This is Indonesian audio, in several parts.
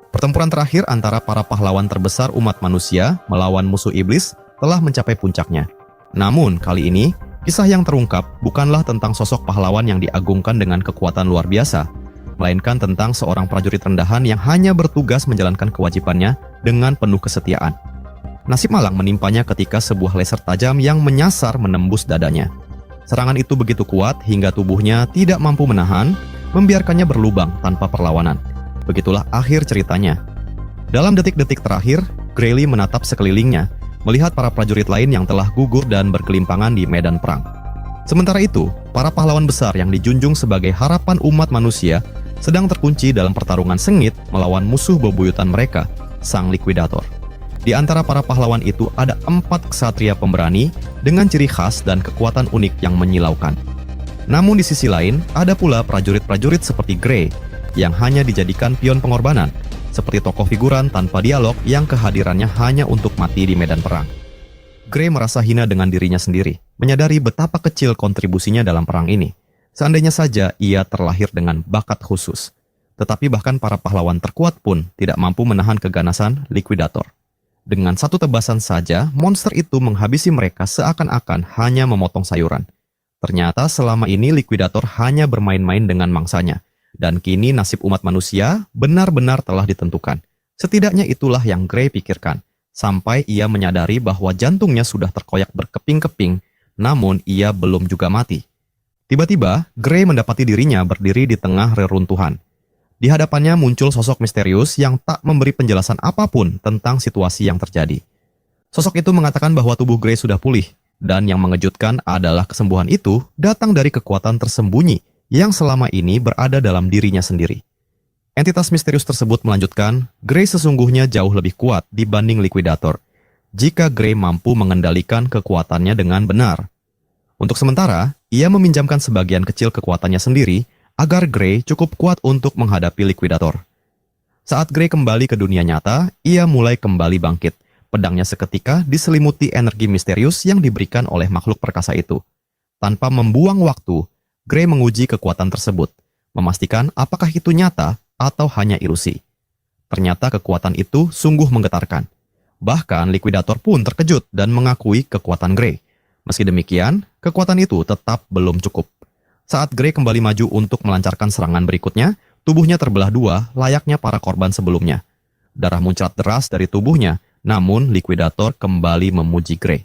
Pertempuran terakhir antara para pahlawan terbesar umat manusia melawan musuh iblis telah mencapai puncaknya. Namun, kali ini, kisah yang terungkap bukanlah tentang sosok pahlawan yang diagungkan dengan kekuatan luar biasa, melainkan tentang seorang prajurit rendahan yang hanya bertugas menjalankan kewajibannya dengan penuh kesetiaan. Nasib malang menimpanya ketika sebuah laser tajam yang menyasar menembus dadanya. Serangan itu begitu kuat hingga tubuhnya tidak mampu menahan, membiarkannya berlubang tanpa perlawanan. Begitulah akhir ceritanya. Dalam detik-detik terakhir, Greyli menatap sekelilingnya, melihat para prajurit lain yang telah gugur dan berkelimpangan di medan perang. Sementara itu, para pahlawan besar yang dijunjung sebagai harapan umat manusia sedang terkunci dalam pertarungan sengit melawan musuh bebuyutan mereka, Sang Liquidator. Di antara para pahlawan itu ada 4 ksatria pemberani dengan ciri khas dan kekuatan unik yang menyilaukan. Namun di sisi lain, ada pula prajurit-prajurit seperti Grey yang hanya dijadikan pion pengorbanan, seperti tokoh figuran tanpa dialog yang kehadirannya hanya untuk mati di medan perang. Grey merasa hina dengan dirinya sendiri, menyadari betapa kecil kontribusinya dalam perang ini. Seandainya saja ia terlahir dengan bakat khusus. Tetapi bahkan para pahlawan terkuat pun tidak mampu menahan keganasan Liquidator. Dengan satu tebasan saja, monster itu menghabisi mereka seakan-akan hanya memotong sayuran. Ternyata selama ini Liquidator hanya bermain-main dengan mangsanya. Dan kini nasib umat manusia benar-benar telah ditentukan. Setidaknya itulah yang Grey pikirkan, sampai ia menyadari bahwa jantungnya sudah terkoyak berkeping-keping, namun ia belum juga mati. Tiba-tiba, Grey mendapati dirinya berdiri di tengah reruntuhan. Di hadapannya muncul sosok misterius yang tak memberi penjelasan apapun tentang situasi yang terjadi. Sosok itu mengatakan bahwa tubuh Grey sudah pulih, dan yang mengejutkan adalah kesembuhan itu datang dari kekuatan tersembunyi yang selama ini berada dalam dirinya sendiri. Entitas misterius tersebut melanjutkan, Grey sesungguhnya jauh lebih kuat dibanding Liquidator, jika Grey mampu mengendalikan kekuatannya dengan benar. Untuk sementara, ia meminjamkan sebagian kecil kekuatannya sendiri, agar Grey cukup kuat untuk menghadapi Liquidator. Saat Grey kembali ke dunia nyata, ia mulai kembali bangkit. Pedangnya seketika diselimuti energi misterius yang diberikan oleh makhluk perkasa itu. Tanpa membuang waktu, Grey menguji kekuatan tersebut, memastikan apakah itu nyata atau hanya ilusi. Ternyata kekuatan itu sungguh menggetarkan. Bahkan Liquidator pun terkejut dan mengakui kekuatan Grey. Meski demikian, kekuatan itu tetap belum cukup. Saat Grey kembali maju untuk melancarkan serangan berikutnya, tubuhnya terbelah dua layaknya para korban sebelumnya. Darah muncrat deras dari tubuhnya, namun Liquidator kembali memuji Grey.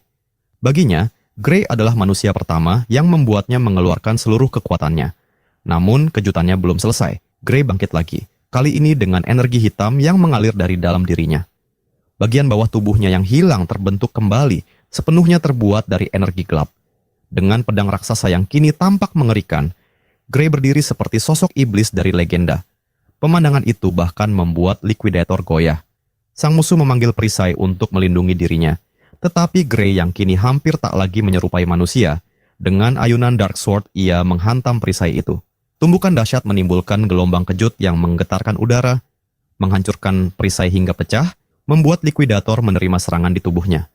Baginya, Grey adalah manusia pertama yang membuatnya mengeluarkan seluruh kekuatannya. Namun, kejutannya belum selesai. Grey bangkit lagi, kali ini dengan energi hitam yang mengalir dari dalam dirinya. Bagian bawah tubuhnya yang hilang terbentuk kembali, sepenuhnya terbuat dari energi gelap. Dengan pedang raksasa yang kini tampak mengerikan, Grey berdiri seperti sosok iblis dari legenda. Pemandangan itu bahkan membuat Liquidator goyah. Sang musuh memanggil perisai untuk melindungi dirinya. Tetapi Grey yang kini hampir tak lagi menyerupai manusia, dengan ayunan Dark Sword ia menghantam perisai itu. Tumbukan dahsyat menimbulkan gelombang kejut yang menggetarkan udara, menghancurkan perisai hingga pecah, membuat Liquidator menerima serangan di tubuhnya.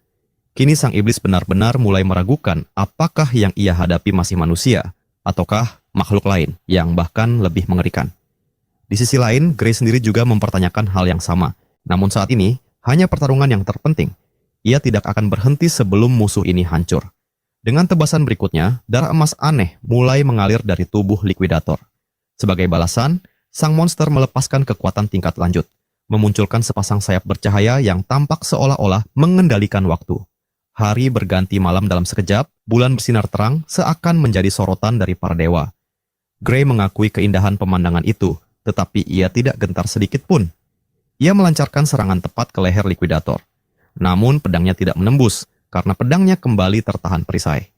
Kini sang iblis benar-benar mulai meragukan apakah yang ia hadapi masih manusia, ataukah makhluk lain yang bahkan lebih mengerikan. Di sisi lain, Grey sendiri juga mempertanyakan hal yang sama. Namun saat ini, hanya pertarungan yang terpenting. Ia tidak akan berhenti sebelum musuh ini hancur. Dengan tebasan berikutnya, darah emas aneh mulai mengalir dari tubuh Liquidator. Sebagai balasan, sang monster melepaskan kekuatan tingkat lanjut, memunculkan sepasang sayap bercahaya yang tampak seolah-olah mengendalikan waktu. Hari berganti malam dalam sekejap, bulan bersinar terang seakan menjadi sorotan dari para dewa. Grey mengakui keindahan pemandangan itu, tetapi ia tidak gentar sedikit pun. Ia melancarkan serangan tepat ke leher Liquidator. Namun pedangnya tidak menembus, karena pedangnya kembali tertahan perisai.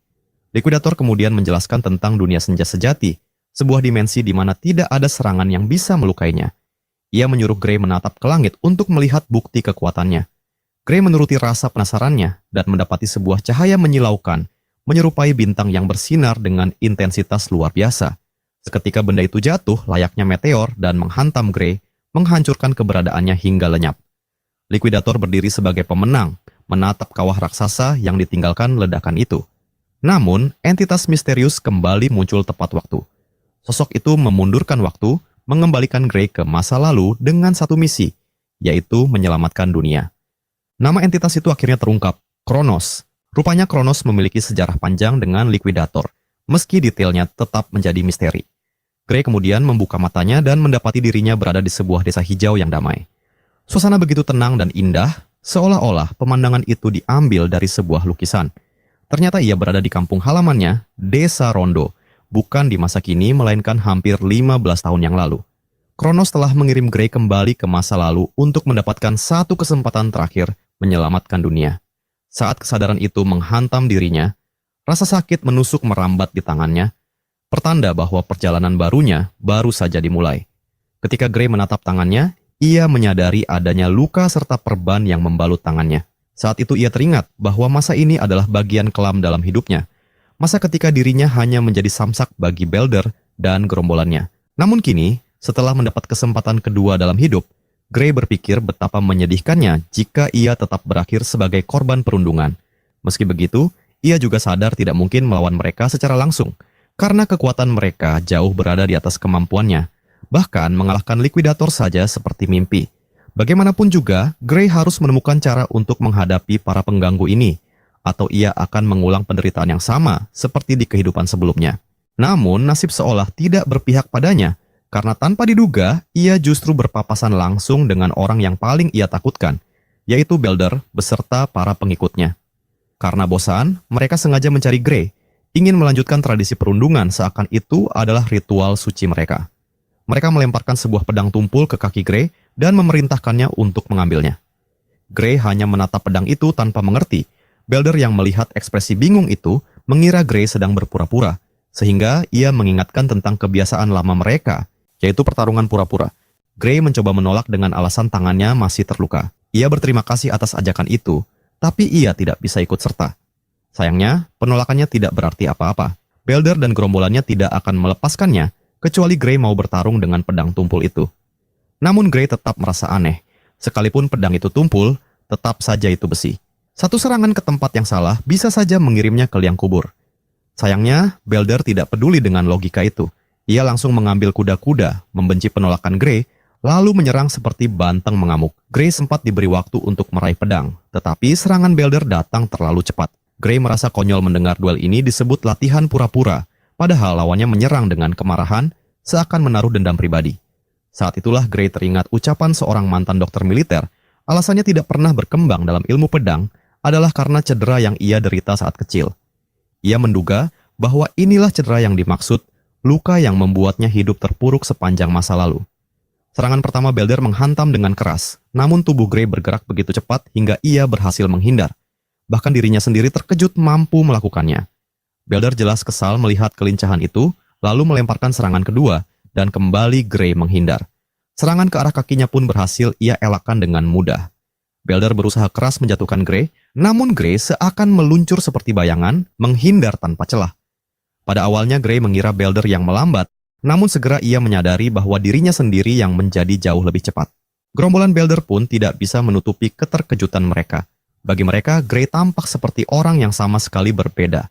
Liquidator kemudian menjelaskan tentang dunia senja sejati, sebuah dimensi di mana tidak ada serangan yang bisa melukainya. Ia menyuruh Grey menatap ke langit untuk melihat bukti kekuatannya. Grey menuruti rasa penasarannya dan mendapati sebuah cahaya menyilaukan, menyerupai bintang yang bersinar dengan intensitas luar biasa. Seketika benda itu jatuh layaknya meteor dan menghantam Grey, menghancurkan keberadaannya hingga lenyap. Liquidator berdiri sebagai pemenang, menatap kawah raksasa yang ditinggalkan ledakan itu. Namun, entitas misterius kembali muncul tepat waktu. Sosok itu memundurkan waktu, mengembalikan Grey ke masa lalu dengan satu misi, yaitu menyelamatkan dunia. Nama entitas itu akhirnya terungkap, Kronos. Rupanya Kronos memiliki sejarah panjang dengan likuidator, meski detailnya tetap menjadi misteri. Grey kemudian membuka matanya dan mendapati dirinya berada di sebuah desa hijau yang damai. Suasana begitu tenang dan indah, seolah-olah pemandangan itu diambil dari sebuah lukisan. Ternyata ia berada di kampung halamannya, Desa Rondo, bukan di masa kini melainkan hampir 15 tahun yang lalu. Kronos telah mengirim Grey kembali ke masa lalu untuk mendapatkan satu kesempatan terakhir menyelamatkan dunia. Saat kesadaran itu menghantam dirinya, rasa sakit menusuk merambat di tangannya, pertanda bahwa perjalanan barunya baru saja dimulai. Ketika Grey menatap tangannya, ia menyadari adanya luka serta perban yang membalut tangannya. Saat itu ia teringat bahwa masa ini adalah bagian kelam dalam hidupnya. Masa ketika dirinya hanya menjadi samsak bagi Balder dan gerombolannya. Namun kini, setelah mendapat kesempatan kedua dalam hidup, Grey berpikir betapa menyedihkannya jika ia tetap berakhir sebagai korban perundungan. Meski begitu, ia juga sadar tidak mungkin melawan mereka secara langsung, karena kekuatan mereka jauh berada di atas kemampuannya. Bahkan mengalahkan likuidator saja seperti mimpi. Bagaimanapun juga, Grey harus menemukan cara untuk menghadapi para pengganggu ini, atau ia akan mengulang penderitaan yang sama seperti di kehidupan sebelumnya. Namun, nasib seolah tidak berpihak padanya, karena tanpa diduga, ia justru berpapasan langsung dengan orang yang paling ia takutkan, yaitu Balder beserta para pengikutnya. Karena bosan, mereka sengaja mencari Grey, ingin melanjutkan tradisi perundungan seakan itu adalah ritual suci mereka. Mereka melemparkan sebuah pedang tumpul ke kaki Grey dan memerintahkannya untuk mengambilnya. Grey hanya menatap pedang itu tanpa mengerti. Balder yang melihat ekspresi bingung itu mengira Grey sedang berpura-pura, sehingga ia mengingatkan tentang kebiasaan lama mereka, yaitu pertarungan pura-pura. Grey mencoba menolak dengan alasan tangannya masih terluka. Ia berterima kasih atas ajakan itu, tapi ia tidak bisa ikut serta. Sayangnya, penolakannya tidak berarti apa-apa. Balder dan gerombolannya tidak akan melepaskannya, kecuali Grey mau bertarung dengan pedang tumpul itu. Namun Grey tetap merasa aneh. Sekalipun pedang itu tumpul, tetap saja itu besi. Satu serangan ke tempat yang salah bisa saja mengirimnya ke liang kubur. Sayangnya, Balder tidak peduli dengan logika itu. Ia langsung mengambil kuda-kuda, membenci penolakan Grey, lalu menyerang seperti banteng mengamuk. Grey sempat diberi waktu untuk meraih pedang, tetapi serangan Balder datang terlalu cepat. Grey merasa konyol mendengar duel ini disebut latihan pura-pura, padahal lawannya menyerang dengan kemarahan, seakan menaruh dendam pribadi. Saat itulah Grey teringat ucapan seorang mantan dokter militer, alasannya tidak pernah berkembang dalam ilmu pedang adalah karena cedera yang ia derita saat kecil. Ia menduga bahwa inilah cedera yang dimaksud, luka yang membuatnya hidup terpuruk sepanjang masa lalu. Serangan pertama Balder menghantam dengan keras, namun tubuh Grey bergerak begitu cepat hingga ia berhasil menghindar. Bahkan dirinya sendiri terkejut mampu melakukannya. Balder jelas kesal melihat kelincahan itu, lalu melemparkan serangan kedua, dan kembali Grey menghindar. Serangan ke arah kakinya pun berhasil ia elakkan dengan mudah. Balder berusaha keras menjatuhkan Grey, namun Grey seakan meluncur seperti bayangan, menghindar tanpa celah. Pada awalnya Grey mengira Balder yang melambat, namun segera ia menyadari bahwa dirinya sendiri yang menjadi jauh lebih cepat. Gerombolan Balder pun tidak bisa menutupi keterkejutan mereka. Bagi mereka, Grey tampak seperti orang yang sama sekali berbeda.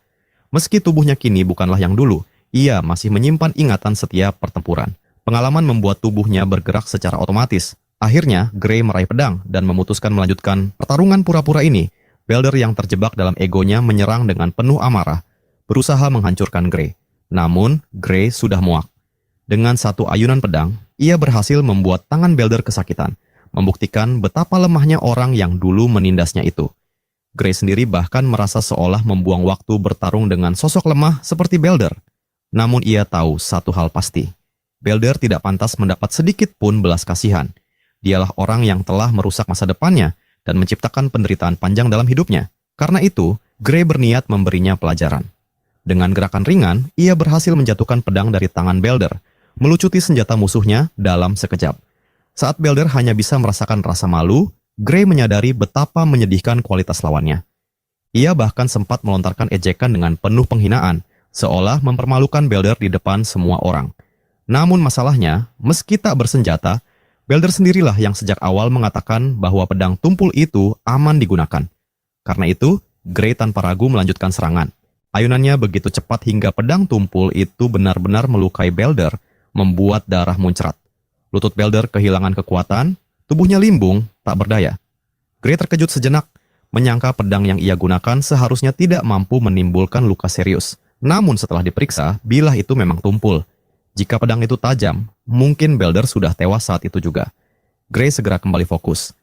Meski tubuhnya kini bukanlah yang dulu, ia masih menyimpan ingatan setiap pertempuran. Pengalaman membuat tubuhnya bergerak secara otomatis. Akhirnya, Grey meraih pedang dan memutuskan melanjutkan pertarungan pura-pura ini. Balder yang terjebak dalam egonya menyerang dengan penuh amarah, berusaha menghancurkan Grey. Namun, Grey sudah muak. Dengan satu ayunan pedang, ia berhasil membuat tangan Balder kesakitan, membuktikan betapa lemahnya orang yang dulu menindasnya itu. Grey sendiri bahkan merasa seolah membuang waktu bertarung dengan sosok lemah seperti Balder. Namun ia tahu satu hal pasti. Balder tidak pantas mendapat sedikit pun belas kasihan. Dialah orang yang telah merusak masa depannya dan menciptakan penderitaan panjang dalam hidupnya. Karena itu, Grey berniat memberinya pelajaran. Dengan gerakan ringan, ia berhasil menjatuhkan pedang dari tangan Balder, melucuti senjata musuhnya dalam sekejap. Saat Balder hanya bisa merasakan rasa malu, Grey menyadari betapa menyedihkan kualitas lawannya. Ia bahkan sempat melontarkan ejekan dengan penuh penghinaan, seolah mempermalukan Balder di depan semua orang. Namun masalahnya, meski tak bersenjata, Balder sendirilah yang sejak awal mengatakan bahwa pedang tumpul itu aman digunakan. Karena itu, Grey tanpa ragu melanjutkan serangan. Ayunannya begitu cepat hingga pedang tumpul itu benar-benar melukai Balder, membuat darah muncrat. Lutut Balder kehilangan kekuatan, Tubuhnya limbung, tak berdaya. Gray terkejut sejenak, menyangka pedang yang ia gunakan seharusnya tidak mampu menimbulkan luka serius. Namun setelah diperiksa, bilah itu memang tumpul. Jika pedang itu tajam, mungkin Belder sudah tewas saat itu juga. Gray segera kembali fokus.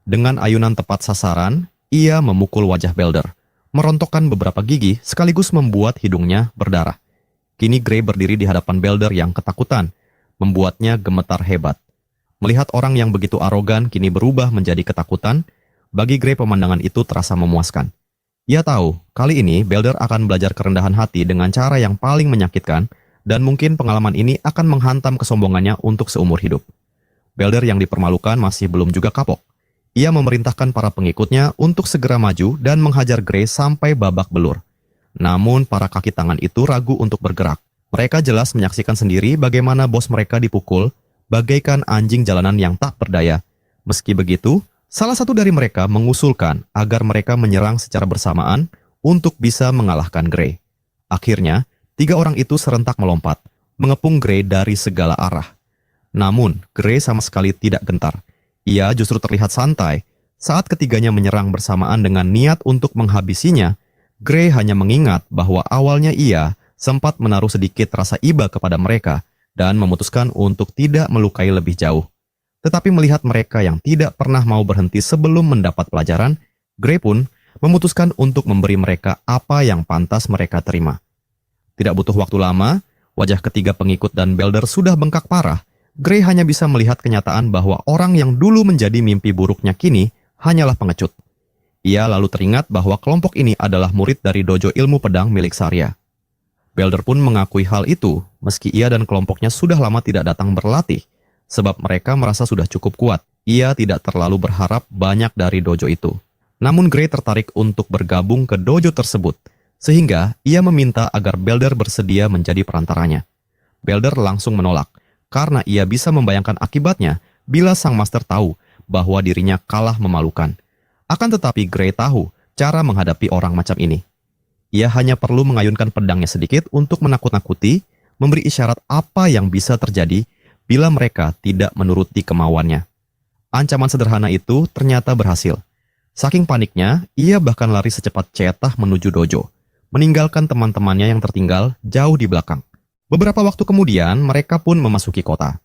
Dengan ayunan tepat sasaran, ia memukul wajah Belder, merontokkan beberapa gigi sekaligus membuat hidungnya berdarah. Kini Gray berdiri di hadapan Belder yang ketakutan, membuatnya gemetar hebat. Melihat orang yang begitu arogan kini berubah menjadi ketakutan, bagi Gray pemandangan itu terasa memuaskan. Ia tahu, kali ini Belder akan belajar kerendahan hati dengan cara yang paling menyakitkan, dan mungkin pengalaman ini akan menghantam kesombongannya untuk seumur hidup. Belder yang dipermalukan masih belum juga kapok. Ia memerintahkan para pengikutnya untuk segera maju dan menghajar Gray sampai babak belur. Namun para kaki tangan itu ragu untuk bergerak. Mereka jelas menyaksikan sendiri bagaimana bos mereka dipukul, bagaikan anjing jalanan yang tak berdaya. Meski begitu, salah satu dari mereka mengusulkan agar mereka menyerang secara bersamaan untuk bisa mengalahkan Gray. Akhirnya, 3 orang itu serentak melompat, mengepung Gray dari segala arah. Namun, Gray sama sekali tidak gentar. Ia justru terlihat santai. Saat ketiganya menyerang bersamaan dengan niat untuk menghabisinya, Gray hanya mengingat bahwa awalnya ia sempat menaruh sedikit rasa iba kepada mereka dan memutuskan untuk tidak melukai lebih jauh. Tetapi melihat mereka yang tidak pernah mau berhenti sebelum mendapat pelajaran, Gray pun memutuskan untuk memberi mereka apa yang pantas mereka terima. Tidak butuh waktu lama, wajah ketiga pengikut dan Belder sudah bengkak parah. Gray hanya bisa melihat kenyataan bahwa orang yang dulu menjadi mimpi buruknya kini hanyalah pengecut. Ia lalu teringat bahwa kelompok ini adalah murid dari dojo ilmu pedang milik Saria. Belder pun mengakui hal itu, meski ia dan kelompoknya sudah lama tidak datang berlatih, sebab mereka merasa sudah cukup kuat. Ia tidak terlalu berharap banyak dari dojo itu. Namun Gray tertarik untuk bergabung ke dojo tersebut, sehingga ia meminta agar Belder bersedia menjadi perantaranya. Belder langsung menolak, karena ia bisa membayangkan akibatnya bila sang master tahu bahwa dirinya kalah memalukan. Akan tetapi Gray tahu cara menghadapi orang macam ini. Ia hanya perlu mengayunkan pedangnya sedikit untuk menakut-nakuti, memberi isyarat apa yang bisa terjadi bila mereka tidak menuruti kemauannya. Ancaman sederhana itu ternyata berhasil. Saking paniknya, ia bahkan lari secepat cetah menuju dojo, meninggalkan teman-temannya yang tertinggal jauh di belakang. Beberapa waktu kemudian, mereka pun memasuki kota.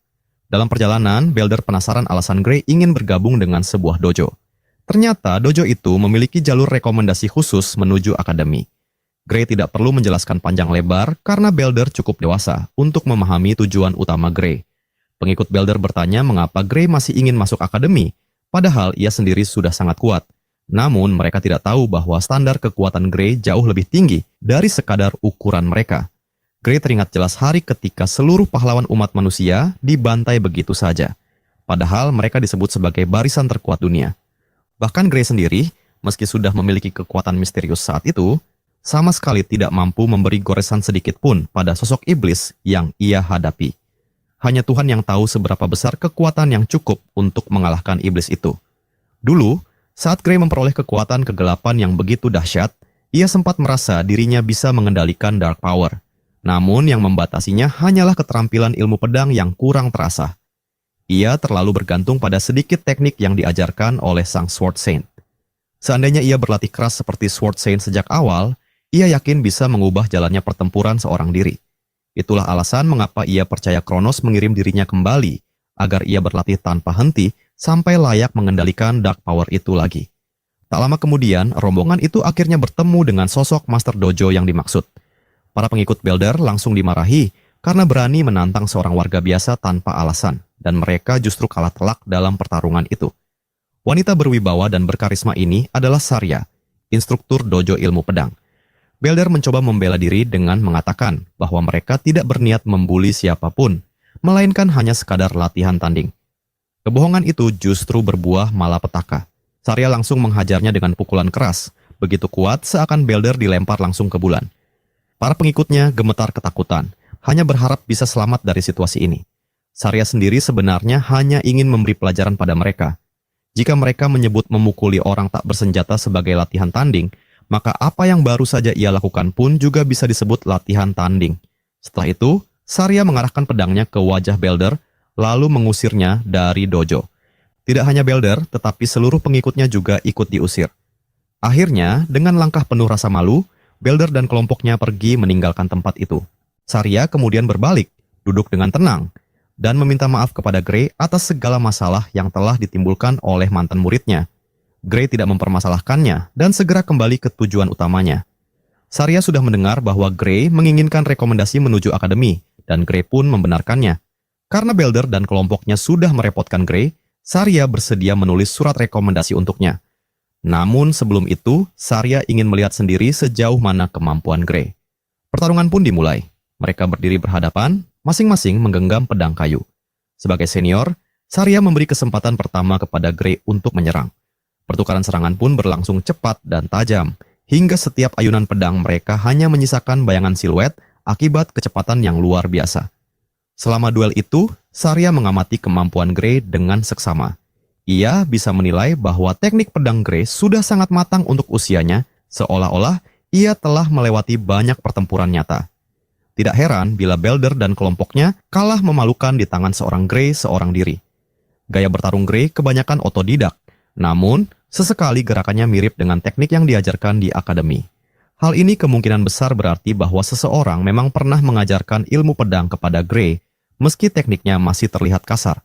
Dalam perjalanan, Belder penasaran alasan Gray ingin bergabung dengan sebuah dojo. Ternyata dojo itu memiliki jalur rekomendasi khusus menuju akademi. Gray tidak perlu menjelaskan panjang lebar karena Belder cukup dewasa untuk memahami tujuan utama Gray. Pengikut Belder bertanya mengapa Gray masih ingin masuk akademi, padahal ia sendiri sudah sangat kuat. Namun mereka tidak tahu bahwa standar kekuatan Gray jauh lebih tinggi dari sekadar ukuran mereka. Gray teringat jelas hari ketika seluruh pahlawan umat manusia dibantai begitu saja. Padahal mereka disebut sebagai barisan terkuat dunia. Bahkan Gray sendiri, meski sudah memiliki kekuatan misterius saat itu, sama sekali tidak mampu memberi goresan sedikit pun pada sosok iblis yang ia hadapi. Hanya Tuhan yang tahu seberapa besar kekuatan yang cukup untuk mengalahkan iblis itu. Dulu, saat Gray memperoleh kekuatan kegelapan yang begitu dahsyat, ia sempat merasa dirinya bisa mengendalikan dark power. Namun yang membatasinya hanyalah keterampilan ilmu pedang yang kurang terasa. Ia terlalu bergantung pada sedikit teknik yang diajarkan oleh sang Sword Saint. Seandainya ia berlatih keras seperti Sword Saint sejak awal, ia yakin bisa mengubah jalannya pertempuran seorang diri. Itulah alasan mengapa ia percaya Kronos mengirim dirinya kembali, agar ia berlatih tanpa henti sampai layak mengendalikan dark power itu lagi. Tak lama kemudian, rombongan itu akhirnya bertemu dengan sosok Master Dojo yang dimaksud. Para pengikut Belder langsung dimarahi karena berani menantang seorang warga biasa tanpa alasan, dan mereka justru kalah telak dalam pertarungan itu. Wanita berwibawa dan berkarisma ini adalah Saria, instruktur dojo ilmu pedang. Belder mencoba membela diri dengan mengatakan bahwa mereka tidak berniat membuli siapapun, melainkan hanya sekadar latihan tanding. Kebohongan itu justru berbuah malapetaka. Saria langsung menghajarnya dengan pukulan keras, begitu kuat seakan Belder dilempar langsung ke bulan. Para pengikutnya gemetar ketakutan, hanya berharap bisa selamat dari situasi ini. Saria sendiri sebenarnya hanya ingin memberi pelajaran pada mereka. Jika mereka menyebut memukuli orang tak bersenjata sebagai latihan tanding, maka apa yang baru saja ia lakukan pun juga bisa disebut latihan tanding. Setelah itu, Saria mengarahkan pedangnya ke wajah Belder, lalu mengusirnya dari dojo. Tidak hanya Belder, tetapi seluruh pengikutnya juga ikut diusir. Akhirnya, dengan langkah penuh rasa malu, Belder dan kelompoknya pergi meninggalkan tempat itu. Saria kemudian berbalik, duduk dengan tenang, dan meminta maaf kepada Gray atas segala masalah yang telah ditimbulkan oleh mantan muridnya. Gray tidak mempermasalahkannya dan segera kembali ke tujuan utamanya. Saria sudah mendengar bahwa Gray menginginkan rekomendasi menuju akademi, dan Gray pun membenarkannya. Karena Belder dan kelompoknya sudah merepotkan Gray, Saria bersedia menulis surat rekomendasi untuknya. Namun sebelum itu, Saria ingin melihat sendiri sejauh mana kemampuan Gray. Pertarungan pun dimulai. Mereka berdiri berhadapan, masing-masing menggenggam pedang kayu. Sebagai senior, Saria memberi kesempatan pertama kepada Gray untuk menyerang. Pertukaran serangan pun berlangsung cepat dan tajam, hingga setiap ayunan pedang mereka hanya menyisakan bayangan siluet akibat kecepatan yang luar biasa. Selama duel itu, Saria mengamati kemampuan Gray dengan seksama. Ia bisa menilai bahwa teknik pedang Gray sudah sangat matang untuk usianya, seolah-olah ia telah melewati banyak pertempuran nyata. Tidak heran bila Belder dan kelompoknya kalah memalukan di tangan seorang Gray seorang diri. Gaya bertarung Gray kebanyakan otodidak, namun sesekali gerakannya mirip dengan teknik yang diajarkan di akademi. Hal ini kemungkinan besar berarti bahwa seseorang memang pernah mengajarkan ilmu pedang kepada Gray, meski tekniknya masih terlihat kasar.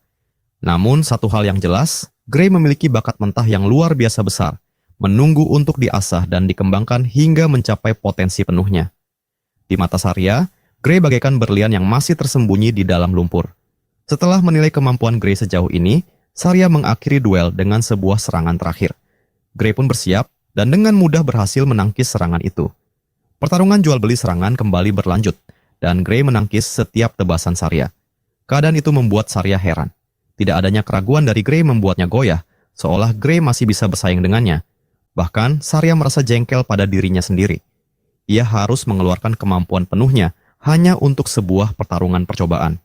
Namun satu hal yang jelas, Gray memiliki bakat mentah yang luar biasa besar, menunggu untuk diasah dan dikembangkan hingga mencapai potensi penuhnya. Di mata Saria, Gray bagaikan berlian yang masih tersembunyi di dalam lumpur. Setelah menilai kemampuan Gray sejauh ini, Saria mengakhiri duel dengan sebuah serangan terakhir. Gray pun bersiap dan dengan mudah berhasil menangkis serangan itu. Pertarungan jual beli serangan kembali berlanjut, dan Gray menangkis setiap tebasan Saria. Keadaan itu membuat Saria heran. Tidak adanya keraguan dari Gray membuatnya goyah, seolah Gray masih bisa bersaing dengannya. Bahkan, Saria merasa jengkel pada dirinya sendiri. Ia harus mengeluarkan kemampuan penuhnya hanya untuk sebuah pertarungan percobaan.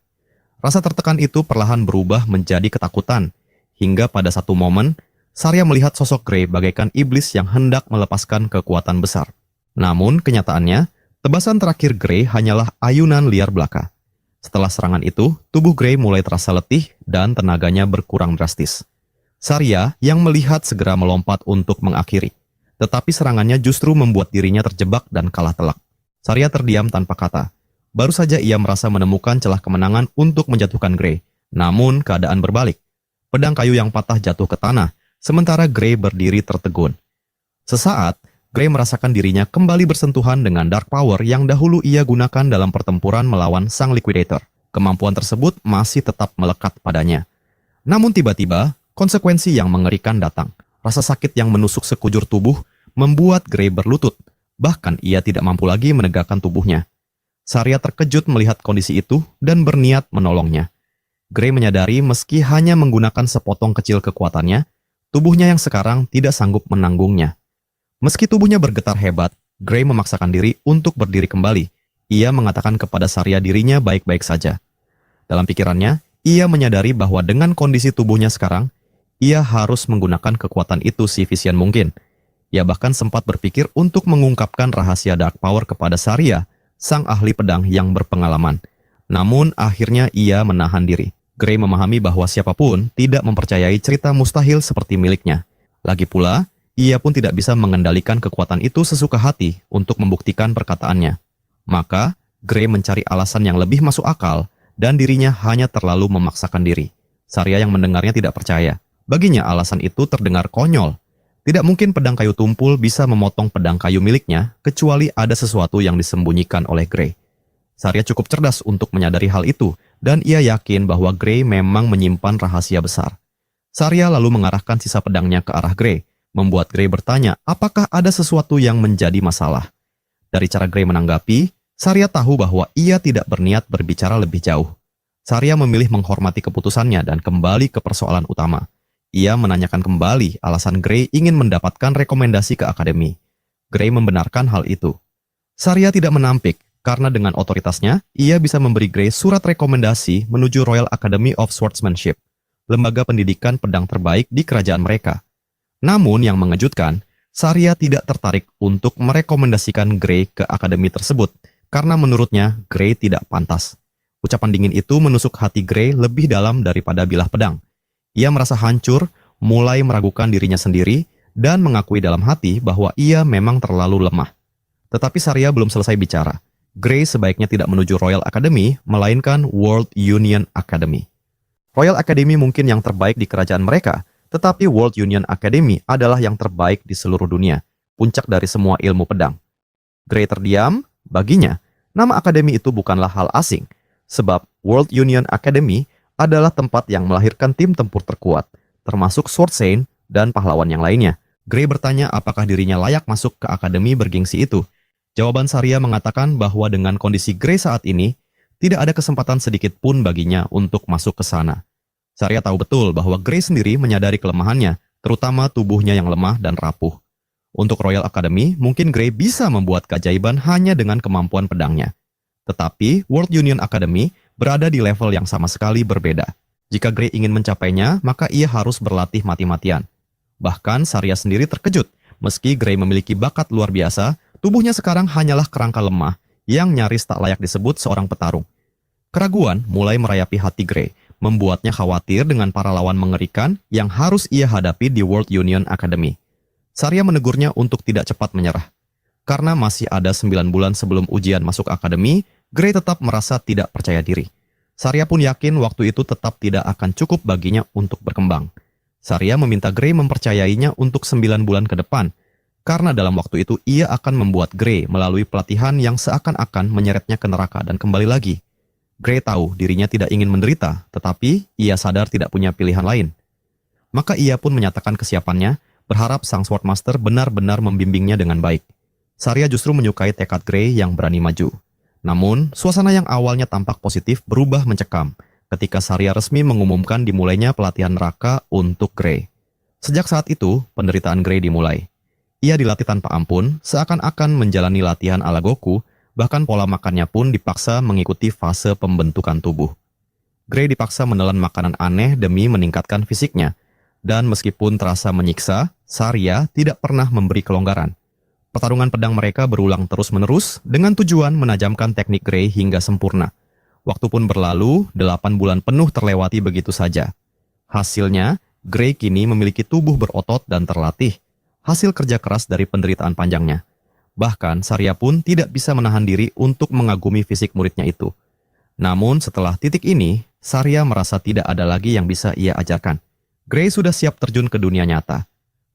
Rasa tertekan itu perlahan berubah menjadi ketakutan, hingga pada satu momen, Saria melihat sosok Gray bagaikan iblis yang hendak melepaskan kekuatan besar. Namun, kenyataannya, tebasan terakhir Gray hanyalah ayunan liar belaka. Setelah serangan itu, tubuh Gray mulai terasa letih dan tenaganya berkurang drastis. Saria yang melihat segera melompat untuk mengakhiri, tetapi serangannya justru membuat dirinya terjebak dan kalah telak. Saria terdiam tanpa kata. Baru saja ia merasa menemukan celah kemenangan untuk menjatuhkan Gray. Namun keadaan berbalik. Pedang kayu yang patah jatuh ke tanah, sementara Gray berdiri tertegun. Sesaat, Gray merasakan dirinya kembali bersentuhan dengan dark power yang dahulu ia gunakan dalam pertempuran melawan sang Liquidator. Kemampuan tersebut masih tetap melekat padanya. Namun tiba-tiba, konsekuensi yang mengerikan datang. Rasa sakit yang menusuk sekujur tubuh membuat Gray berlutut. Bahkan ia tidak mampu lagi menegakkan tubuhnya. Saria terkejut melihat kondisi itu dan berniat menolongnya. Gray menyadari meski hanya menggunakan sepotong kecil kekuatannya, tubuhnya yang sekarang tidak sanggup menanggungnya. Meski tubuhnya bergetar hebat, Gray memaksakan diri untuk berdiri kembali. Ia mengatakan kepada Saria dirinya baik-baik saja. Dalam pikirannya, ia menyadari bahwa dengan kondisi tubuhnya sekarang, ia harus menggunakan kekuatan itu seefisien mungkin. Ia bahkan sempat berpikir untuk mengungkapkan rahasia Dark Power kepada Saria, sang ahli pedang yang berpengalaman. Namun akhirnya ia menahan diri. Gray memahami bahwa siapapun tidak mempercayai cerita mustahil seperti miliknya. Lagi pula, ia pun tidak bisa mengendalikan kekuatan itu sesuka hati untuk membuktikan perkataannya. Maka, Gray mencari alasan yang lebih masuk akal dan dirinya hanya terlalu memaksakan diri. Saria yang mendengarnya tidak percaya. Baginya alasan itu terdengar konyol. Tidak mungkin pedang kayu tumpul bisa memotong pedang kayu miliknya kecuali ada sesuatu yang disembunyikan oleh Gray. Saria cukup cerdas untuk menyadari hal itu dan ia yakin bahwa Gray memang menyimpan rahasia besar. Saria lalu mengarahkan sisa pedangnya ke arah Gray, membuat Gray bertanya apakah ada sesuatu yang menjadi masalah. Dari cara Gray menanggapi, Saria tahu bahwa ia tidak berniat berbicara lebih jauh. Saria memilih menghormati keputusannya dan kembali ke persoalan utama. Ia menanyakan kembali alasan Gray ingin mendapatkan rekomendasi ke akademi. Gray membenarkan hal itu. Saria tidak menampik, karena dengan otoritasnya, ia bisa memberi Gray surat rekomendasi menuju Royal Academy of Swordsmanship, lembaga pendidikan pedang terbaik di kerajaan mereka. Namun yang mengejutkan, Saria tidak tertarik untuk merekomendasikan Gray ke akademi tersebut karena menurutnya Gray tidak pantas. Ucapan dingin itu menusuk hati Gray lebih dalam daripada bilah pedang. Ia merasa hancur, mulai meragukan dirinya sendiri, dan mengakui dalam hati bahwa ia memang terlalu lemah. Tetapi Saria belum selesai bicara. Grey sebaiknya tidak menuju Royal Academy, melainkan World Union Academy. Royal Academy mungkin yang terbaik di kerajaan mereka, tetapi World Union Academy adalah yang terbaik di seluruh dunia, puncak dari semua ilmu pedang. Grey terdiam, baginya, nama akademi itu bukanlah hal asing, sebab World Union Academy adalah tempat yang melahirkan tim tempur terkuat, termasuk Sword Saint dan pahlawan yang lainnya. Grey bertanya apakah dirinya layak masuk ke akademi bergengsi itu. Jawaban Saria mengatakan bahwa dengan kondisi Grey saat ini, tidak ada kesempatan sedikit pun baginya untuk masuk ke sana. Saria tahu betul bahwa Grey sendiri menyadari kelemahannya, terutama tubuhnya yang lemah dan rapuh. Untuk Royal Academy, mungkin Grey bisa membuat keajaiban hanya dengan kemampuan pedangnya. Tetapi World Union Academy berada di level yang sama sekali berbeda. Jika Grey ingin mencapainya, maka ia harus berlatih mati-matian. Bahkan Saria sendiri terkejut, meski Grey memiliki bakat luar biasa, tubuhnya sekarang hanyalah kerangka lemah yang nyaris tak layak disebut seorang petarung. Keraguan mulai merayapi hati Grey, membuatnya khawatir dengan para lawan mengerikan yang harus ia hadapi di World Union Academy. Saria menegurnya untuk tidak cepat menyerah. Karena masih ada 9 bulan sebelum ujian masuk akademi, Grey tetap merasa tidak percaya diri. Saria pun yakin waktu itu tetap tidak akan cukup baginya untuk berkembang. Saria meminta Grey mempercayainya untuk 9 bulan ke depan, karena dalam waktu itu ia akan membuat Grey melalui pelatihan yang seakan-akan menyeretnya ke neraka dan kembali lagi. Grey tahu dirinya tidak ingin menderita, tetapi ia sadar tidak punya pilihan lain. Maka ia pun menyatakan kesiapannya, berharap sang Swordmaster benar-benar membimbingnya dengan baik. Saria justru menyukai tekad Grey yang berani maju. Namun, suasana yang awalnya tampak positif berubah mencekam ketika Saria resmi mengumumkan dimulainya pelatihan neraka untuk Grey. Sejak saat itu, penderitaan Grey dimulai. Ia dilatih tanpa ampun, seakan-akan menjalani latihan ala Goku, bahkan pola makannya pun dipaksa mengikuti fase pembentukan tubuh. Grey dipaksa menelan makanan aneh demi meningkatkan fisiknya, dan meskipun terasa menyiksa, Saria tidak pernah memberi kelonggaran. Pertarungan pedang mereka berulang terus-menerus dengan tujuan menajamkan teknik Grey hingga sempurna. Waktu pun berlalu, 8 bulan penuh terlewati begitu saja. Hasilnya, Grey kini memiliki tubuh berotot dan terlatih, hasil kerja keras dari penderitaan panjangnya. Bahkan, Saria pun tidak bisa menahan diri untuk mengagumi fisik muridnya itu. Namun, setelah titik ini, Saria merasa tidak ada lagi yang bisa ia ajarkan. Grey sudah siap terjun ke dunia nyata.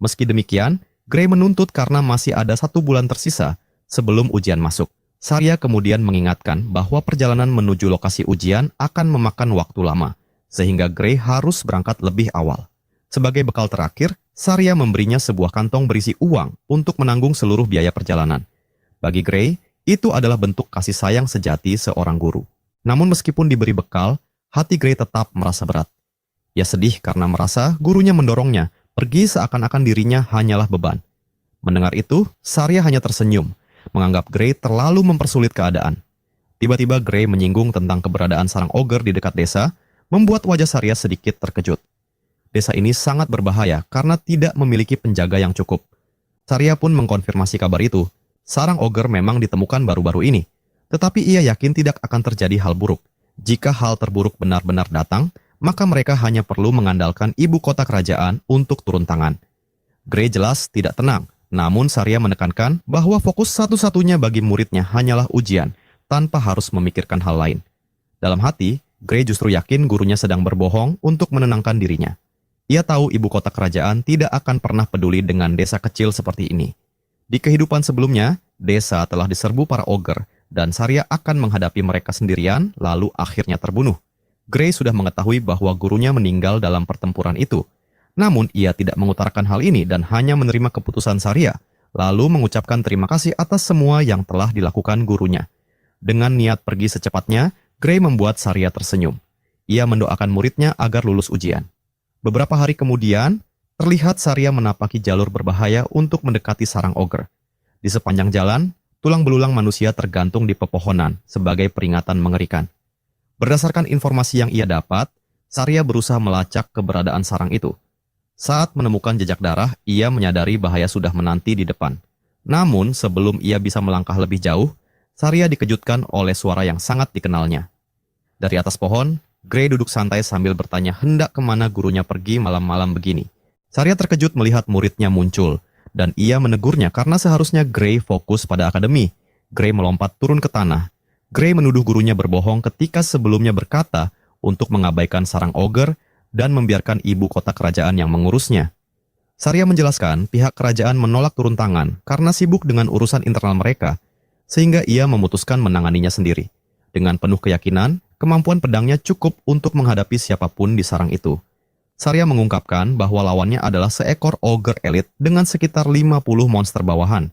Meski demikian, Grey menuntut karena masih ada 1 bulan tersisa sebelum ujian masuk. Saria kemudian mengingatkan bahwa perjalanan menuju lokasi ujian akan memakan waktu lama, sehingga Grey harus berangkat lebih awal. Sebagai bekal terakhir, Saria memberinya sebuah kantong berisi uang untuk menanggung seluruh biaya perjalanan. Bagi Grey, itu adalah bentuk kasih sayang sejati seorang guru. Namun meskipun diberi bekal, hati Grey tetap merasa berat. Ia sedih karena merasa gurunya mendorongnya pergi seakan-akan dirinya hanyalah beban. Mendengar itu, Saria hanya tersenyum, menganggap Grey terlalu mempersulit keadaan. Tiba-tiba Grey menyinggung tentang keberadaan sarang ogre di dekat desa, membuat wajah Saria sedikit terkejut. Desa ini sangat berbahaya karena tidak memiliki penjaga yang cukup. Saria pun mengkonfirmasi kabar itu. Sarang ogre memang ditemukan baru-baru ini, tetapi ia yakin tidak akan terjadi hal buruk. Jika hal terburuk benar-benar datang, maka mereka hanya perlu mengandalkan ibu kota kerajaan untuk turun tangan. Grey jelas tidak tenang, namun Saria menekankan bahwa fokus satu-satunya bagi muridnya hanyalah ujian, tanpa harus memikirkan hal lain. Dalam hati, Grey justru yakin gurunya sedang berbohong untuk menenangkan dirinya. Ia tahu ibu kota kerajaan tidak akan pernah peduli dengan desa kecil seperti ini. Di kehidupan sebelumnya, desa telah diserbu para ogre, dan Saria akan menghadapi mereka sendirian, lalu akhirnya terbunuh. Grey sudah mengetahui bahwa gurunya meninggal dalam pertempuran itu. Namun ia tidak mengutarakan hal ini dan hanya menerima keputusan Saria, lalu mengucapkan terima kasih atas semua yang telah dilakukan gurunya. Dengan niat pergi secepatnya, Grey membuat Saria tersenyum. Ia mendoakan muridnya agar lulus ujian. Beberapa hari kemudian, terlihat Saria menapaki jalur berbahaya untuk mendekati sarang ogre. Di sepanjang jalan, tulang belulang manusia tergantung di pepohonan sebagai peringatan mengerikan. Berdasarkan informasi yang ia dapat, Saria berusaha melacak keberadaan sarang itu. Saat menemukan jejak darah, ia menyadari bahaya sudah menanti di depan. Namun, sebelum ia bisa melangkah lebih jauh, Saria dikejutkan oleh suara yang sangat dikenalnya. Dari atas pohon, Gray duduk santai sambil bertanya hendak kemana gurunya pergi malam-malam begini. Saria terkejut melihat muridnya muncul, dan ia menegurnya karena seharusnya Gray fokus pada akademi. Gray melompat turun ke tanah. Gray menuduh gurunya berbohong ketika sebelumnya berkata untuk mengabaikan sarang ogre dan membiarkan ibu kota kerajaan yang mengurusnya. Saria menjelaskan pihak kerajaan menolak turun tangan karena sibuk dengan urusan internal mereka, sehingga ia memutuskan menanganinya sendiri. Dengan penuh keyakinan, kemampuan pedangnya cukup untuk menghadapi siapapun di sarang itu. Saria mengungkapkan bahwa lawannya adalah seekor ogre elit dengan sekitar 50 monster bawahan.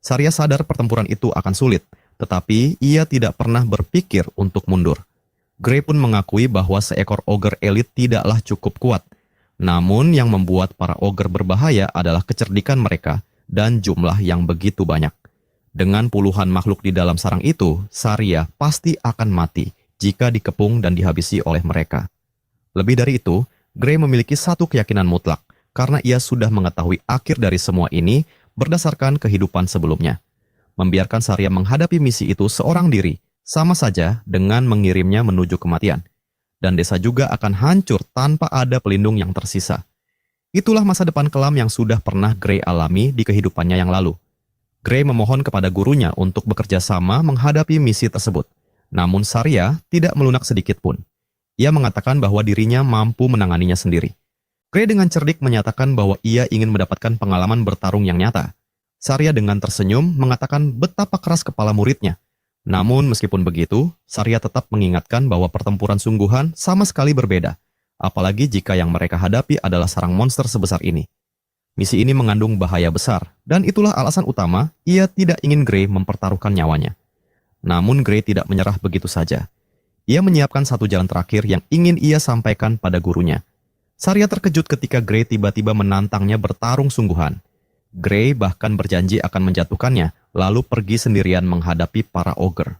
Saria sadar pertempuran itu akan sulit, tetapi ia tidak pernah berpikir untuk mundur. Gray pun mengakui bahwa seekor ogre elit tidaklah cukup kuat. Namun yang membuat para ogre berbahaya adalah kecerdikan mereka dan jumlah yang begitu banyak. Dengan puluhan makhluk di dalam sarang itu, Saria pasti akan mati jika dikepung dan dihabisi oleh mereka. Lebih dari itu, Gray memiliki satu keyakinan mutlak karena ia sudah mengetahui akhir dari semua ini berdasarkan kehidupan sebelumnya. Membiarkan Saria menghadapi misi itu seorang diri sama saja dengan mengirimnya menuju kematian. Dan desa juga akan hancur tanpa ada pelindung yang tersisa. Itulah masa depan kelam yang sudah pernah Gray alami di kehidupannya yang lalu. Gray memohon kepada gurunya untuk bekerja sama menghadapi misi tersebut. Namun Saria tidak melunak sedikit pun. Ia mengatakan bahwa dirinya mampu menanganinya sendiri. Gray dengan cerdik menyatakan bahwa ia ingin mendapatkan pengalaman bertarung yang nyata. Saria dengan tersenyum mengatakan betapa keras kepala muridnya. Namun meskipun begitu, Saria tetap mengingatkan bahwa pertempuran sungguhan sama sekali berbeda. Apalagi jika yang mereka hadapi adalah sarang monster sebesar ini. Misi ini mengandung bahaya besar, dan itulah alasan utama ia tidak ingin Gray mempertaruhkan nyawanya. Namun Gray tidak menyerah begitu saja. Ia menyiapkan satu jalan terakhir yang ingin ia sampaikan pada gurunya. Saria terkejut ketika Gray tiba-tiba menantangnya bertarung sungguhan. Gray bahkan berjanji akan menjatuhkannya, lalu pergi sendirian menghadapi para ogre.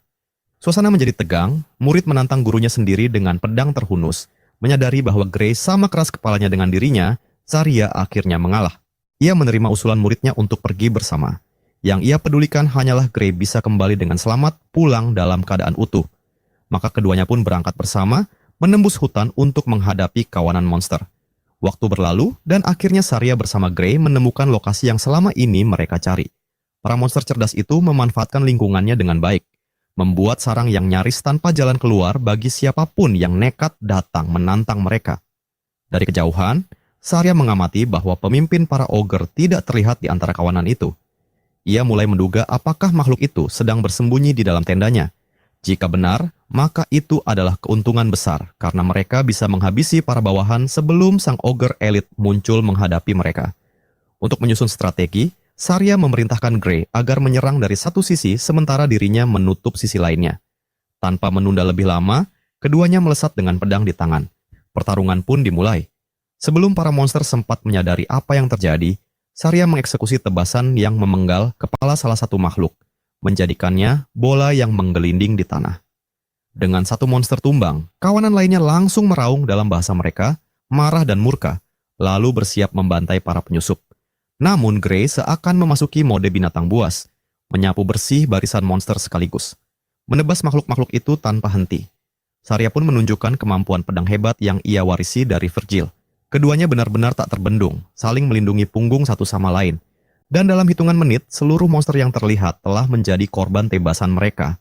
Suasana menjadi tegang, murid menantang gurunya sendiri dengan pedang terhunus. Menyadari bahwa Gray sama keras kepalanya dengan dirinya, Saria akhirnya mengalah. Ia menerima usulan muridnya untuk pergi bersama. Yang ia pedulikan hanyalah Gray bisa kembali dengan selamat pulang dalam keadaan utuh. Maka keduanya pun berangkat bersama, menembus hutan untuk menghadapi kawanan monster. Waktu berlalu, dan akhirnya Saria bersama Gray menemukan lokasi yang selama ini mereka cari. Para monster cerdas itu memanfaatkan lingkungannya dengan baik, membuat sarang yang nyaris tanpa jalan keluar bagi siapapun yang nekat datang menantang mereka. Dari kejauhan, Saria mengamati bahwa pemimpin para ogre tidak terlihat di antara kawanan itu. Ia mulai menduga apakah makhluk itu sedang bersembunyi di dalam tendanya. Jika benar, maka itu adalah keuntungan besar karena mereka bisa menghabisi para bawahan sebelum sang ogre elit muncul menghadapi mereka. Untuk menyusun strategi, Saria memerintahkan Gray agar menyerang dari satu sisi sementara dirinya menutup sisi lainnya. Tanpa menunda lebih lama, keduanya melesat dengan pedang di tangan. Pertarungan pun dimulai. Sebelum para monster sempat menyadari apa yang terjadi, Saria mengeksekusi tebasan yang memenggal kepala salah satu makhluk, menjadikannya bola yang menggelinding di tanah. Dengan satu monster tumbang, kawanan lainnya langsung meraung dalam bahasa mereka, marah dan murka, lalu bersiap membantai para penyusup. Namun Gray seakan memasuki mode binatang buas, menyapu bersih barisan monster sekaligus, menebas makhluk-makhluk itu tanpa henti. Saria pun menunjukkan kemampuan pedang hebat yang ia warisi dari Virgil. Keduanya benar-benar tak terbendung, saling melindungi punggung satu sama lain. Dan dalam hitungan menit, seluruh monster yang terlihat telah menjadi korban tebasan mereka.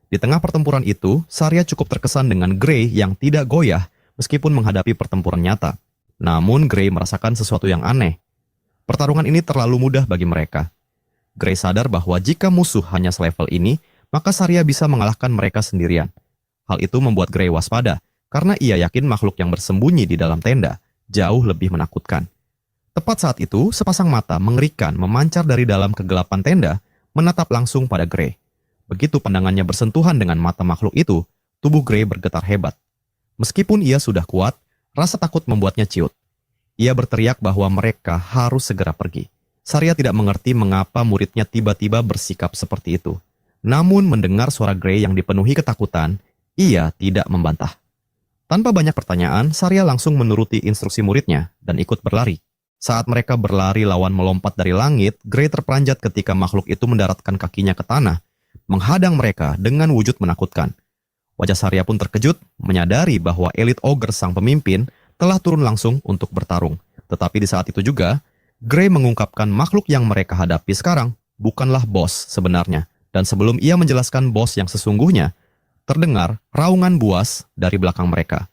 Di tengah pertempuran itu, Saria cukup terkesan dengan Gray yang tidak goyah meskipun menghadapi pertempuran nyata. Namun Gray merasakan sesuatu yang aneh. Pertarungan ini terlalu mudah bagi mereka. Gray sadar bahwa jika musuh hanya selevel ini, maka Saria bisa mengalahkan mereka sendirian. Hal itu membuat Gray waspada, karena ia yakin makhluk yang bersembunyi di dalam tenda jauh lebih menakutkan. Tepat saat itu, sepasang mata mengerikan memancar dari dalam kegelapan tenda, menatap langsung pada Gray. Begitu pandangannya bersentuhan dengan mata makhluk itu, tubuh Gray bergetar hebat. Meskipun ia sudah kuat, rasa takut membuatnya ciut. Ia berteriak bahwa mereka harus segera pergi. Saria tidak mengerti mengapa muridnya tiba-tiba bersikap seperti itu. Namun mendengar suara Gray yang dipenuhi ketakutan, ia tidak membantah. Tanpa banyak pertanyaan, Saria langsung menuruti instruksi muridnya dan ikut berlari. Saat mereka berlari lawan melompat dari langit, Gray terperanjat ketika makhluk itu mendaratkan kakinya ke tanah, menghadang mereka dengan wujud menakutkan. Wajah Saria pun terkejut, menyadari bahwa elit ogre sang pemimpin telah turun langsung untuk bertarung. Tetapi di saat itu juga, Grey mengungkapkan makhluk yang mereka hadapi sekarang bukanlah bos sebenarnya. Dan sebelum ia menjelaskan bos yang sesungguhnya, terdengar raungan buas dari belakang mereka.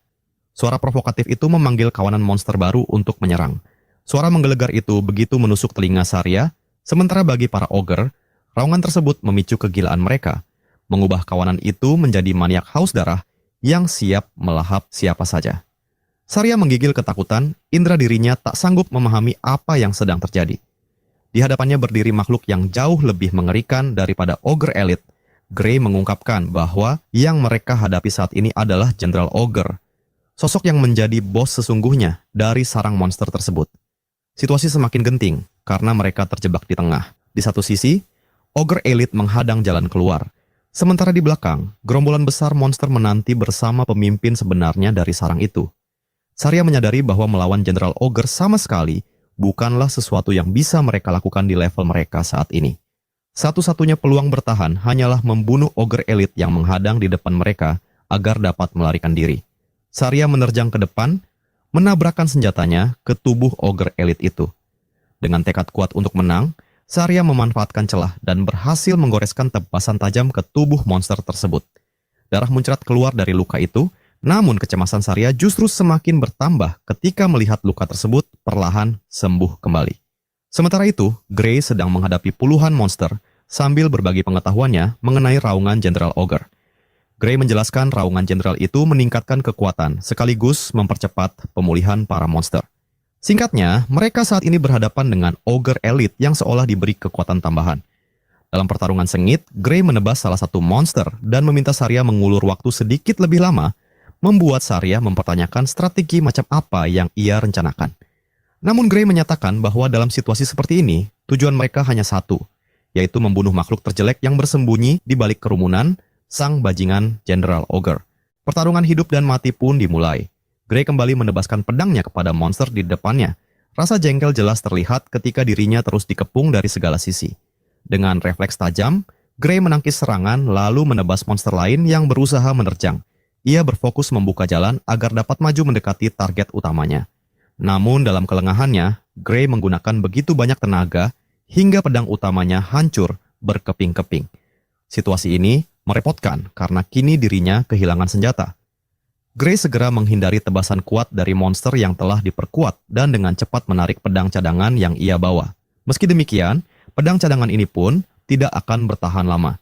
Suara provokatif itu memanggil kawanan monster baru untuk menyerang. Suara menggelegar itu begitu menusuk telinga Saria, sementara bagi para ogre, raungan tersebut memicu kegilaan mereka, mengubah kawanan itu menjadi maniak haus darah yang siap melahap siapa saja. Saria menggigil ketakutan, indera dirinya tak sanggup memahami apa yang sedang terjadi. Di hadapannya berdiri makhluk yang jauh lebih mengerikan daripada ogre elit. Grey mengungkapkan bahwa yang mereka hadapi saat ini adalah Jenderal Ogre, sosok yang menjadi bos sesungguhnya dari sarang monster tersebut. Situasi semakin genting karena mereka terjebak di tengah. Di satu sisi, ogre elit menghadang jalan keluar. Sementara di belakang, gerombolan besar monster menanti bersama pemimpin sebenarnya dari sarang itu. Saria menyadari bahwa melawan Jenderal Ogre sama sekali bukanlah sesuatu yang bisa mereka lakukan di level mereka saat ini. Satu-satunya peluang bertahan hanyalah membunuh ogre elit yang menghadang di depan mereka agar dapat melarikan diri. Saria menerjang ke depan, menabrakkan senjatanya ke tubuh ogre elit itu. Dengan tekad kuat untuk menang, Saria memanfaatkan celah dan berhasil menggoreskan tebasan tajam ke tubuh monster tersebut. Darah muncrat keluar dari luka itu, namun kecemasan Saria justru semakin bertambah ketika melihat luka tersebut perlahan sembuh kembali. Sementara itu, Grey sedang menghadapi puluhan monster sambil berbagi pengetahuannya mengenai raungan Jenderal Ogre. Grey menjelaskan raungan jenderal itu meningkatkan kekuatan sekaligus mempercepat pemulihan para monster. Singkatnya, mereka saat ini berhadapan dengan ogre elit yang seolah diberi kekuatan tambahan. Dalam pertarungan sengit, Grey menebas salah satu monster dan meminta Saria mengulur waktu sedikit lebih lama, membuat Saria mempertanyakan strategi macam apa yang ia rencanakan. Namun Grey menyatakan bahwa dalam situasi seperti ini, tujuan mereka hanya satu, yaitu membunuh makhluk terjelek yang bersembunyi di balik kerumunan sang bajingan Jenderal Ogre. Pertarungan hidup dan mati pun dimulai. Grey kembali menebaskan pedangnya kepada monster di depannya. Rasa jengkel jelas terlihat ketika dirinya terus dikepung dari segala sisi. Dengan refleks tajam, Grey menangkis serangan lalu menebas monster lain yang berusaha menerjang. Ia berfokus membuka jalan agar dapat maju mendekati target utamanya. Namun dalam kelengahannya, Grey menggunakan begitu banyak tenaga hingga pedang utamanya hancur berkeping-keping. Situasi ini merepotkan karena kini dirinya kehilangan senjata. Grey segera menghindari tebasan kuat dari monster yang telah diperkuat dan dengan cepat menarik pedang cadangan yang ia bawa. Meski demikian, pedang cadangan ini pun tidak akan bertahan lama.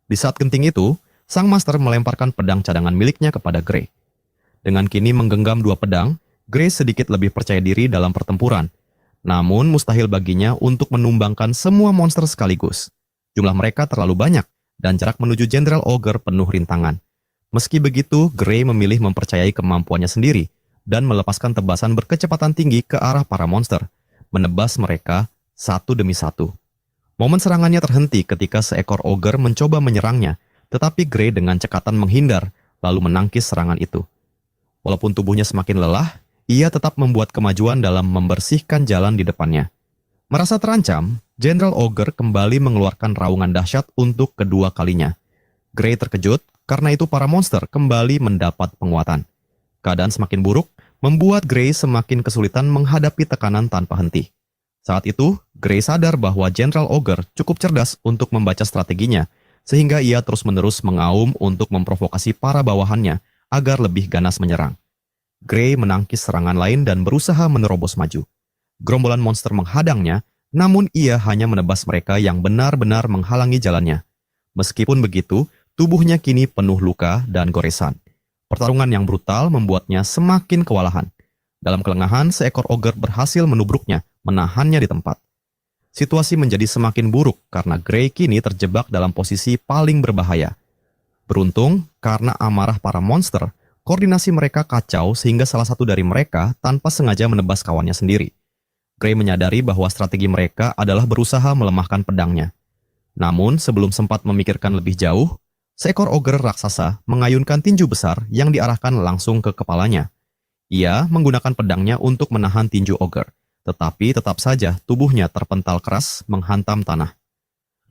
Di saat genting itu, sang master melemparkan pedang cadangan miliknya kepada Grey. Dengan kini menggenggam dua pedang, Grey sedikit lebih percaya diri dalam pertempuran. Namun mustahil baginya untuk menumbangkan semua monster sekaligus. Jumlah mereka terlalu banyak dan jarak menuju Jenderal Ogre penuh rintangan. Meski begitu, Grey memilih mempercayai kemampuannya sendiri dan melepaskan tebasan berkecepatan tinggi ke arah para monster, menebas mereka satu demi satu. Momen serangannya terhenti ketika seekor ogre mencoba menyerangnya, tetapi Grey dengan cekatan menghindar, lalu menangkis serangan itu. Walaupun tubuhnya semakin lelah, ia tetap membuat kemajuan dalam membersihkan jalan di depannya. Merasa terancam, Jenderal Ogre kembali mengeluarkan raungan dahsyat untuk kedua kalinya. Grey terkejut, karena itu para monster kembali mendapat penguatan. Keadaan semakin buruk, membuat Grey semakin kesulitan menghadapi tekanan tanpa henti. Saat itu, Grey sadar bahwa Jenderal Ogre cukup cerdas untuk membaca strateginya, sehingga ia terus-menerus mengaum untuk memprovokasi para bawahannya agar lebih ganas menyerang. Grey menangkis serangan lain dan berusaha menerobos maju. Gerombolan monster menghadangnya, namun ia hanya menebas mereka yang benar-benar menghalangi jalannya. Meskipun begitu, tubuhnya kini penuh luka dan goresan. Pertarungan yang brutal membuatnya semakin kewalahan. Dalam kelengahan, seekor ogre berhasil menubruknya, menahannya di tempat. Situasi menjadi semakin buruk karena Grey kini terjebak dalam posisi paling berbahaya. Beruntung, karena amarah para monster, koordinasi mereka kacau sehingga salah satu dari mereka tanpa sengaja menebas kawannya sendiri. Grey menyadari bahwa strategi mereka adalah berusaha melemahkan pedangnya. Namun, sebelum sempat memikirkan lebih jauh, seekor ogre raksasa mengayunkan tinju besar yang diarahkan langsung ke kepalanya. Ia menggunakan pedangnya untuk menahan tinju ogre. Tetapi tetap saja tubuhnya terpental keras menghantam tanah.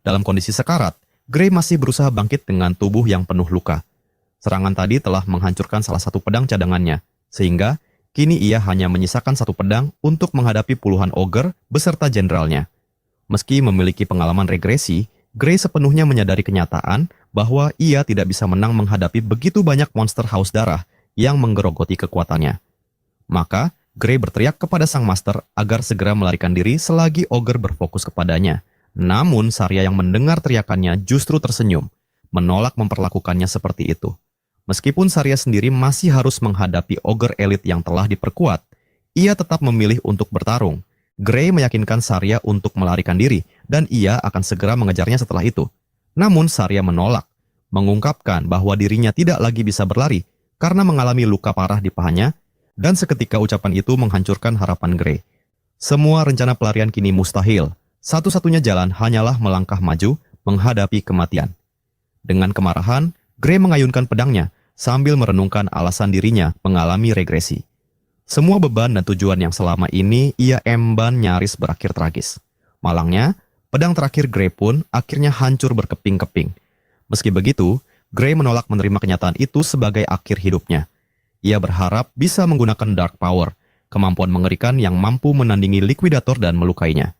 Dalam kondisi sekarat, Grey masih berusaha bangkit dengan tubuh yang penuh luka. Serangan tadi telah menghancurkan salah satu pedang cadangannya, sehingga kini ia hanya menyisakan satu pedang untuk menghadapi puluhan ogre beserta jenderalnya. Meski memiliki pengalaman regresi, Gray sepenuhnya menyadari kenyataan bahwa ia tidak bisa menang menghadapi begitu banyak monster haus darah yang menggerogoti kekuatannya. Maka, Gray berteriak kepada sang master agar segera melarikan diri selagi ogre berfokus kepadanya. Namun, Saria yang mendengar teriakannya justru tersenyum, menolak memperlakukannya seperti itu. Meskipun Saria sendiri masih harus menghadapi ogre elit yang telah diperkuat, ia tetap memilih untuk bertarung. Gray meyakinkan Saria untuk melarikan diri, dan ia akan segera mengejarnya setelah itu. Namun Saria menolak, mengungkapkan bahwa dirinya tidak lagi bisa berlari karena mengalami luka parah di pahanya, dan seketika ucapan itu menghancurkan harapan Gray. Semua rencana pelarian kini mustahil. Satu-satunya jalan hanyalah melangkah maju menghadapi kematian. Dengan kemarahan, Gray mengayunkan pedangnya sambil merenungkan alasan dirinya mengalami regresi. Semua beban dan tujuan yang selama ini ia emban nyaris berakhir tragis. Malangnya, pedang terakhir Gray pun akhirnya hancur berkeping-keping. Meski begitu, Gray menolak menerima kenyataan itu sebagai akhir hidupnya. Ia berharap bisa menggunakan Dark Power, kemampuan mengerikan yang mampu menandingi likuidator dan melukainya.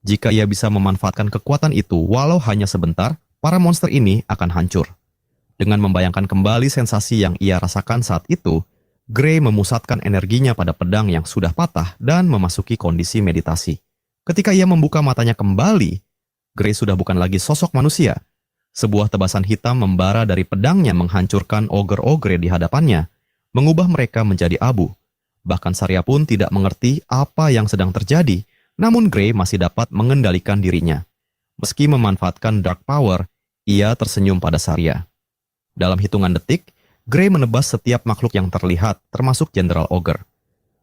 Jika ia bisa memanfaatkan kekuatan itu walau hanya sebentar, para monster ini akan hancur. Dengan membayangkan kembali sensasi yang ia rasakan saat itu, Gray memusatkan energinya pada pedang yang sudah patah dan memasuki kondisi meditasi. Ketika ia membuka matanya kembali, Gray sudah bukan lagi sosok manusia. Sebuah tebasan hitam membara dari pedangnya menghancurkan ogre-ogre di hadapannya, mengubah mereka menjadi abu. Bahkan Saria pun tidak mengerti apa yang sedang terjadi, namun Gray masih dapat mengendalikan dirinya. Meski memanfaatkan Dark Power, ia tersenyum pada Saria. Dalam hitungan detik, Gray menebas setiap makhluk yang terlihat, termasuk Jenderal Ogre.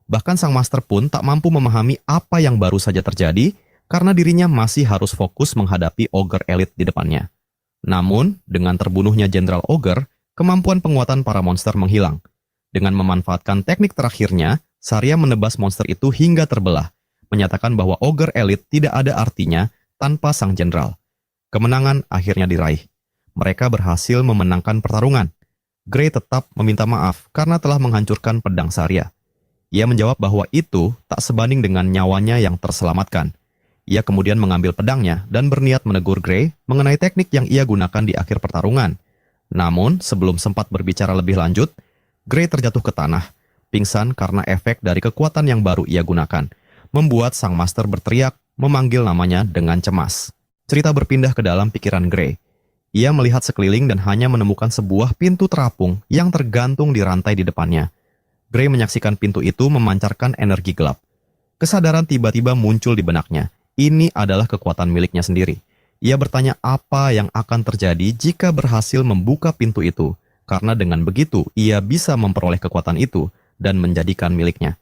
Bahkan sang master pun tak mampu memahami apa yang baru saja terjadi karena dirinya masih harus fokus menghadapi Ogre elit di depannya. Namun, dengan terbunuhnya Jenderal Ogre, kemampuan penguatan para monster menghilang. Dengan memanfaatkan teknik terakhirnya, Saria menebas monster itu hingga terbelah, menyatakan bahwa Ogre elit tidak ada artinya tanpa sang jenderal. Kemenangan akhirnya diraih. Mereka berhasil memenangkan pertarungan. Gray tetap meminta maaf karena telah menghancurkan pedang Saria. Ia menjawab bahwa itu tak sebanding dengan nyawanya yang terselamatkan. Ia kemudian mengambil pedangnya dan berniat menegur Gray mengenai teknik yang ia gunakan di akhir pertarungan. Namun, sebelum sempat berbicara lebih lanjut, Gray terjatuh ke tanah, pingsan karena efek dari kekuatan yang baru ia gunakan, membuat sang master berteriak memanggil namanya dengan cemas. Cerita berpindah ke dalam pikiran Gray. Ia melihat sekeliling dan hanya menemukan sebuah pintu terapung yang tergantung di rantai di depannya. Gray menyaksikan pintu itu memancarkan energi gelap. Kesadaran tiba-tiba muncul di benaknya. Ini adalah kekuatan miliknya sendiri. Ia bertanya apa yang akan terjadi jika berhasil membuka pintu itu, karena dengan begitu ia bisa memperoleh kekuatan itu dan menjadikan miliknya.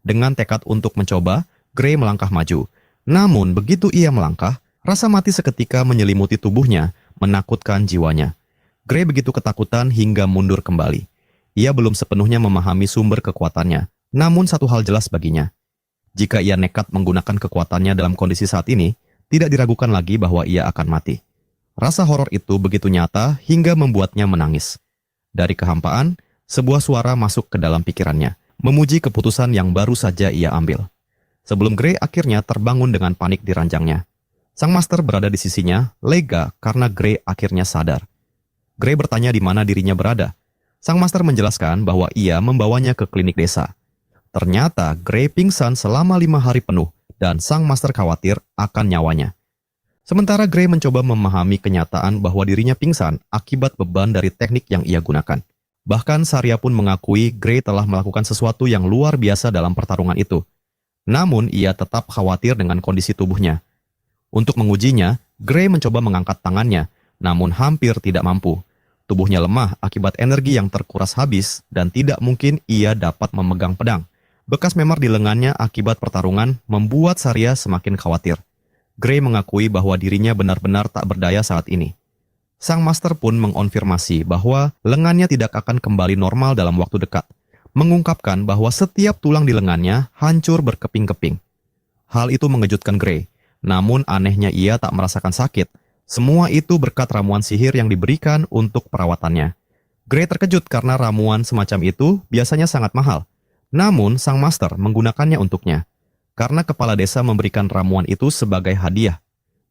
Dengan tekad untuk mencoba, Gray melangkah maju. Namun begitu ia melangkah, rasa mati seketika menyelimuti tubuhnya, menakutkan jiwanya. Gray begitu ketakutan hingga mundur kembali. Ia belum sepenuhnya memahami sumber kekuatannya, namun satu hal jelas baginya. Jika ia nekat menggunakan kekuatannya dalam kondisi saat ini, tidak diragukan lagi bahwa ia akan mati. Rasa horor itu begitu nyata hingga membuatnya menangis. Dari kehampaan, sebuah suara masuk ke dalam pikirannya, memuji keputusan yang baru saja ia ambil. Sebelum Gray akhirnya terbangun dengan panik di ranjangnya. Sang master berada di sisinya, lega karena Gray akhirnya sadar. Gray bertanya di mana dirinya berada. Sang master menjelaskan bahwa ia membawanya ke klinik desa. Ternyata Gray pingsan selama 5 hari penuh dan sang master khawatir akan nyawanya. Sementara Gray mencoba memahami kenyataan bahwa dirinya pingsan akibat beban dari teknik yang ia gunakan. Bahkan Saria pun mengakui Gray telah melakukan sesuatu yang luar biasa dalam pertarungan itu. Namun ia tetap khawatir dengan kondisi tubuhnya. Untuk mengujinya, Gray mencoba mengangkat tangannya, namun hampir tidak mampu. Tubuhnya lemah akibat energi yang terkuras habis dan tidak mungkin ia dapat memegang pedang. Bekas memar di lengannya akibat pertarungan membuat Saria semakin khawatir. Gray mengakui bahwa dirinya benar-benar tak berdaya saat ini. Sang master pun mengonfirmasi bahwa lengannya tidak akan kembali normal dalam waktu dekat, mengungkapkan bahwa setiap tulang di lengannya hancur berkeping-keping. Hal itu mengejutkan Gray. Namun anehnya ia tak merasakan sakit. Semua itu berkat ramuan sihir yang diberikan untuk perawatannya. Gray terkejut karena ramuan semacam itu biasanya sangat mahal. Namun, sang master menggunakannya untuknya. Karena kepala desa memberikan ramuan itu sebagai hadiah.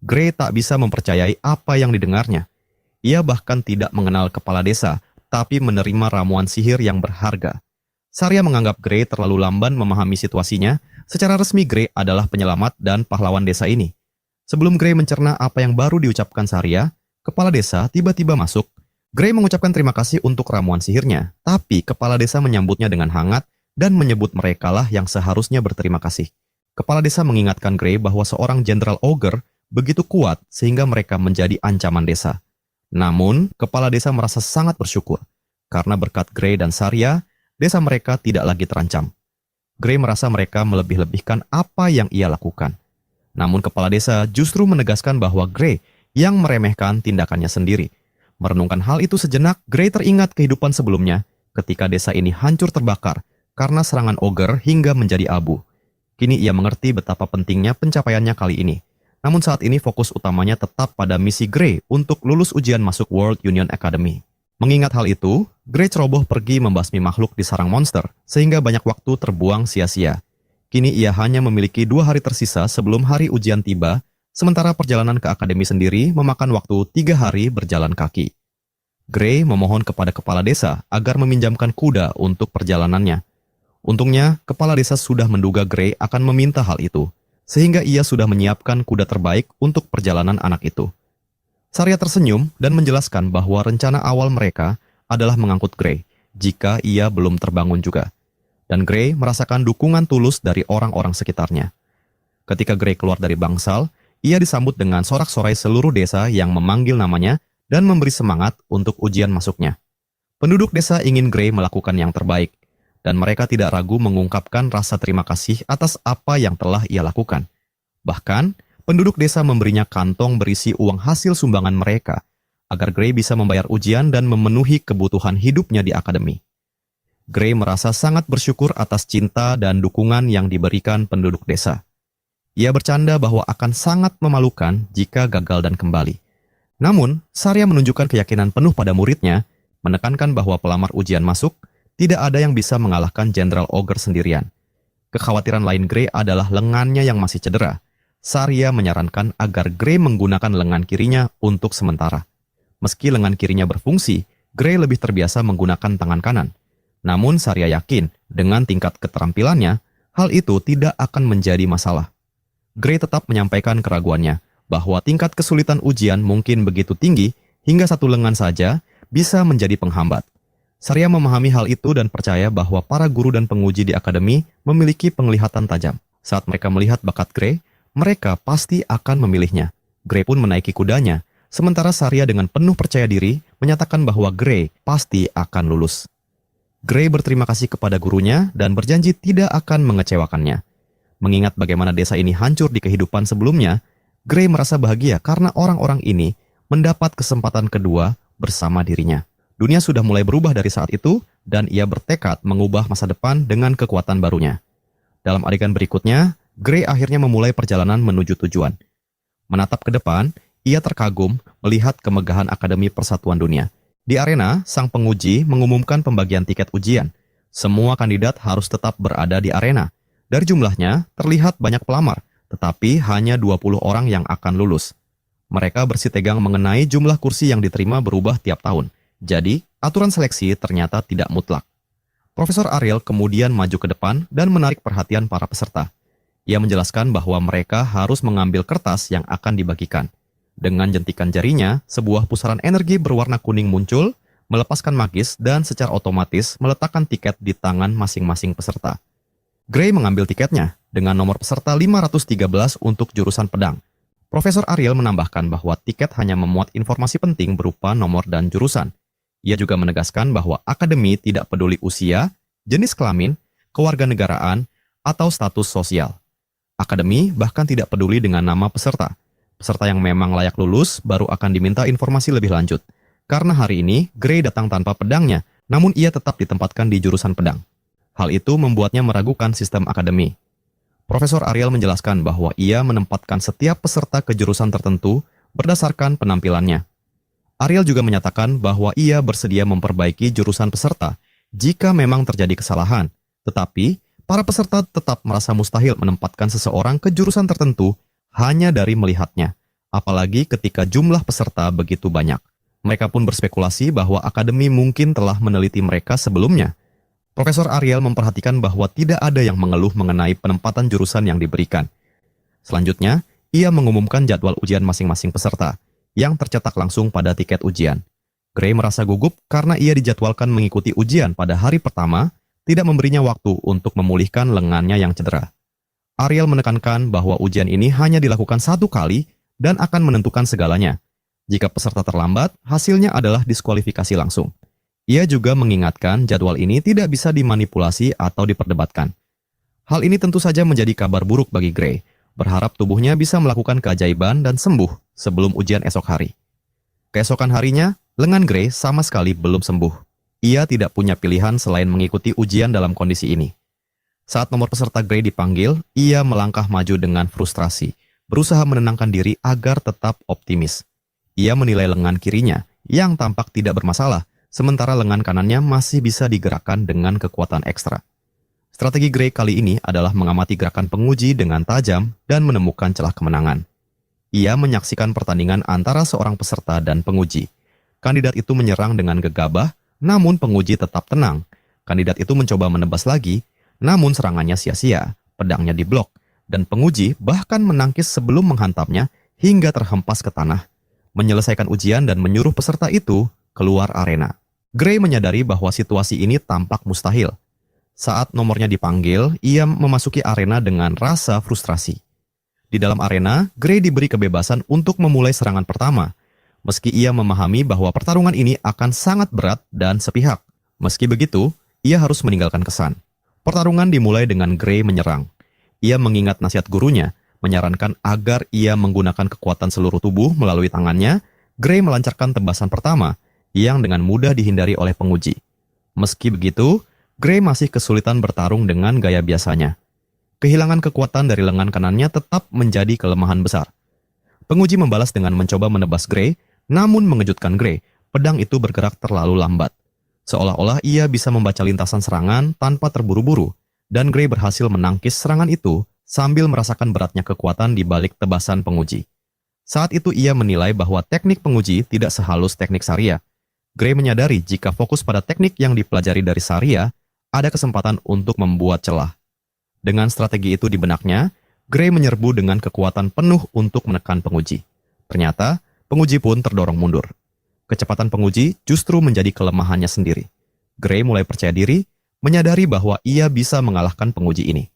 Gray tak bisa mempercayai apa yang didengarnya. Ia bahkan tidak mengenal kepala desa, tapi menerima ramuan sihir yang berharga. Saria menganggap Gray terlalu lamban memahami situasinya. Secara resmi Gray adalah penyelamat dan pahlawan desa ini. Sebelum Gray mencerna apa yang baru diucapkan Saria, kepala desa tiba-tiba masuk. Gray mengucapkan terima kasih untuk ramuan sihirnya, tapi kepala desa menyambutnya dengan hangat dan menyebut merekalah yang seharusnya berterima kasih. Kepala desa mengingatkan Gray bahwa seorang Jenderal Ogre begitu kuat sehingga mereka menjadi ancaman desa. Namun, kepala desa merasa sangat bersyukur. Karena berkat Gray dan Saria, desa mereka tidak lagi terancam. Gray merasa mereka melebih-lebihkan apa yang ia lakukan. Namun kepala desa justru menegaskan bahwa Gray yang meremehkan tindakannya sendiri. Merenungkan hal itu sejenak, Gray teringat kehidupan sebelumnya ketika desa ini hancur terbakar karena serangan ogre hingga menjadi abu. Kini ia mengerti betapa pentingnya pencapaiannya kali ini. Namun saat ini fokus utamanya tetap pada misi Gray untuk lulus ujian masuk World Union Academy. Mengingat hal itu, Gray ceroboh pergi membasmi makhluk di sarang monster, sehingga banyak waktu terbuang sia-sia. Kini ia hanya memiliki 2 hari tersisa sebelum hari ujian tiba, sementara perjalanan ke akademi sendiri memakan waktu 3 hari berjalan kaki. Gray memohon kepada kepala desa agar meminjamkan kuda untuk perjalanannya. Untungnya, kepala desa sudah menduga Gray akan meminta hal itu, sehingga ia sudah menyiapkan kuda terbaik untuk perjalanan anak itu. Saria tersenyum dan menjelaskan bahwa rencana awal mereka adalah mengangkut Gray jika ia belum terbangun juga. Dan Gray merasakan dukungan tulus dari orang-orang sekitarnya. Ketika Gray keluar dari bangsal, ia disambut dengan sorak-sorai seluruh desa yang memanggil namanya dan memberi semangat untuk ujian masuknya. Penduduk desa ingin Gray melakukan yang terbaik, dan mereka tidak ragu mengungkapkan rasa terima kasih atas apa yang telah ia lakukan. Bahkan, penduduk desa memberinya kantong berisi uang hasil sumbangan mereka, agar Gray bisa membayar ujian dan memenuhi kebutuhan hidupnya di akademi. Gray merasa sangat bersyukur atas cinta dan dukungan yang diberikan penduduk desa. Ia bercanda bahwa akan sangat memalukan jika gagal dan kembali. Namun, Saria menunjukkan keyakinan penuh pada muridnya, menekankan bahwa pelamar ujian masuk, tidak ada yang bisa mengalahkan Jenderal Ogre sendirian. Kekhawatiran lain Gray adalah lengannya yang masih cedera. Saria menyarankan agar Gray menggunakan lengan kirinya untuk sementara. Meski lengan kirinya berfungsi, Gray lebih terbiasa menggunakan tangan kanan. Namun Saria yakin, dengan tingkat keterampilannya, hal itu tidak akan menjadi masalah. Gray tetap menyampaikan keraguannya, bahwa tingkat kesulitan ujian mungkin begitu tinggi, hingga satu lengan saja bisa menjadi penghambat. Saria memahami hal itu dan percaya bahwa para guru dan penguji di akademi memiliki penglihatan tajam. Saat mereka melihat bakat Gray, mereka pasti akan memilihnya. Gray pun menaiki kudanya, sementara Saria dengan penuh percaya diri menyatakan bahwa Gray pasti akan lulus. Gray berterima kasih kepada gurunya dan berjanji tidak akan mengecewakannya. Mengingat bagaimana desa ini hancur di kehidupan sebelumnya, Gray merasa bahagia karena orang-orang ini mendapat kesempatan kedua bersama dirinya. Dunia sudah mulai berubah dari saat itu, dan ia bertekad mengubah masa depan dengan kekuatan barunya. Dalam adegan berikutnya, Gray akhirnya memulai perjalanan menuju tujuan. Menatap ke depan, ia terkagum melihat kemegahan Akademi Persatuan Dunia. Di arena, sang penguji mengumumkan pembagian tiket ujian. Semua kandidat harus tetap berada di arena. Dari jumlahnya, terlihat banyak pelamar, tetapi hanya 20 orang yang akan lulus. Mereka bersitegang mengenai jumlah kursi yang diterima berubah tiap tahun. Jadi, aturan seleksi ternyata tidak mutlak. Profesor Ariel kemudian maju ke depan dan menarik perhatian para peserta. Ia menjelaskan bahwa mereka harus mengambil kertas yang akan dibagikan. Dengan jentikan jarinya, sebuah pusaran energi berwarna kuning muncul, melepaskan magis dan secara otomatis meletakkan tiket di tangan masing-masing peserta. Gray mengambil tiketnya dengan nomor peserta 513 untuk jurusan pedang. Profesor Ariel menambahkan bahwa tiket hanya memuat informasi penting berupa nomor dan jurusan. Ia juga menegaskan bahwa akademi tidak peduli usia, jenis kelamin, kewarganegaraan, atau status sosial. Akademi bahkan tidak peduli dengan nama peserta. Peserta yang memang layak lulus baru akan diminta informasi lebih lanjut. Karena hari ini, Gray datang tanpa pedangnya, namun ia tetap ditempatkan di jurusan pedang. Hal itu membuatnya meragukan sistem akademi. Profesor Ariel menjelaskan bahwa ia menempatkan setiap peserta ke jurusan tertentu berdasarkan penampilannya. Ariel juga menyatakan bahwa ia bersedia memperbaiki jurusan peserta jika memang terjadi kesalahan, tetapi para peserta tetap merasa mustahil menempatkan seseorang ke jurusan tertentu hanya dari melihatnya, apalagi ketika jumlah peserta begitu banyak. Mereka pun berspekulasi bahwa akademi mungkin telah meneliti mereka sebelumnya. Profesor Ariel memperhatikan bahwa tidak ada yang mengeluh mengenai penempatan jurusan yang diberikan. Selanjutnya, ia mengumumkan jadwal ujian masing-masing peserta, yang tercetak langsung pada tiket ujian. Gray merasa gugup karena ia dijadwalkan mengikuti ujian pada hari pertama, tidak memberinya waktu untuk memulihkan lengannya yang cedera. Ariel menekankan bahwa ujian ini hanya dilakukan 1 kali dan akan menentukan segalanya. Jika peserta terlambat, hasilnya adalah diskualifikasi langsung. Ia juga mengingatkan jadwal ini tidak bisa dimanipulasi atau diperdebatkan. Hal ini tentu saja menjadi kabar buruk bagi Gray, berharap tubuhnya bisa melakukan keajaiban dan sembuh sebelum ujian esok hari. Keesokan harinya, lengan Gray sama sekali belum sembuh. Ia tidak punya pilihan selain mengikuti ujian dalam kondisi ini. Saat nomor peserta Gray dipanggil, ia melangkah maju dengan frustrasi, berusaha menenangkan diri agar tetap optimis. Ia menilai lengan kirinya yang tampak tidak bermasalah, sementara lengan kanannya masih bisa digerakkan dengan kekuatan ekstra. Strategi Gray kali ini adalah mengamati gerakan penguji dengan tajam dan menemukan celah kemenangan. Ia menyaksikan pertandingan antara seorang peserta dan penguji. Kandidat itu menyerang dengan gegabah, namun penguji tetap tenang. Kandidat itu mencoba menebas lagi, namun serangannya sia-sia, pedangnya diblok, dan penguji bahkan menangkis sebelum menghantamnya hingga terhempas ke tanah, menyelesaikan ujian dan menyuruh peserta itu keluar arena. Gray menyadari bahwa situasi ini tampak mustahil. Saat nomornya dipanggil, ia memasuki arena dengan rasa frustrasi. Di dalam arena, Gray diberi kebebasan untuk memulai serangan pertama, meski ia memahami bahwa pertarungan ini akan sangat berat dan sepihak. Meski begitu, ia harus meninggalkan kesan. Pertarungan dimulai dengan Gray menyerang. Ia mengingat nasihat gurunya, menyarankan agar ia menggunakan kekuatan seluruh tubuh melalui tangannya. Gray melancarkan tebasan pertama, yang dengan mudah dihindari oleh penguji. Meski begitu, Gray masih kesulitan bertarung dengan gaya biasanya. Kehilangan kekuatan dari lengan kanannya tetap menjadi kelemahan besar. Penguji membalas dengan mencoba menebas Gray, namun mengejutkan Gray, pedang itu bergerak terlalu lambat. Seolah-olah ia bisa membaca lintasan serangan tanpa terburu-buru, dan Gray berhasil menangkis serangan itu sambil merasakan beratnya kekuatan di balik tebasan penguji. Saat itu ia menilai bahwa teknik penguji tidak sehalus teknik Sharia. Gray menyadari jika fokus pada teknik yang dipelajari dari Sharia, ada kesempatan untuk membuat celah. Dengan strategi itu di benaknya, Gray menyerbu dengan kekuatan penuh untuk menekan penguji. Ternyata, penguji pun terdorong mundur. Kecepatan penguji justru menjadi kelemahannya sendiri. Gray mulai percaya diri, menyadari bahwa ia bisa mengalahkan penguji ini.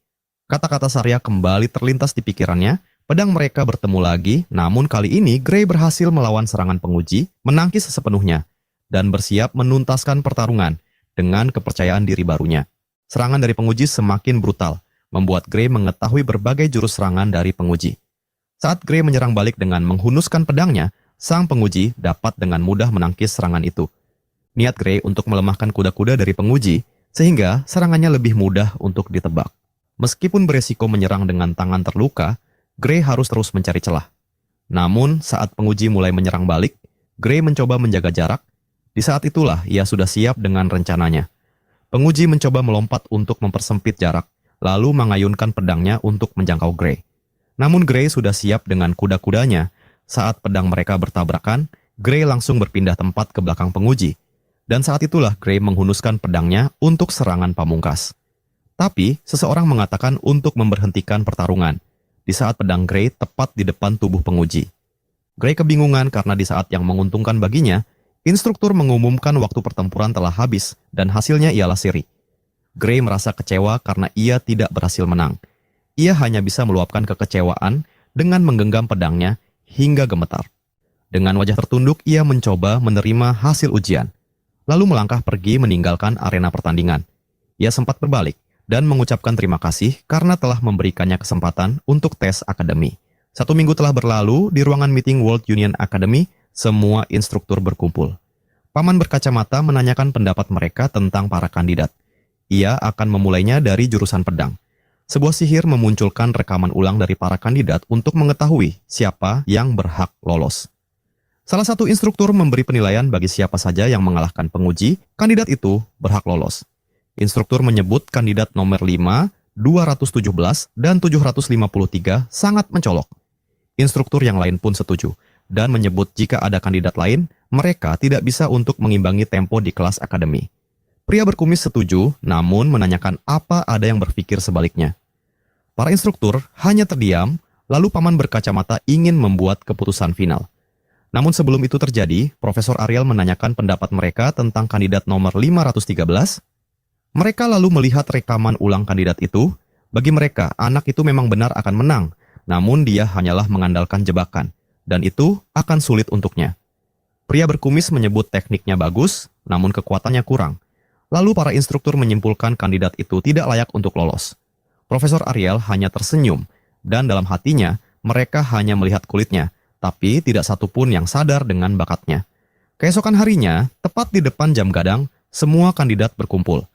Kata-kata Sharia kembali terlintas di pikirannya, pedang mereka bertemu lagi, namun kali ini Gray berhasil melawan serangan penguji, menangkis sepenuhnya, dan bersiap menuntaskan pertarungan dengan kepercayaan diri barunya. Serangan dari penguji semakin brutal, membuat Gray mengetahui berbagai jurus serangan dari penguji. Saat Gray menyerang balik dengan menghunuskan pedangnya, sang penguji dapat dengan mudah menangkis serangan itu. Niat Gray untuk melemahkan kuda-kuda dari penguji, sehingga serangannya lebih mudah untuk ditebak. Meskipun beresiko menyerang dengan tangan terluka, Gray harus terus mencari celah. Namun, saat penguji mulai menyerang balik, Gray mencoba menjaga jarak. Di saat itulah ia sudah siap dengan rencananya. Penguji mencoba melompat untuk mempersempit jarak, lalu mengayunkan pedangnya untuk menjangkau Gray. Namun Gray sudah siap dengan kuda-kudanya. Saat pedang mereka bertabrakan, Gray langsung berpindah tempat ke belakang penguji. Dan saat itulah Gray menghunuskan pedangnya untuk serangan pamungkas. Tapi, seseorang mengatakan untuk memberhentikan pertarungan, di saat pedang Gray tepat di depan tubuh penguji. Gray kebingungan karena di saat yang menguntungkan baginya, instruktur mengumumkan waktu pertempuran telah habis dan hasilnya ialah seri. Gray merasa kecewa karena ia tidak berhasil menang. Ia hanya bisa meluapkan kekecewaan dengan menggenggam pedangnya hingga gemetar. Dengan wajah tertunduk, ia mencoba menerima hasil ujian, lalu melangkah pergi meninggalkan arena pertandingan. Ia sempat berbalik dan mengucapkan terima kasih karena telah memberikannya kesempatan untuk tes akademi. 1 minggu telah berlalu, di ruangan meeting World Union Academy, semua instruktur berkumpul. Paman berkacamata menanyakan pendapat mereka tentang para kandidat. Ia akan memulainya dari jurusan pedang. Sebuah sihir memunculkan rekaman ulang dari para kandidat untuk mengetahui siapa yang berhak lolos. Salah satu instruktur memberi penilaian bagi siapa saja yang mengalahkan penguji, kandidat itu berhak lolos. Instruktur menyebut kandidat nomor 5, 217, dan 753 sangat mencolok. Instruktur yang lain pun setuju, dan menyebut jika ada kandidat lain, mereka tidak bisa untuk mengimbangi tempo di kelas akademi. Pria berkumis setuju, namun menanyakan apa ada yang berpikir sebaliknya. Para instruktur hanya terdiam, lalu paman berkacamata ingin membuat keputusan final. Namun sebelum itu terjadi, Profesor Ariel menanyakan pendapat mereka tentang kandidat nomor 513. Mereka lalu melihat rekaman ulang kandidat itu. Bagi mereka, anak itu memang benar akan menang, namun dia hanyalah mengandalkan jebakan, dan itu akan sulit untuknya. Pria berkumis menyebut tekniknya bagus, namun kekuatannya kurang. Lalu para instruktur menyimpulkan kandidat itu tidak layak untuk lolos. Profesor Ariel hanya tersenyum, dan dalam hatinya, mereka hanya melihat kulitnya, tapi tidak satupun yang sadar dengan bakatnya. Keesokan harinya, tepat di depan jam gadang, semua kandidat berkumpul.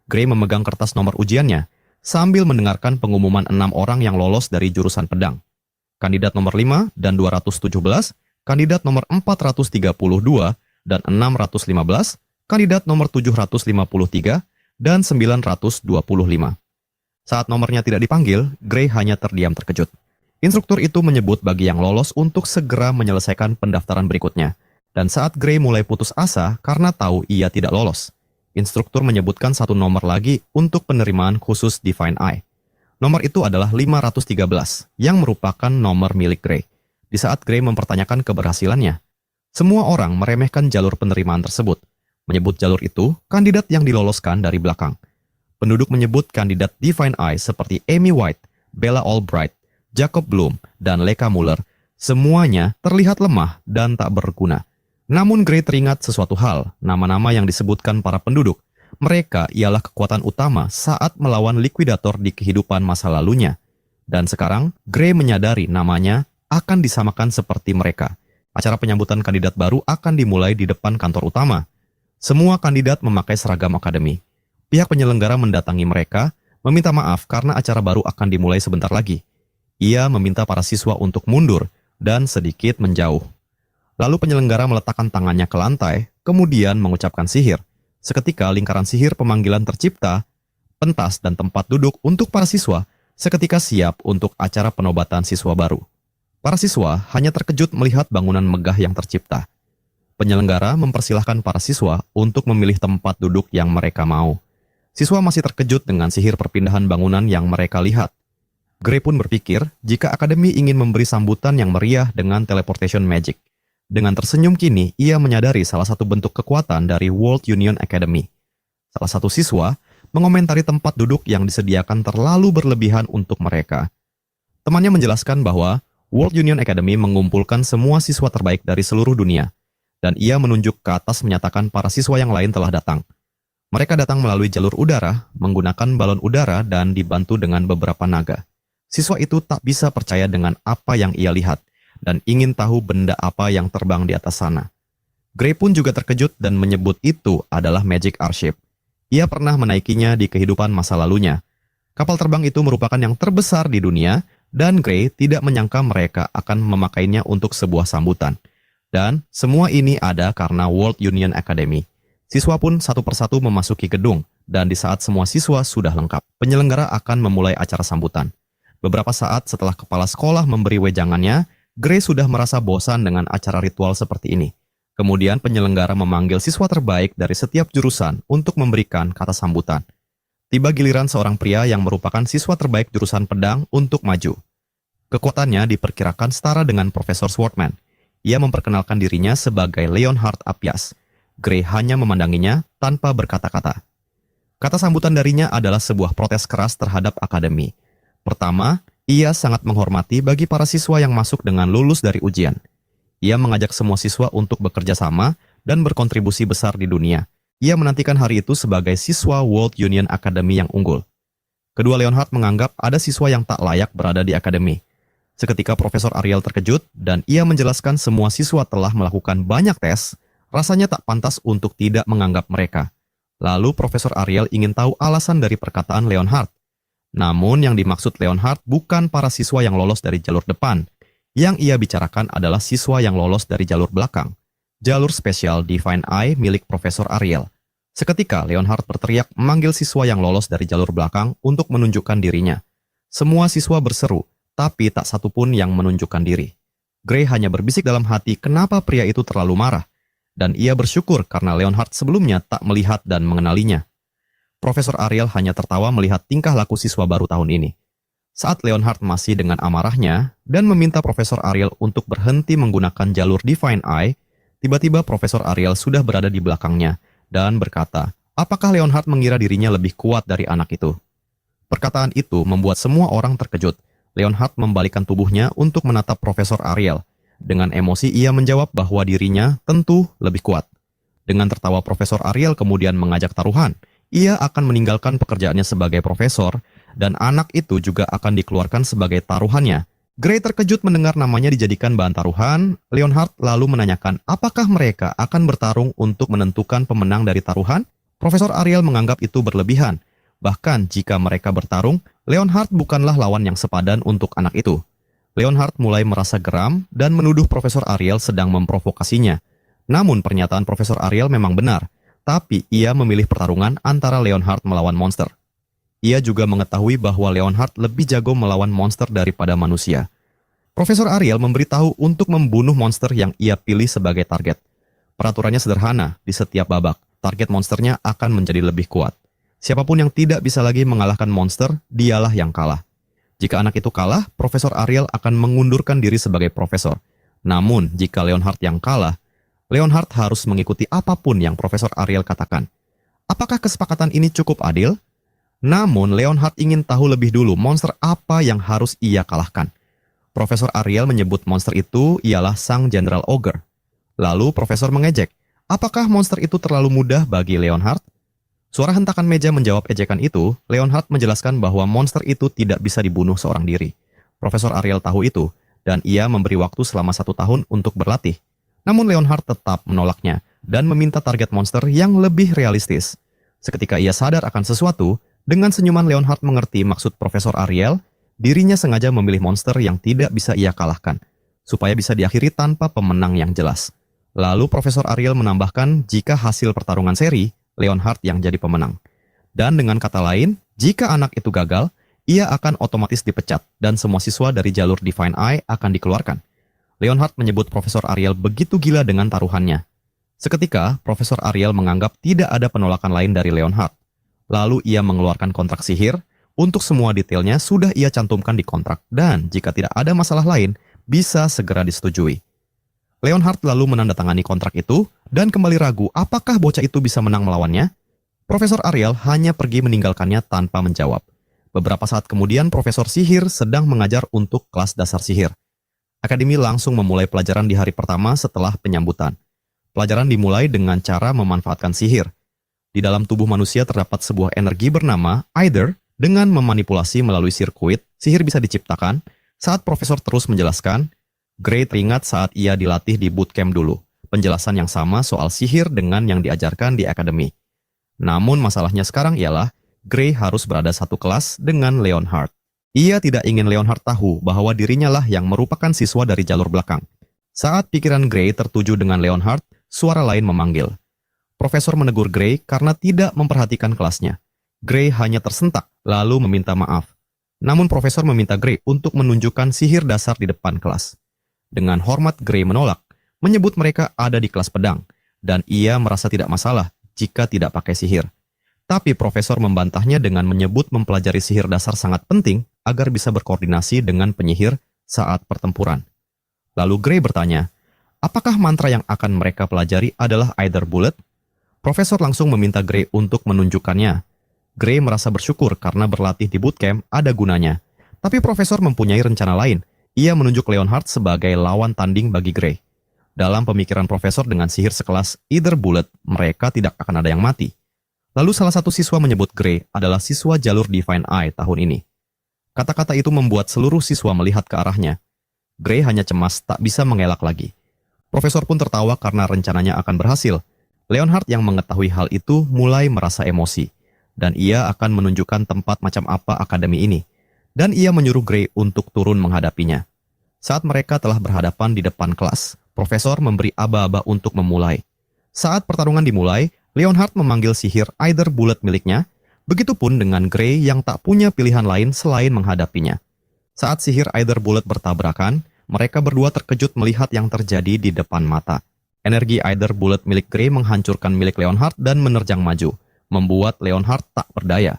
Gray memegang kertas nomor ujiannya, sambil mendengarkan pengumuman 6 orang yang lolos dari jurusan pedang. Kandidat nomor 5 dan 217, kandidat nomor 432 dan 615, kandidat nomor 753 dan 925. Saat nomornya tidak dipanggil, Gray hanya terdiam terkejut. Instruktur itu menyebut bagi yang lolos untuk segera menyelesaikan pendaftaran berikutnya. Dan saat Gray mulai putus asa karena tahu ia tidak lolos, instruktur menyebutkan satu nomor lagi untuk penerimaan khusus Divine Eye. Nomor itu adalah 513, yang merupakan nomor milik Gray. Di saat Gray mempertanyakan keberhasilannya, semua orang meremehkan jalur penerimaan tersebut. Menyebut jalur itu kandidat yang diloloskan dari belakang. Penduduk menyebut kandidat Divine Eye seperti Amy White, Bella Albright, Jacob Bloom, dan Leka Muller, semuanya terlihat lemah dan tak berguna. Namun Gray teringat sesuatu hal, nama-nama yang disebutkan para penduduk. Mereka ialah kekuatan utama saat melawan likuidator di kehidupan masa lalunya. Dan sekarang, Gray menyadari namanya akan disamakan seperti mereka. Acara penyambutan kandidat baru akan dimulai di depan kantor utama. Semua kandidat memakai seragam akademi. Pihak penyelenggara mendatangi mereka, meminta maaf karena acara baru akan dimulai sebentar lagi. Ia meminta para siswa untuk mundur dan sedikit menjauh. Lalu penyelenggara meletakkan tangannya ke lantai, kemudian mengucapkan sihir. Seketika lingkaran sihir pemanggilan tercipta, pentas dan tempat duduk untuk para siswa seketika siap untuk acara penobatan siswa baru. Para siswa hanya terkejut melihat bangunan megah yang tercipta. Penyelenggara mempersilahkan para siswa untuk memilih tempat duduk yang mereka mau. Siswa masih terkejut dengan sihir perpindahan bangunan yang mereka lihat. Gray pun berpikir jika akademi ingin memberi sambutan yang meriah dengan teleportation magic. Dengan tersenyum kini, ia menyadari salah satu bentuk kekuatan dari World Union Academy. Salah satu siswa mengomentari tempat duduk yang disediakan terlalu berlebihan untuk mereka. Temannya menjelaskan bahwa World Union Academy mengumpulkan semua siswa terbaik dari seluruh dunia, dan ia menunjuk ke atas menyatakan para siswa yang lain telah datang. Mereka datang melalui jalur udara, menggunakan balon udara dan dibantu dengan beberapa naga. Siswa itu tak bisa percaya dengan apa yang ia lihat, dan ingin tahu benda apa yang terbang di atas sana. Gray pun juga terkejut dan menyebut itu adalah Magic Airship. Ia pernah menaikinya di kehidupan masa lalunya. Kapal terbang itu merupakan yang terbesar di dunia, dan Gray tidak menyangka mereka akan memakainya untuk sebuah sambutan. Dan semua ini ada karena World Union Academy. Siswa pun satu persatu memasuki gedung, dan di saat semua siswa sudah lengkap, penyelenggara akan memulai acara sambutan. Beberapa saat setelah kepala sekolah memberi wejangannya, Gray sudah merasa bosan dengan acara ritual seperti ini. Kemudian penyelenggara memanggil siswa terbaik dari setiap jurusan untuk memberikan kata sambutan. Tiba giliran seorang pria yang merupakan siswa terbaik jurusan pedang untuk maju. Kekuatannya diperkirakan setara dengan Profesor Swordman. Ia memperkenalkan dirinya sebagai Leonhard Appias. Gray hanya memandanginya tanpa berkata-kata. Kata sambutan darinya adalah sebuah protes keras terhadap akademi. Pertama, ia sangat menghormati bagi para siswa yang masuk dengan lulus dari ujian. Ia mengajak semua siswa untuk bekerja sama dan berkontribusi besar di dunia. Ia menantikan hari itu sebagai siswa World Union Academy yang unggul. Kedua, Leonhard menganggap ada siswa yang tak layak berada di akademi. Seketika Profesor Ariel terkejut dan ia menjelaskan semua siswa telah melakukan banyak tes, rasanya tak pantas untuk tidak menganggap mereka. Lalu Profesor Ariel ingin tahu alasan dari perkataan Leonhard. Namun yang dimaksud Leonhard bukan para siswa yang lolos dari jalur depan. Yang ia bicarakan adalah siswa yang lolos dari jalur belakang, jalur spesial Divine Eye milik Profesor Ariel. Seketika, Leonhard berteriak memanggil siswa yang lolos dari jalur belakang untuk menunjukkan dirinya. Semua siswa berseru, tapi tak satu pun yang menunjukkan diri. Gray hanya berbisik dalam hati kenapa pria itu terlalu marah, dan ia bersyukur karena Leonhard sebelumnya tak melihat dan mengenalinya. Profesor Ariel hanya tertawa melihat tingkah laku siswa baru tahun ini. Saat Leonhard masih dengan amarahnya dan meminta Profesor Ariel untuk berhenti menggunakan jalur Divine Eye, tiba-tiba Profesor Ariel sudah berada di belakangnya dan berkata, apakah Leonhard mengira dirinya lebih kuat dari anak itu? Perkataan itu membuat semua orang terkejut. Leonhard membalikkan tubuhnya untuk menatap Profesor Ariel. Dengan emosi ia menjawab bahwa dirinya tentu lebih kuat. Dengan tertawa Profesor Ariel kemudian mengajak taruhan. Ia akan meninggalkan pekerjaannya sebagai profesor dan anak itu juga akan dikeluarkan sebagai taruhannya. Gray terkejut mendengar namanya dijadikan bahan taruhan. Leonhard lalu menanyakan apakah mereka akan bertarung untuk menentukan pemenang dari taruhan. Profesor Ariel menganggap itu berlebihan. Bahkan jika mereka bertarung, Leonhard bukanlah lawan yang sepadan untuk anak itu. Leonhard mulai merasa geram dan menuduh Profesor Ariel sedang memprovokasinya. Namun pernyataan Profesor Ariel memang benar, tapi ia memilih pertarungan antara Leonhard melawan monster. Ia juga mengetahui bahwa Leonhard lebih jago melawan monster daripada manusia. Profesor Ariel memberitahu untuk membunuh monster yang ia pilih sebagai target. Peraturannya sederhana, di setiap babak, target monsternya akan menjadi lebih kuat. Siapapun yang tidak bisa lagi mengalahkan monster, dialah yang kalah. Jika anak itu kalah, Profesor Ariel akan mengundurkan diri sebagai profesor. Namun, jika Leonhard yang kalah, Leonhard harus mengikuti apapun yang Profesor Ariel katakan. Apakah kesepakatan ini cukup adil? Namun, Leonhard ingin tahu lebih dulu monster apa yang harus ia kalahkan. Profesor Ariel menyebut monster itu ialah sang Jenderal Ogre. Lalu, Profesor mengejek, apakah monster itu terlalu mudah bagi Leonhard? Suara hentakan meja menjawab ejekan itu. Leonhard menjelaskan bahwa monster itu tidak bisa dibunuh seorang diri. Profesor Ariel tahu itu, dan ia memberi waktu selama 1 tahun untuk berlatih. Namun Leonhard tetap menolaknya, dan meminta target monster yang lebih realistis. Seketika ia sadar akan sesuatu, dengan senyuman Leonhard mengerti maksud Profesor Ariel, dirinya sengaja memilih monster yang tidak bisa ia kalahkan, supaya bisa diakhiri tanpa pemenang yang jelas. Lalu Profesor Ariel menambahkan jika hasil pertarungan seri, Leonhard yang jadi pemenang. Dan dengan kata lain, jika anak itu gagal, ia akan otomatis dipecat dan semua siswa dari jalur Divine Eye akan dikeluarkan. Leonhard menyebut Profesor Ariel begitu gila dengan taruhannya. Seketika, Profesor Ariel menganggap tidak ada penolakan lain dari Leonhard. Lalu ia mengeluarkan kontrak sihir, untuk semua detailnya sudah ia cantumkan di kontrak dan jika tidak ada masalah lain, bisa segera disetujui. Leonhard lalu menandatangani kontrak itu dan kembali ragu apakah bocah itu bisa menang melawannya. Profesor Ariel hanya pergi meninggalkannya tanpa menjawab. Beberapa saat kemudian Profesor Sihir sedang mengajar untuk kelas dasar sihir. Akademi langsung memulai pelajaran di hari pertama setelah penyambutan. Pelajaran dimulai dengan cara memanfaatkan sihir. Di dalam tubuh manusia terdapat sebuah energi bernama Aether. Dengan memanipulasi melalui sirkuit, sihir bisa diciptakan. Saat Profesor terus menjelaskan, Gray teringat saat ia dilatih di bootcamp dulu, penjelasan yang sama soal sihir dengan yang diajarkan di akademi. Namun masalahnya sekarang ialah, Gray harus berada satu kelas dengan Leonhard. Ia tidak ingin Leonhard tahu bahwa dirinya lah yang merupakan siswa dari jalur belakang. Saat pikiran Gray tertuju dengan Leonhard, suara lain memanggil. Profesor menegur Gray karena tidak memperhatikan kelasnya. Gray hanya tersentak, lalu meminta maaf. Namun Profesor meminta Gray untuk menunjukkan sihir dasar di depan kelas. Dengan hormat, Gray menolak, menyebut mereka ada di kelas pedang, dan ia merasa tidak masalah jika tidak pakai sihir. Tapi Profesor membantahnya dengan menyebut mempelajari sihir dasar sangat penting agar bisa berkoordinasi dengan penyihir saat pertempuran. Lalu Gray bertanya, apakah mantra yang akan mereka pelajari adalah Aether Bullet? Profesor langsung meminta Gray untuk menunjukkannya. Gray merasa bersyukur karena berlatih di bootcamp ada gunanya. Tapi Profesor mempunyai rencana lain. Ia menunjuk Leonhard sebagai lawan tanding bagi Gray. Dalam pemikiran Profesor dengan sihir sekelas Aether Bullet, mereka tidak akan ada yang mati. Lalu salah satu siswa menyebut Gray adalah siswa jalur Divine Eye tahun ini. Kata-kata itu membuat seluruh siswa melihat ke arahnya. Gray hanya cemas tak bisa mengelak lagi. Profesor pun tertawa karena rencananya akan berhasil. Leonhard yang mengetahui hal itu mulai merasa emosi. Dan ia akan menunjukkan tempat macam apa akademi ini. Dan ia menyuruh Gray untuk turun menghadapinya. Saat mereka telah berhadapan di depan kelas, profesor memberi aba-aba untuk memulai. Saat pertarungan dimulai, Leonhard memanggil sihir Either Bullet miliknya, begitupun dengan Gray yang tak punya pilihan lain selain menghadapinya. Saat sihir Either Bullet bertabrakan, mereka berdua terkejut melihat yang terjadi di depan mata. Energi Either Bullet milik Gray menghancurkan milik Leonhard dan menerjang maju, membuat Leonhard tak berdaya.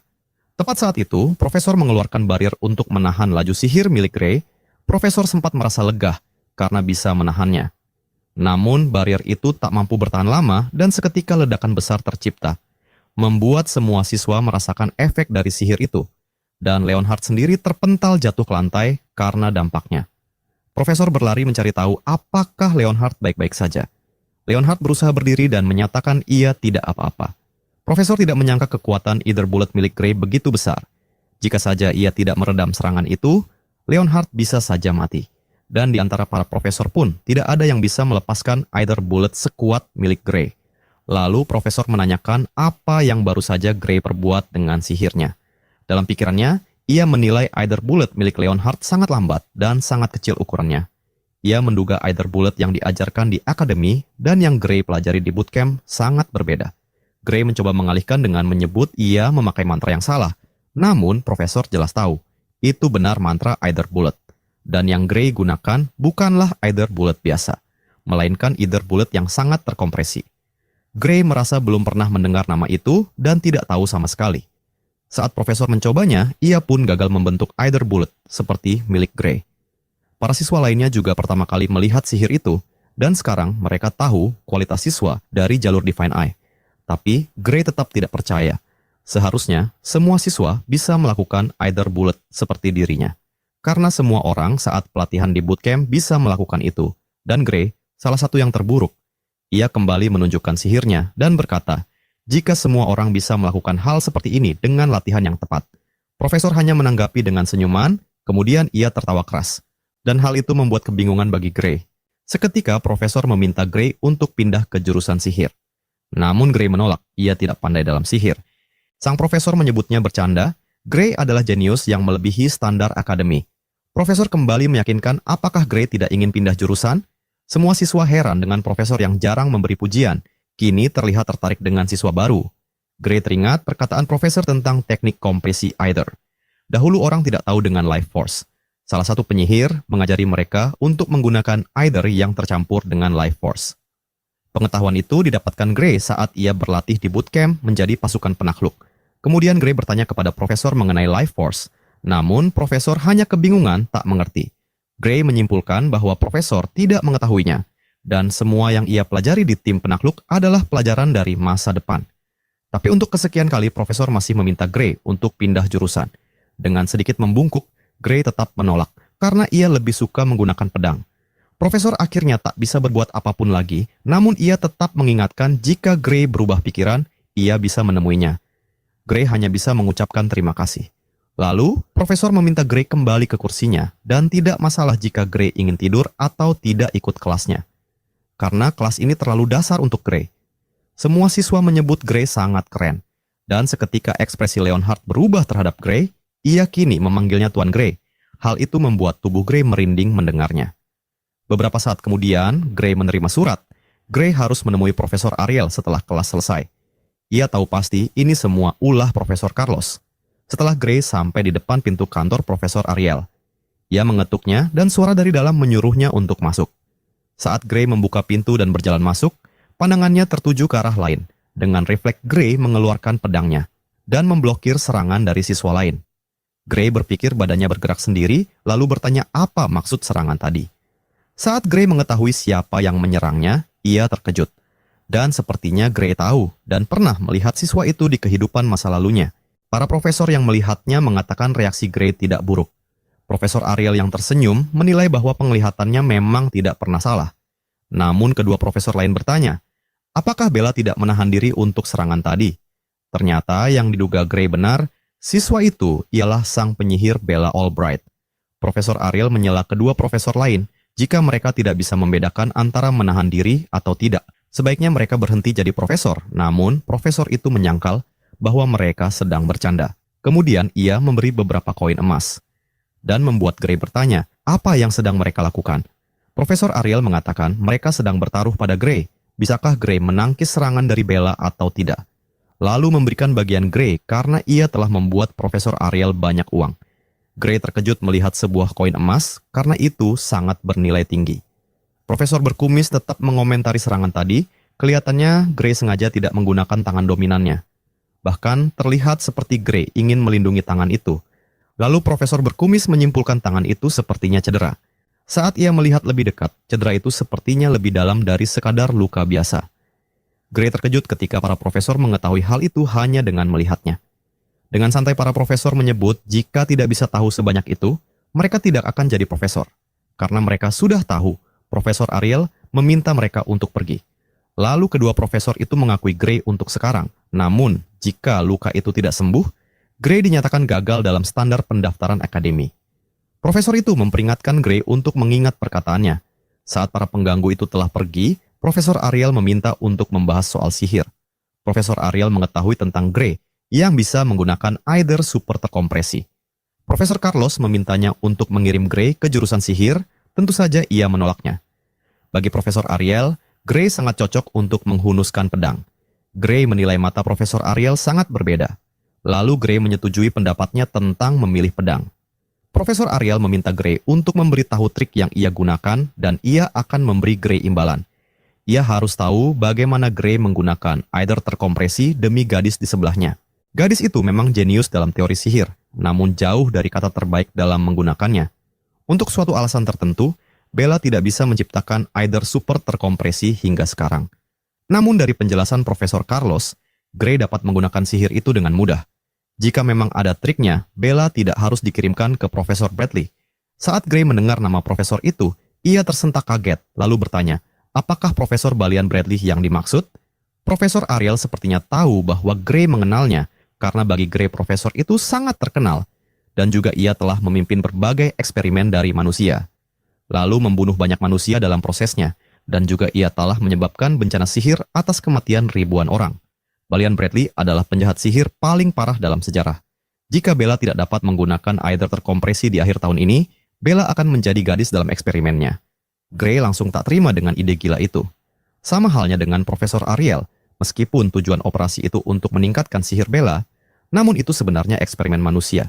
Tepat saat itu, profesor mengeluarkan barrier untuk menahan laju sihir milik Gray. Profesor sempat merasa lega karena bisa menahannya. Namun, barrier itu tak mampu bertahan lama dan seketika ledakan besar tercipta, membuat semua siswa merasakan efek dari sihir itu, dan Leonhard sendiri terpental jatuh ke lantai karena dampaknya. Profesor berlari mencari tahu apakah Leonhard baik-baik saja. Leonhard berusaha berdiri dan menyatakan ia tidak apa-apa. Profesor tidak menyangka kekuatan Either Bullet milik Gray begitu besar. Jika saja ia tidak meredam serangan itu, Leonhard bisa saja mati. Dan di antara para profesor pun, tidak ada yang bisa melepaskan Either Bullet sekuat milik Gray. Lalu profesor menanyakan apa yang baru saja Gray perbuat dengan sihirnya. Dalam pikirannya, ia menilai Either Bullet milik Leonhard sangat lambat dan sangat kecil ukurannya. Ia menduga Either Bullet yang diajarkan di akademi dan yang Gray pelajari di bootcamp sangat berbeda. Gray mencoba mengalihkan dengan menyebut ia memakai mantra yang salah. Namun, profesor jelas tahu, itu benar mantra Either Bullet. Dan yang Gray gunakan bukanlah Either Bullet biasa, melainkan Either Bullet yang sangat terkompresi. Gray merasa belum pernah mendengar nama itu dan tidak tahu sama sekali. Saat profesor mencobanya, ia pun gagal membentuk Either Bullet seperti milik Gray. Para siswa lainnya juga pertama kali melihat sihir itu, dan sekarang mereka tahu kualitas siswa dari jalur Divine Eye. Tapi Gray tetap tidak percaya. Seharusnya, semua siswa bisa melakukan Either Bullet seperti dirinya. Karena semua orang saat pelatihan di bootcamp bisa melakukan itu. Dan Gray, salah satu yang terburuk. Ia kembali menunjukkan sihirnya dan berkata, jika semua orang bisa melakukan hal seperti ini dengan latihan yang tepat. Profesor hanya menanggapi dengan senyuman, kemudian ia tertawa keras. Dan hal itu membuat kebingungan bagi Gray. Seketika profesor meminta Gray untuk pindah ke jurusan sihir. Namun Gray menolak, ia tidak pandai dalam sihir. Sang profesor menyebutnya bercanda, Gray adalah jenius yang melebihi standar akademi. Profesor kembali meyakinkan apakah Gray tidak ingin pindah jurusan? Semua siswa heran dengan profesor yang jarang memberi pujian, kini terlihat tertarik dengan siswa baru. Gray teringat perkataan profesor tentang teknik kompresi Either. Dahulu orang tidak tahu dengan Life Force. Salah satu penyihir mengajari mereka untuk menggunakan Either yang tercampur dengan Life Force. Pengetahuan itu didapatkan Gray saat ia berlatih di bootcamp menjadi pasukan penakluk. Kemudian Gray bertanya kepada profesor mengenai Life Force. Namun profesor hanya kebingungan tak mengerti. Gray menyimpulkan bahwa profesor tidak mengetahuinya. Dan semua yang ia pelajari di tim penakluk adalah pelajaran dari masa depan. Tapi untuk kesekian kali profesor masih meminta Gray untuk pindah jurusan. Dengan sedikit membungkuk, Gray tetap menolak karena ia lebih suka menggunakan pedang. Profesor akhirnya tak bisa berbuat apapun lagi, namun ia tetap mengingatkan jika Gray berubah pikiran, ia bisa menemuinya. Gray hanya bisa mengucapkan terima kasih. Lalu, profesor meminta Gray kembali ke kursinya dan tidak masalah jika Gray ingin tidur atau tidak ikut kelasnya. Karena kelas ini terlalu dasar untuk Gray. Semua siswa menyebut Gray sangat keren. Dan seketika ekspresi Leonhard berubah terhadap Gray, ia kini memanggilnya Tuan Gray. Hal itu membuat tubuh Gray merinding mendengarnya. Beberapa saat kemudian, Gray menerima surat. Gray harus menemui Profesor Ariel setelah kelas selesai. Ia tahu pasti ini semua ulah Profesor Carlos. Setelah Gray sampai di depan pintu kantor Profesor Ariel, ia mengetuknya dan suara dari dalam menyuruhnya untuk masuk. Saat Gray membuka pintu dan berjalan masuk, pandangannya tertuju ke arah lain. Dengan refleks Gray mengeluarkan pedangnya dan memblokir serangan dari siswa lain. Gray berpikir badannya bergerak sendiri, lalu bertanya apa maksud serangan tadi. Saat Gray mengetahui siapa yang menyerangnya, ia terkejut. Dan sepertinya Gray tahu dan pernah melihat siswa itu di kehidupan masa lalunya. Para profesor yang melihatnya mengatakan reaksi Gray tidak buruk. Profesor Ariel yang tersenyum menilai bahwa penglihatannya memang tidak pernah salah. Namun kedua profesor lain bertanya, apakah Bella tidak menahan diri untuk serangan tadi? Ternyata yang diduga Gray benar, siswa itu ialah sang penyihir Bella Albright. Profesor Ariel menyela kedua profesor lain jika mereka tidak bisa membedakan antara menahan diri atau tidak. Sebaiknya mereka berhenti jadi profesor, namun profesor itu menyangkal bahwa mereka sedang bercanda. Kemudian ia memberi beberapa koin emas dan membuat Gray bertanya, Apa yang sedang mereka lakukan? Profesor Ariel mengatakan mereka sedang bertaruh pada Gray. Bisakah Gray menangkis serangan dari Bella atau tidak? Lalu memberikan bagian Gray karena ia telah membuat Profesor Ariel banyak uang. Gray terkejut melihat sebuah koin emas karena itu sangat bernilai tinggi. Profesor berkumis tetap mengomentari serangan tadi. Kelihatannya Gray sengaja tidak menggunakan tangan dominannya. Bahkan terlihat seperti Gray ingin melindungi tangan itu. Lalu Profesor berkumis menyimpulkan tangan itu sepertinya cedera. Saat ia melihat lebih dekat, cedera itu sepertinya lebih dalam dari sekadar luka biasa. Gray terkejut ketika para profesor mengetahui hal itu hanya dengan melihatnya. Dengan santai para profesor menyebut jika tidak bisa tahu sebanyak itu, mereka tidak akan jadi profesor. Karena mereka sudah tahu, Profesor Ariel meminta mereka untuk pergi. Lalu kedua profesor itu mengakui Gray untuk sekarang. Namun, jika luka itu tidak sembuh, Gray dinyatakan gagal dalam standar pendaftaran akademi. Profesor itu memperingatkan Gray untuk mengingat perkataannya. Saat para pengganggu itu telah pergi, Profesor Ariel meminta untuk membahas soal sihir. Profesor Ariel mengetahui tentang Gray yang bisa menggunakan Aether Super terkompresi. Profesor Carlos memintanya untuk mengirim Gray ke jurusan sihir, tentu saja ia menolaknya. Bagi Profesor Ariel, Gray sangat cocok untuk menghunuskan pedang. Gray menilai mata Profesor Ariel sangat berbeda. Lalu Gray menyetujui pendapatnya tentang memilih pedang. Profesor Ariel meminta Gray untuk memberitahu trik yang ia gunakan dan ia akan memberi Gray imbalan. Ia harus tahu bagaimana Gray menggunakan Aether terkompresi demi gadis di sebelahnya. Gadis itu memang jenius dalam teori sihir, namun jauh dari kata terbaik dalam menggunakannya. Untuk suatu alasan tertentu, Bella tidak bisa menciptakan Aether Super terkompresi hingga sekarang. Namun dari penjelasan Profesor Carlos, Gray dapat menggunakan sihir itu dengan mudah. Jika memang ada triknya, Bella tidak harus dikirimkan ke Profesor Bradley. Saat Gray mendengar nama profesor itu, ia tersentak kaget, lalu bertanya, apakah Profesor Balian Bradley yang dimaksud? Profesor Ariel sepertinya tahu bahwa Gray mengenalnya, karena bagi Gray profesor itu sangat terkenal, dan juga ia telah memimpin berbagai eksperimen dari manusia. Lalu membunuh banyak manusia dalam prosesnya, dan juga ia telah menyebabkan bencana sihir atas kematian ribuan orang. Balian Bradley adalah penjahat sihir paling parah dalam sejarah. Jika Bella tidak dapat menggunakan Aether terkompresi di akhir tahun ini, Bella akan menjadi gadis dalam eksperimennya. Gray langsung tak terima dengan ide gila itu. Sama halnya dengan Profesor Ariel, meskipun tujuan operasi itu untuk meningkatkan sihir Bella, namun itu sebenarnya eksperimen manusia.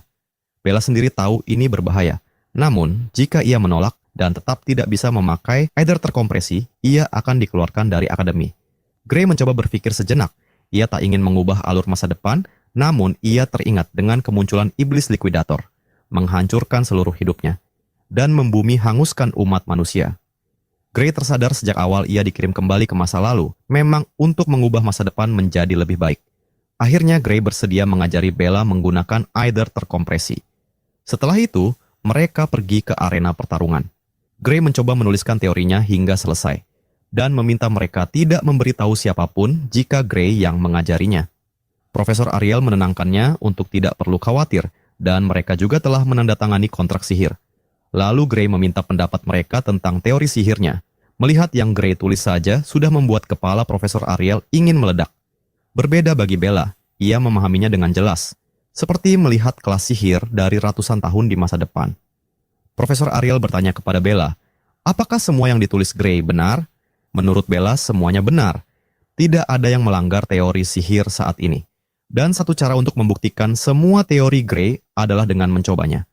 Bella sendiri tahu ini berbahaya. Namun, jika ia menolak dan tetap tidak bisa memakai Aether terkompresi, ia akan dikeluarkan dari akademi. Gray mencoba berpikir sejenak. Ia tak ingin mengubah alur masa depan, namun ia teringat dengan kemunculan iblis likuidator, menghancurkan seluruh hidupnya, dan membumi hanguskan umat manusia. Gray tersadar sejak awal ia dikirim kembali ke masa lalu, memang untuk mengubah masa depan menjadi lebih baik. Akhirnya Gray bersedia mengajari Bella menggunakan Aether terkompresi. Setelah itu, mereka pergi ke arena pertarungan. Gray mencoba menuliskan teorinya hingga selesai, dan meminta mereka tidak memberitahu siapapun jika Gray yang mengajarinya. Profesor Ariel menenangkannya untuk tidak perlu khawatir, dan mereka juga telah menandatangani kontrak sihir. Lalu Gray meminta pendapat mereka tentang teori sihirnya. Melihat yang Gray tulis saja sudah membuat kepala Profesor Ariel ingin meledak. Berbeda bagi Bella, ia memahaminya dengan jelas, seperti melihat kelas sihir dari ratusan tahun di masa depan. Profesor Ariel bertanya kepada Bella, apakah semua yang ditulis Gray benar? Menurut Bella, semuanya benar. Tidak ada yang melanggar teori sihir saat ini. Dan satu cara untuk membuktikan semua teori Gray adalah dengan mencobanya.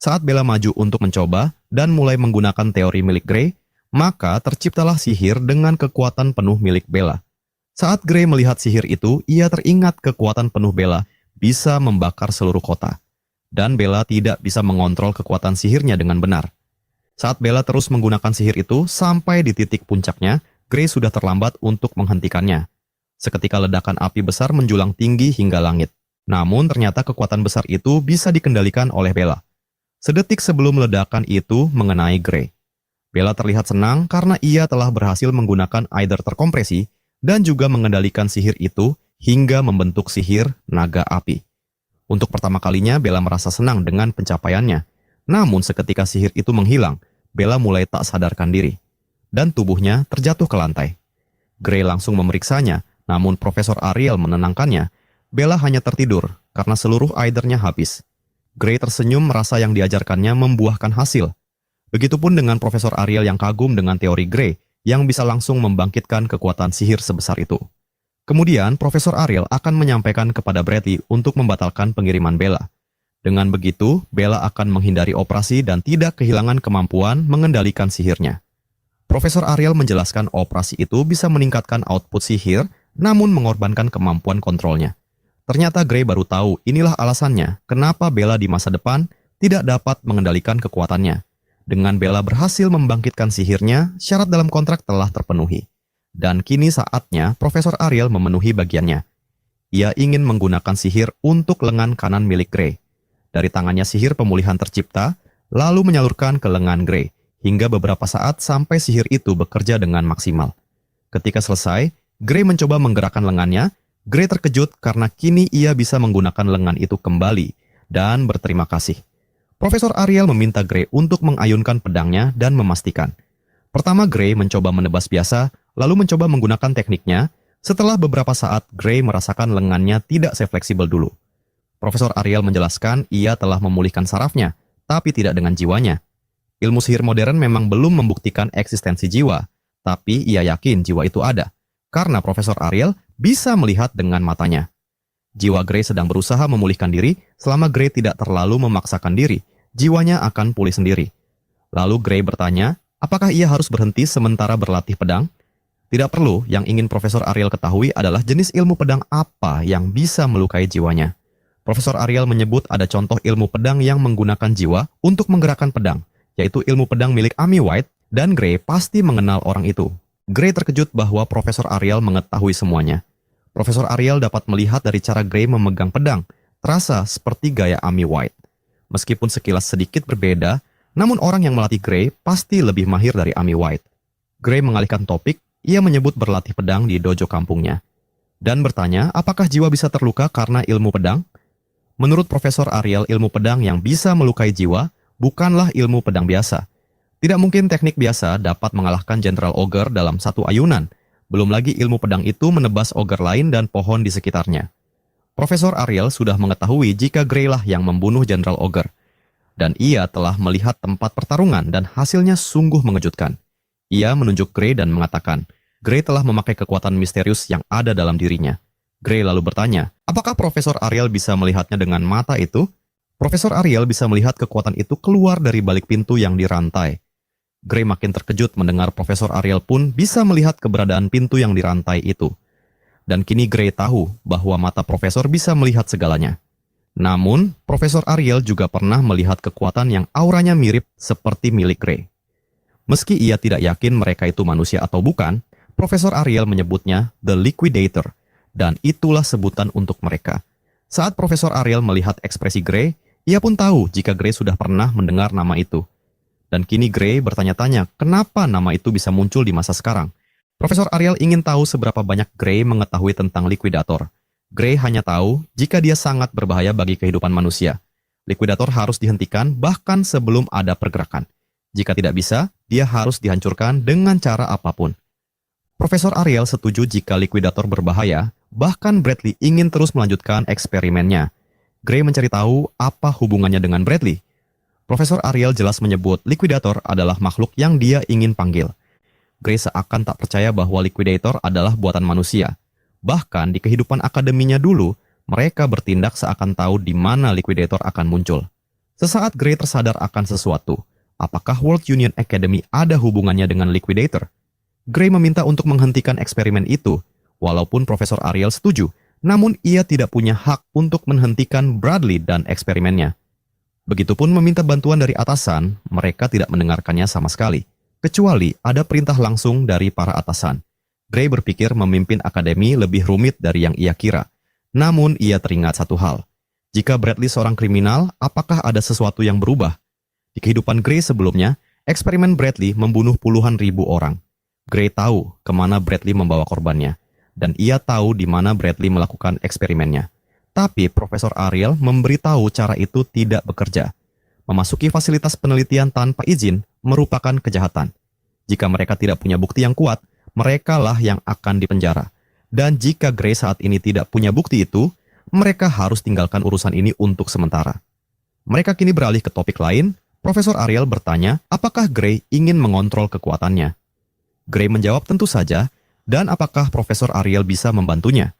Saat Bella maju untuk mencoba dan mulai menggunakan teori milik Gray, maka terciptalah sihir dengan kekuatan penuh milik Bella. Saat Gray melihat sihir itu, ia teringat kekuatan penuh Bella bisa membakar seluruh kota. Dan Bella tidak bisa mengontrol kekuatan sihirnya dengan benar. Saat Bella terus menggunakan sihir itu sampai di titik puncaknya, Gray sudah terlambat untuk menghentikannya. Seketika ledakan api besar menjulang tinggi hingga langit. Namun ternyata kekuatan besar itu bisa dikendalikan oleh Bella. Sedetik sebelum ledakan itu mengenai Gray. Bella terlihat senang karena ia telah berhasil menggunakan Aether terkompresi dan juga mengendalikan sihir itu hingga membentuk sihir naga api. Untuk pertama kalinya Bella merasa senang dengan pencapaiannya. Namun seketika sihir itu menghilang, Bella mulai tak sadarkan diri, dan tubuhnya terjatuh ke lantai. Gray langsung memeriksanya, namun Profesor Ariel menenangkannya. Bella hanya tertidur karena seluruh Aether-nya habis. Gray tersenyum merasa yang diajarkannya membuahkan hasil. Begitupun dengan Profesor Ariel yang kagum dengan teori Gray yang bisa langsung membangkitkan kekuatan sihir sebesar itu. Kemudian, Profesor Ariel akan menyampaikan kepada Bradley untuk membatalkan pengiriman Bella. Dengan begitu, Bella akan menghindari operasi dan tidak kehilangan kemampuan mengendalikan sihirnya. Profesor Ariel menjelaskan operasi itu bisa meningkatkan output sihir, namun mengorbankan kemampuan kontrolnya. Ternyata Gray baru tahu inilah alasannya kenapa Bella di masa depan tidak dapat mengendalikan kekuatannya. Dengan Bella berhasil membangkitkan sihirnya, syarat dalam kontrak telah terpenuhi. Dan kini saatnya Profesor Ariel memenuhi bagiannya. Ia ingin menggunakan sihir untuk lengan kanan milik Gray. Dari tangannya sihir pemulihan tercipta, lalu menyalurkan ke lengan Gray, hingga beberapa saat sampai sihir itu bekerja dengan maksimal. Ketika selesai, Gray mencoba menggerakkan lengannya. Gray terkejut karena kini ia bisa menggunakan lengan itu kembali, dan berterima kasih. Profesor Ariel meminta Gray untuk mengayunkan pedangnya dan memastikan. Pertama Gray mencoba menebas biasa, lalu mencoba menggunakan tekniknya. Setelah beberapa saat, Gray merasakan lengannya tidak sefleksibel dulu. Profesor Ariel menjelaskan ia telah memulihkan sarafnya, tapi tidak dengan jiwanya. Ilmu sihir modern memang belum membuktikan eksistensi jiwa, tapi ia yakin jiwa itu ada, karena Profesor Ariel bisa melihat dengan matanya. Jiwa Gray sedang berusaha memulihkan diri. Selama Gray tidak terlalu memaksakan diri, jiwanya akan pulih sendiri. Lalu Gray bertanya, apakah ia harus berhenti sementara berlatih pedang? Tidak perlu, yang ingin Profesor Ariel ketahui adalah jenis ilmu pedang apa yang bisa melukai jiwanya. Profesor Ariel menyebut ada contoh ilmu pedang yang menggunakan jiwa untuk menggerakkan pedang, yaitu ilmu pedang milik Amy White, dan Gray pasti mengenal orang itu. Gray terkejut bahwa Profesor Ariel mengetahui semuanya. Profesor Ariel dapat melihat dari cara Gray memegang pedang, terasa seperti gaya Amy White. Meskipun sekilas sedikit berbeda, namun orang yang melatih Gray pasti lebih mahir dari Amy White. Gray mengalihkan topik, ia menyebut berlatih pedang di dojo kampungnya. Dan bertanya, apakah jiwa bisa terluka karena ilmu pedang? Menurut Profesor Ariel, ilmu pedang yang bisa melukai jiwa bukanlah ilmu pedang biasa. Tidak mungkin teknik biasa dapat mengalahkan Jenderal Ogre dalam satu ayunan. Belum lagi ilmu pedang itu menebas ogre lain dan pohon di sekitarnya. Profesor Ariel sudah mengetahui jika Gray lah yang membunuh Jenderal Ogre. Dan ia telah melihat tempat pertarungan dan hasilnya sungguh mengejutkan. Ia menunjuk Gray dan mengatakan, Gray telah memakai kekuatan misterius yang ada dalam dirinya. Gray lalu bertanya, apakah Profesor Ariel bisa melihatnya dengan mata itu? Profesor Ariel bisa melihat kekuatan itu keluar dari balik pintu yang dirantai. Gray makin terkejut mendengar Profesor Ariel pun bisa melihat keberadaan pintu yang dirantai itu. Dan kini Gray tahu bahwa mata Profesor bisa melihat segalanya. Namun, Profesor Ariel juga pernah melihat kekuatan yang auranya mirip seperti milik Gray. Meski ia tidak yakin mereka itu manusia atau bukan, Profesor Ariel menyebutnya The Liquidator, dan itulah sebutan untuk mereka. Saat Profesor Ariel melihat ekspresi Gray, ia pun tahu jika Gray sudah pernah mendengar nama itu. Dan kini Gray bertanya-tanya kenapa nama itu bisa muncul di masa sekarang. Profesor Ariel ingin tahu seberapa banyak Gray mengetahui tentang Liquidator. Gray hanya tahu jika dia sangat berbahaya bagi kehidupan manusia. Liquidator harus dihentikan bahkan sebelum ada pergerakan. Jika tidak bisa, dia harus dihancurkan dengan cara apapun. Profesor Ariel setuju jika Liquidator berbahaya, bahkan Bradley ingin terus melanjutkan eksperimennya. Gray mencari tahu apa hubungannya dengan Bradley. Profesor Ariel jelas menyebut Liquidator adalah makhluk yang dia ingin panggil. Gray seakan tak percaya bahwa Liquidator adalah buatan manusia. Bahkan di kehidupan akademinya dulu, mereka bertindak seakan tahu di mana Liquidator akan muncul. Sesaat Gray tersadar akan sesuatu. Apakah World Union Academy ada hubungannya dengan Liquidator? Gray meminta untuk menghentikan eksperimen itu, walaupun Profesor Ariel setuju, namun ia tidak punya hak untuk menghentikan Bradley dan eksperimennya. Begitupun meminta bantuan dari atasan, mereka tidak mendengarkannya sama sekali, kecuali ada perintah langsung dari para atasan. Gray berpikir memimpin akademi lebih rumit dari yang ia kira. Namun ia teringat satu hal. Jika Bradley seorang kriminal, apakah ada sesuatu yang berubah? Di kehidupan Gray sebelumnya, eksperimen Bradley membunuh puluhan ribu orang. Gray tahu kemana Bradley membawa korbannya, dan ia tahu di mana Bradley melakukan eksperimennya. Tapi Profesor Ariel memberitahu cara itu tidak bekerja. Memasuki fasilitas penelitian tanpa izin merupakan kejahatan. Jika mereka tidak punya bukti yang kuat, merekalah yang akan dipenjara. Dan jika Gray saat ini tidak punya bukti itu, mereka harus tinggalkan urusan ini untuk sementara. Mereka kini beralih ke topik lain, Profesor Ariel bertanya apakah Gray ingin mengontrol kekuatannya. Gray menjawab tentu saja, dan apakah Profesor Ariel bisa membantunya.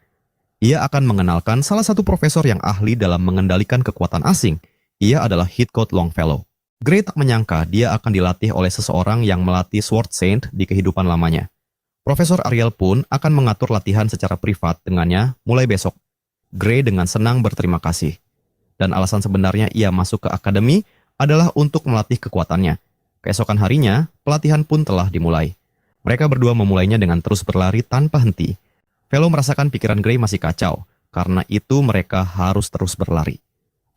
Ia akan mengenalkan salah satu profesor yang ahli dalam mengendalikan kekuatan asing. Ia adalah Heathcote Longfellow. Gray tak menyangka dia akan dilatih oleh seseorang yang melatih Sword Saint di kehidupan lamanya. Profesor Ariel pun akan mengatur latihan secara privat dengannya mulai besok. Gray dengan senang berterima kasih. Dan alasan sebenarnya ia masuk ke akademi adalah untuk melatih kekuatannya. Keesokan harinya, pelatihan pun telah dimulai. Mereka berdua memulainya dengan terus berlari tanpa henti. Fellow merasakan pikiran Gray masih kacau, karena itu mereka harus terus berlari.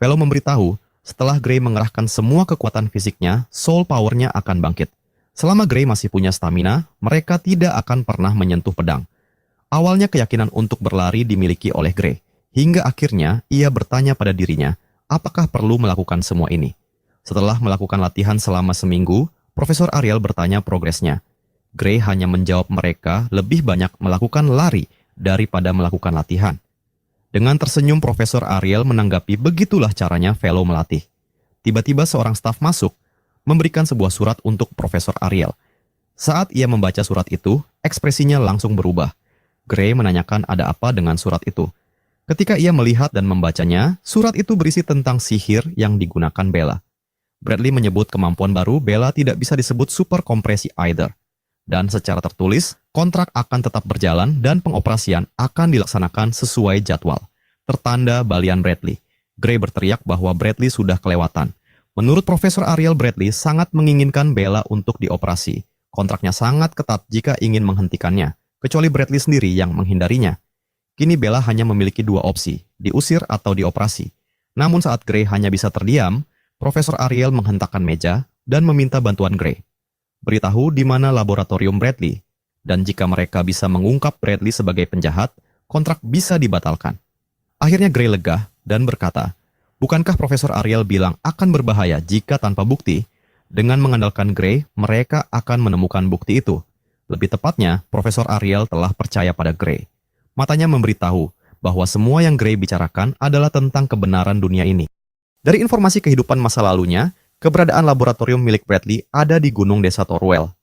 Fellow memberitahu, setelah Gray mengerahkan semua kekuatan fisiknya, soul power-nya akan bangkit. Selama Gray masih punya stamina, mereka tidak akan pernah menyentuh pedang. Awalnya keyakinan untuk berlari dimiliki oleh Gray, hingga akhirnya ia bertanya pada dirinya, apakah perlu melakukan semua ini? Setelah melakukan latihan selama seminggu, Profesor Ariel bertanya progresnya. Gray hanya menjawab mereka lebih banyak melakukan lari daripada melakukan latihan. Dengan tersenyum, Profesor Ariel menanggapi begitulah caranya Fellow melatih. Tiba-tiba seorang staf masuk, memberikan sebuah surat untuk Profesor Ariel. Saat ia membaca surat itu, ekspresinya langsung berubah. Gray menanyakan ada apa dengan surat itu. Ketika ia melihat dan membacanya, surat itu berisi tentang sihir yang digunakan Bella. Bradley menyebut kemampuan baru Bella tidak bisa disebut super kompresi either. Dan secara tertulis, kontrak akan tetap berjalan dan pengoperasian akan dilaksanakan sesuai jadwal. Tertanda balian Bradley. Gray berteriak bahwa Bradley sudah kelewatan. Menurut Profesor Ariel, Bradley sangat menginginkan Bella untuk dioperasi. Kontraknya sangat ketat jika ingin menghentikannya, kecuali Bradley sendiri yang menghindarinya. Kini Bella hanya memiliki dua opsi, diusir atau dioperasi. Namun saat Gray hanya bisa terdiam, Profesor Ariel menghentakkan meja dan meminta bantuan Gray. Beritahu di mana laboratorium Bradley, dan jika mereka bisa mengungkap Bradley sebagai penjahat, kontrak bisa dibatalkan. Akhirnya Gray lega dan berkata, bukankah Profesor Ariel bilang akan berbahaya jika tanpa bukti? Dengan mengandalkan Gray, mereka akan menemukan bukti itu. Lebih tepatnya, Profesor Ariel telah percaya pada Gray. Matanya memberitahu bahwa semua yang Gray bicarakan adalah tentang kebenaran dunia ini. Dari informasi kehidupan masa lalunya, keberadaan laboratorium milik Bradley ada di Gunung Desa Torwell.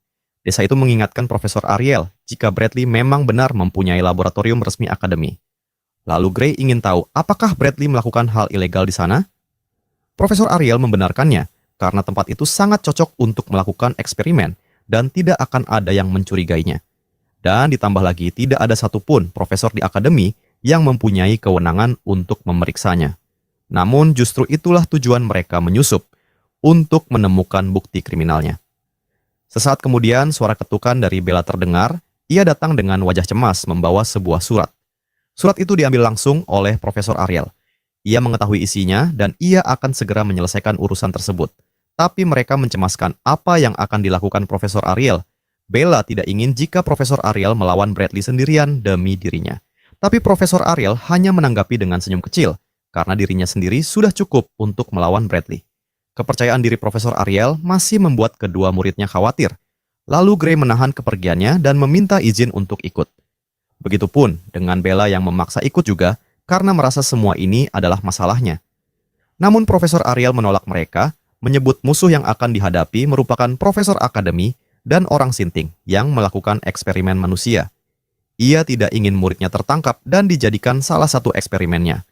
Desa itu mengingatkan Profesor Ariel jika Bradley memang benar mempunyai laboratorium resmi akademi. Lalu Gray ingin tahu apakah Bradley melakukan hal ilegal di sana? Profesor Ariel membenarkannya karena tempat itu sangat cocok untuk melakukan eksperimen dan tidak akan ada yang mencurigainya. Dan ditambah lagi tidak ada satupun profesor di akademi yang mempunyai kewenangan untuk memeriksanya. Namun justru itulah tujuan mereka menyusup, untuk menemukan bukti kriminalnya. Sesaat kemudian suara ketukan dari Bella terdengar, ia datang dengan wajah cemas membawa sebuah surat. Surat itu diambil langsung oleh Profesor Ariel. Ia mengetahui isinya dan ia akan segera menyelesaikan urusan tersebut. Tapi mereka mencemaskan apa yang akan dilakukan Profesor Ariel. Bella tidak ingin jika Profesor Ariel melawan Bradley sendirian demi dirinya. Tapi Profesor Ariel hanya menanggapi dengan senyum kecil, karena dirinya sendiri sudah cukup untuk melawan Bradley. Kepercayaan diri Profesor Ariel masih membuat kedua muridnya khawatir. Lalu Gray menahan kepergiannya dan meminta izin untuk ikut. Begitupun dengan Bella yang memaksa ikut juga karena merasa semua ini adalah masalahnya. Namun Profesor Ariel menolak mereka, menyebut musuh yang akan dihadapi merupakan profesor akademi dan orang sinting yang melakukan eksperimen manusia. Ia tidak ingin muridnya tertangkap dan dijadikan salah satu eksperimennya.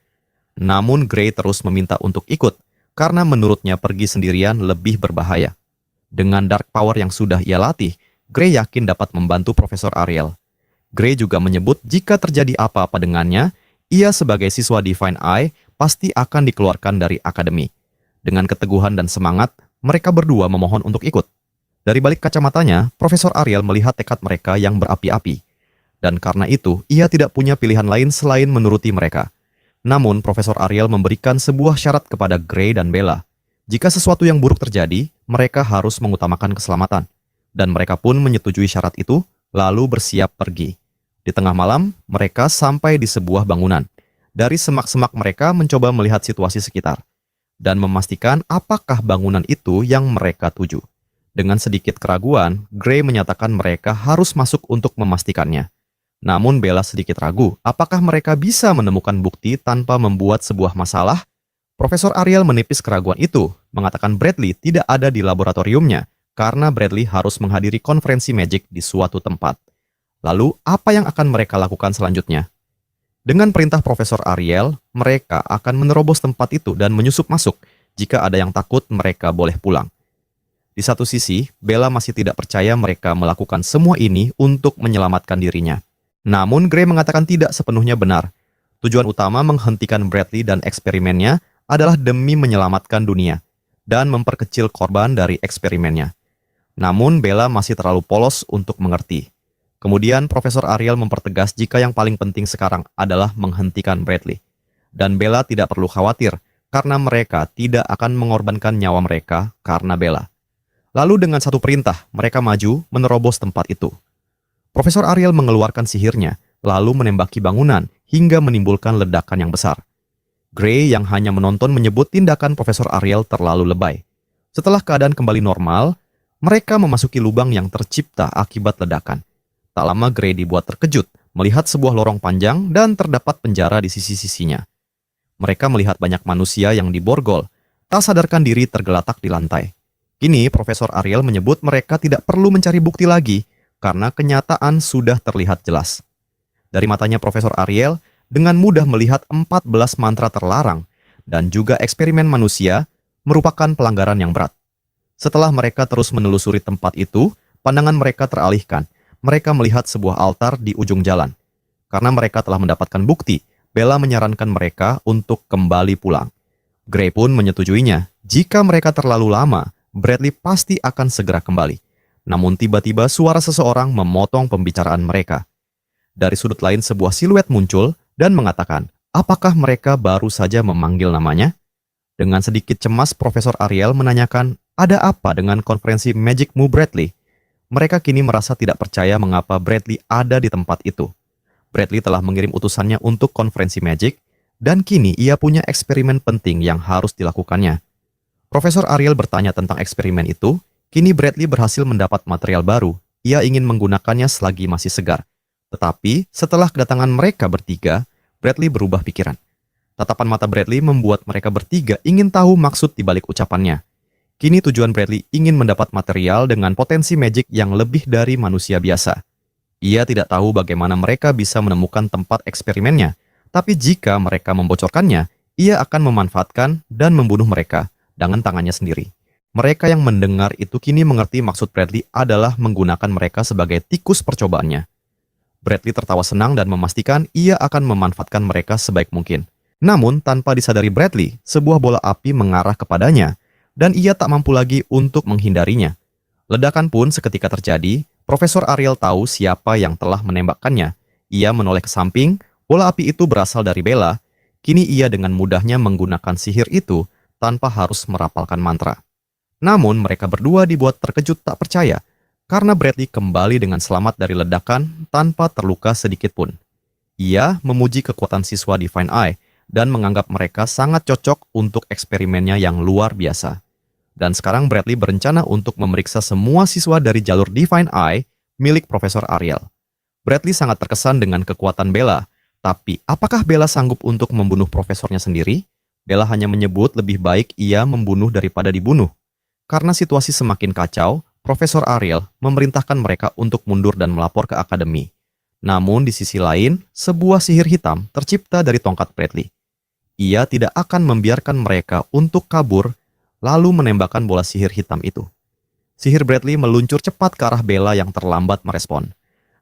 Namun Gray terus meminta untuk ikut, karena menurutnya pergi sendirian lebih berbahaya. Dengan dark power yang sudah ia latih, Gray yakin dapat membantu Profesor Ariel. Gray juga menyebut jika terjadi apa-apa dengannya, ia sebagai siswa Divine Eye pasti akan dikeluarkan dari akademi. Dengan keteguhan dan semangat, mereka berdua memohon untuk ikut. Dari balik kacamatanya, Profesor Ariel melihat tekad mereka yang berapi-api. Dan karena itu, ia tidak punya pilihan lain selain menuruti mereka. Namun, Profesor Ariel memberikan sebuah syarat kepada Gray dan Bella. Jika sesuatu yang buruk terjadi, mereka harus mengutamakan keselamatan. Dan mereka pun menyetujui syarat itu, lalu bersiap pergi. Di tengah malam, mereka sampai di sebuah bangunan. Dari semak-semak mereka mencoba melihat situasi sekitar. Dan memastikan apakah bangunan itu yang mereka tuju. Dengan sedikit keraguan, Gray menyatakan mereka harus masuk untuk memastikannya. Namun Bella sedikit ragu, apakah mereka bisa menemukan bukti tanpa membuat sebuah masalah? Profesor Ariel menipis keraguan itu mengatakan Bradley tidak ada di laboratoriumnya karena Bradley harus menghadiri konferensi magic di suatu tempat. Lalu, apa yang akan mereka lakukan selanjutnya? Dengan perintah Profesor Ariel, mereka akan menerobos tempat itu dan menyusup masuk. Jika ada yang takut, mereka boleh pulang. Di satu sisi, Bella masih tidak percaya mereka melakukan semua ini untuk menyelamatkan dirinya. Namun, Gray mengatakan tidak sepenuhnya benar. Tujuan utama menghentikan Bradley dan eksperimennya adalah demi menyelamatkan dunia dan memperkecil korban dari eksperimennya. Namun, Bella masih terlalu polos untuk mengerti. Kemudian, Profesor Ariel mempertegas jika yang paling penting sekarang adalah menghentikan Bradley. Dan Bella tidak perlu khawatir, karena mereka tidak akan mengorbankan nyawa mereka karena Bella. Lalu dengan satu perintah, mereka maju menerobos tempat itu. Profesor Ariel mengeluarkan sihirnya, lalu menembaki bangunan hingga menimbulkan ledakan yang besar. Gray yang hanya menonton menyebut tindakan Profesor Ariel terlalu lebay. Setelah keadaan kembali normal, mereka memasuki lubang yang tercipta akibat ledakan. Tak lama Gray dibuat terkejut melihat sebuah lorong panjang dan terdapat penjara di sisi-sisinya. Mereka melihat banyak manusia yang diborgol, tak sadarkan diri tergeletak di lantai. Kini Profesor Ariel menyebut mereka tidak perlu mencari bukti lagi karena kenyataan sudah terlihat jelas. Dari matanya Profesor Ariel dengan mudah melihat 14 mantra terlarang dan juga eksperimen manusia merupakan pelanggaran yang berat. Setelah mereka terus menelusuri tempat itu, pandangan mereka teralihkan. Mereka melihat sebuah altar di ujung jalan. Karena mereka telah mendapatkan bukti, Bella menyarankan mereka untuk kembali pulang. Gray pun menyetujuinya. Jika mereka terlalu lama, Bradley pasti akan segera kembali. Namun tiba-tiba suara seseorang memotong pembicaraan mereka. Dari sudut lain sebuah siluet muncul dan mengatakan, apakah mereka baru saja memanggil namanya? Dengan sedikit cemas, Profesor Ariel menanyakan, ada apa dengan konferensi Magic-mu Bradley? Mereka kini merasa tidak percaya mengapa Bradley ada di tempat itu. Bradley telah mengirim utusannya untuk konferensi Magic, dan kini ia punya eksperimen penting yang harus dilakukannya. Profesor Ariel bertanya tentang eksperimen itu, kini Bradley berhasil mendapat material baru. Ia ingin menggunakannya selagi masih segar. Tetapi, setelah kedatangan mereka bertiga, Bradley berubah pikiran. Tatapan mata Bradley membuat mereka bertiga ingin tahu maksud dibalik ucapannya. Kini tujuan Bradley ingin mendapat material dengan potensi magic yang lebih dari manusia biasa. Ia tidak tahu bagaimana mereka bisa menemukan tempat eksperimennya, tapi jika mereka membocorkannya, ia akan memanfaatkan dan membunuh mereka dengan tangannya sendiri. Mereka yang mendengar itu kini mengerti maksud Bradley adalah menggunakan mereka sebagai tikus percobaannya. Bradley tertawa senang dan memastikan ia akan memanfaatkan mereka sebaik mungkin. Namun, tanpa disadari Bradley, sebuah bola api mengarah kepadanya, dan ia tak mampu lagi untuk menghindarinya. Ledakan pun seketika terjadi, Profesor Ariel tahu siapa yang telah menembakkannya. Ia menoleh ke samping, bola api itu berasal dari Bella. Kini ia dengan mudahnya menggunakan sihir itu tanpa harus merapalkan mantra. Namun mereka berdua dibuat terkejut tak percaya, karena Bradley kembali dengan selamat dari ledakan tanpa terluka sedikit pun. Ia memuji kekuatan siswa Divine Eye dan menganggap mereka sangat cocok untuk eksperimennya yang luar biasa. Dan sekarang Bradley berencana untuk memeriksa semua siswa dari jalur Divine Eye milik Profesor Ariel. Bradley sangat terkesan dengan kekuatan Bella, tapi apakah Bella sanggup untuk membunuh profesornya sendiri? Bella hanya menyebut lebih baik ia membunuh daripada dibunuh. Karena situasi semakin kacau, Profesor Ariel memerintahkan mereka untuk mundur dan melapor ke akademi. Namun di sisi lain, sebuah sihir hitam tercipta dari tongkat Bradley. Ia tidak akan membiarkan mereka untuk kabur lalu menembakkan bola sihir hitam itu. Sihir Bradley meluncur cepat ke arah Bella yang terlambat merespon.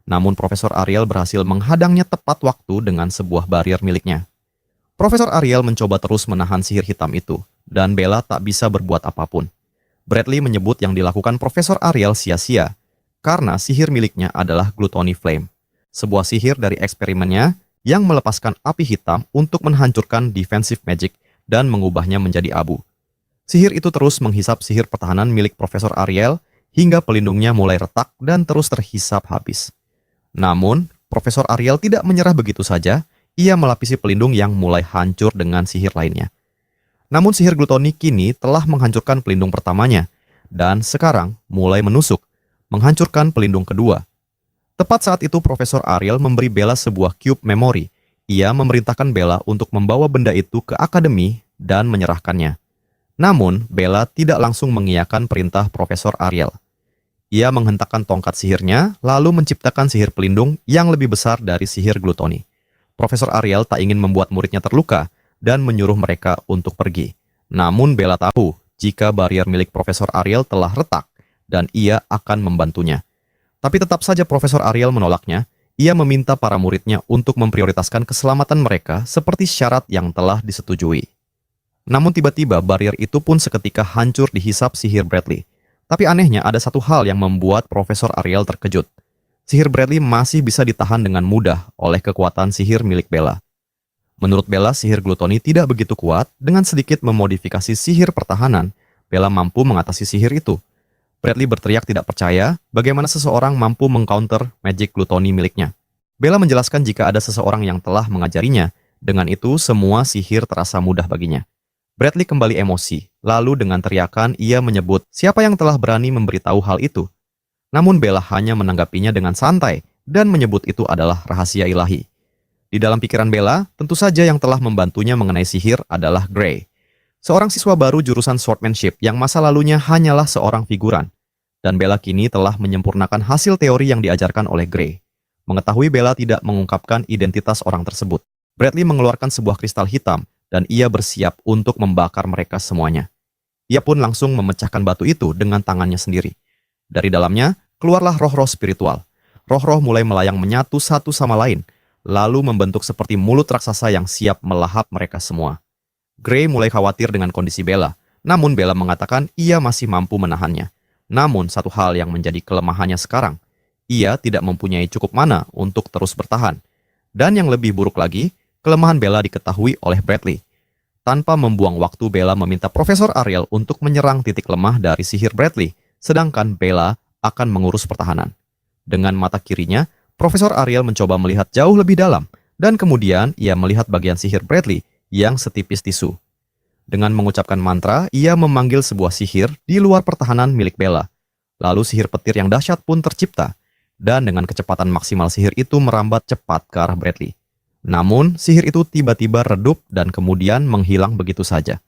Namun Profesor Ariel berhasil menghadangnya tepat waktu dengan sebuah barrier miliknya. Profesor Ariel mencoba terus menahan sihir hitam itu, dan Bella tak bisa berbuat apapun. Bradley menyebut yang dilakukan Profesor Ariel sia-sia, karena sihir miliknya adalah Gluttony Flame. Sebuah sihir dari eksperimennya yang melepaskan api hitam untuk menghancurkan defensive magic dan mengubahnya menjadi abu. Sihir itu terus menghisap sihir pertahanan milik Profesor Ariel hingga pelindungnya mulai retak dan terus terhisap habis. Namun, Profesor Ariel tidak menyerah begitu saja, ia melapisi pelindung yang mulai hancur dengan sihir lainnya. Namun sihir Gluttony kini telah menghancurkan pelindung pertamanya, dan sekarang mulai menusuk, menghancurkan pelindung kedua. Tepat saat itu Profesor Ariel memberi Bella sebuah cube memori. Ia memerintahkan Bella untuk membawa benda itu ke akademi dan menyerahkannya. Namun, Bella tidak langsung mengiyakan perintah Profesor Ariel. Ia menghentakkan tongkat sihirnya, lalu menciptakan sihir pelindung yang lebih besar dari sihir glutoni. Profesor Ariel tak ingin membuat muridnya terluka dan menyuruh mereka untuk pergi. Namun Bella tahu jika barrier milik Profesor Ariel telah retak dan ia akan membantunya. Tapi tetap saja Profesor Ariel menolaknya. Ia meminta para muridnya untuk memprioritaskan keselamatan mereka seperti syarat yang telah disetujui. Namun tiba-tiba barrier itu pun seketika hancur dihisap sihir Bradley. Tapi anehnya ada satu hal yang membuat Profesor Ariel terkejut. Sihir Bradley masih bisa ditahan dengan mudah oleh kekuatan sihir milik Bella. Menurut Bella, sihir glutoni tidak begitu kuat. Dengan sedikit memodifikasi sihir pertahanan, Bella mampu mengatasi sihir itu. Bradley berteriak tidak percaya bagaimana seseorang mampu mengcounter magic glutoni miliknya. Bella menjelaskan jika ada seseorang yang telah mengajarinya. Dengan itu, semua sihir terasa mudah baginya. Bradley kembali emosi, lalu dengan teriakan ia menyebut siapa yang telah berani memberitahu hal itu. Namun Bella hanya menanggapinya dengan santai dan menyebut itu adalah rahasia ilahi. Di dalam pikiran Bella, tentu saja yang telah membantunya mengenai sihir adalah Gray. Seorang siswa baru jurusan swordsmanship yang masa lalunya hanyalah seorang figuran. Dan Bella kini telah menyempurnakan hasil teori yang diajarkan oleh Gray. Mengetahui Bella tidak mengungkapkan identitas orang tersebut, Bradley mengeluarkan sebuah kristal hitam dan ia bersiap untuk membakar mereka semuanya. Ia pun langsung memecahkan batu itu dengan tangannya sendiri. Dari dalamnya, keluarlah roh-roh spiritual. Roh-roh mulai melayang menyatu satu sama lain, lalu membentuk seperti mulut raksasa yang siap melahap mereka semua. Gray mulai khawatir dengan kondisi Bella, namun Bella mengatakan ia masih mampu menahannya. Namun, satu hal yang menjadi kelemahannya sekarang, ia tidak mempunyai cukup mana untuk terus bertahan. Dan yang lebih buruk lagi, kelemahan Bella diketahui oleh Bradley. Tanpa membuang waktu, Bella meminta Profesor Ariel untuk menyerang titik lemah dari sihir Bradley, sedangkan Bella akan mengurus pertahanan. Dengan mata kirinya, Profesor Ariel mencoba melihat jauh lebih dalam, dan kemudian ia melihat bagian sihir Bradley yang setipis tisu. Dengan mengucapkan mantra, ia memanggil sebuah sihir di luar pertahanan milik Bella. Lalu sihir petir yang dahsyat pun tercipta, dan dengan kecepatan maksimal sihir itu merambat cepat ke arah Bradley. Namun, sihir itu tiba-tiba redup dan kemudian menghilang begitu saja.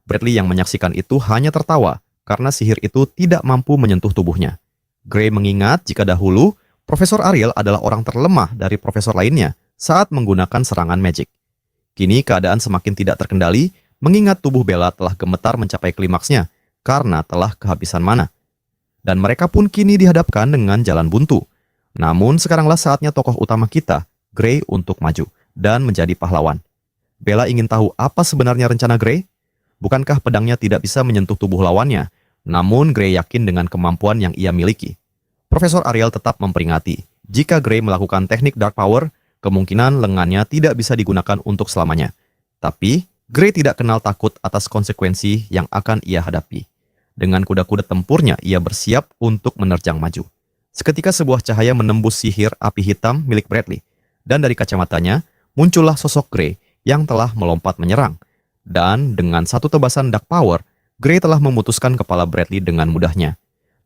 Bradley yang menyaksikan itu hanya tertawa karena sihir itu tidak mampu menyentuh tubuhnya. Gray mengingat jika dahulu, Profesor Ariel adalah orang terlemah dari profesor lainnya saat menggunakan serangan magic. Kini keadaan semakin tidak terkendali, mengingat tubuh Bella telah gemetar mencapai klimaksnya karena telah kehabisan mana. Dan mereka pun kini dihadapkan dengan jalan buntu. Namun sekaranglah saatnya tokoh utama kita, Gray, untuk maju dan menjadi pahlawan. Bella ingin tahu apa sebenarnya rencana Gray? Bukankah pedangnya tidak bisa menyentuh tubuh lawannya? Namun Gray yakin dengan kemampuan yang ia miliki. Profesor Ariel tetap memperingati, jika Gray melakukan teknik Dark Power, kemungkinan lengannya tidak bisa digunakan untuk selamanya. Tapi, Gray tidak kenal takut atas konsekuensi yang akan ia hadapi. Dengan kuda-kuda tempurnya, ia bersiap untuk menerjang maju. Seketika sebuah cahaya menembus sihir api hitam milik Bradley. Dan dari kacamatanya, muncullah sosok Gray yang telah melompat menyerang. Dan dengan satu tebasan Dark Power, Gray telah memutuskan kepala Bradley dengan mudahnya.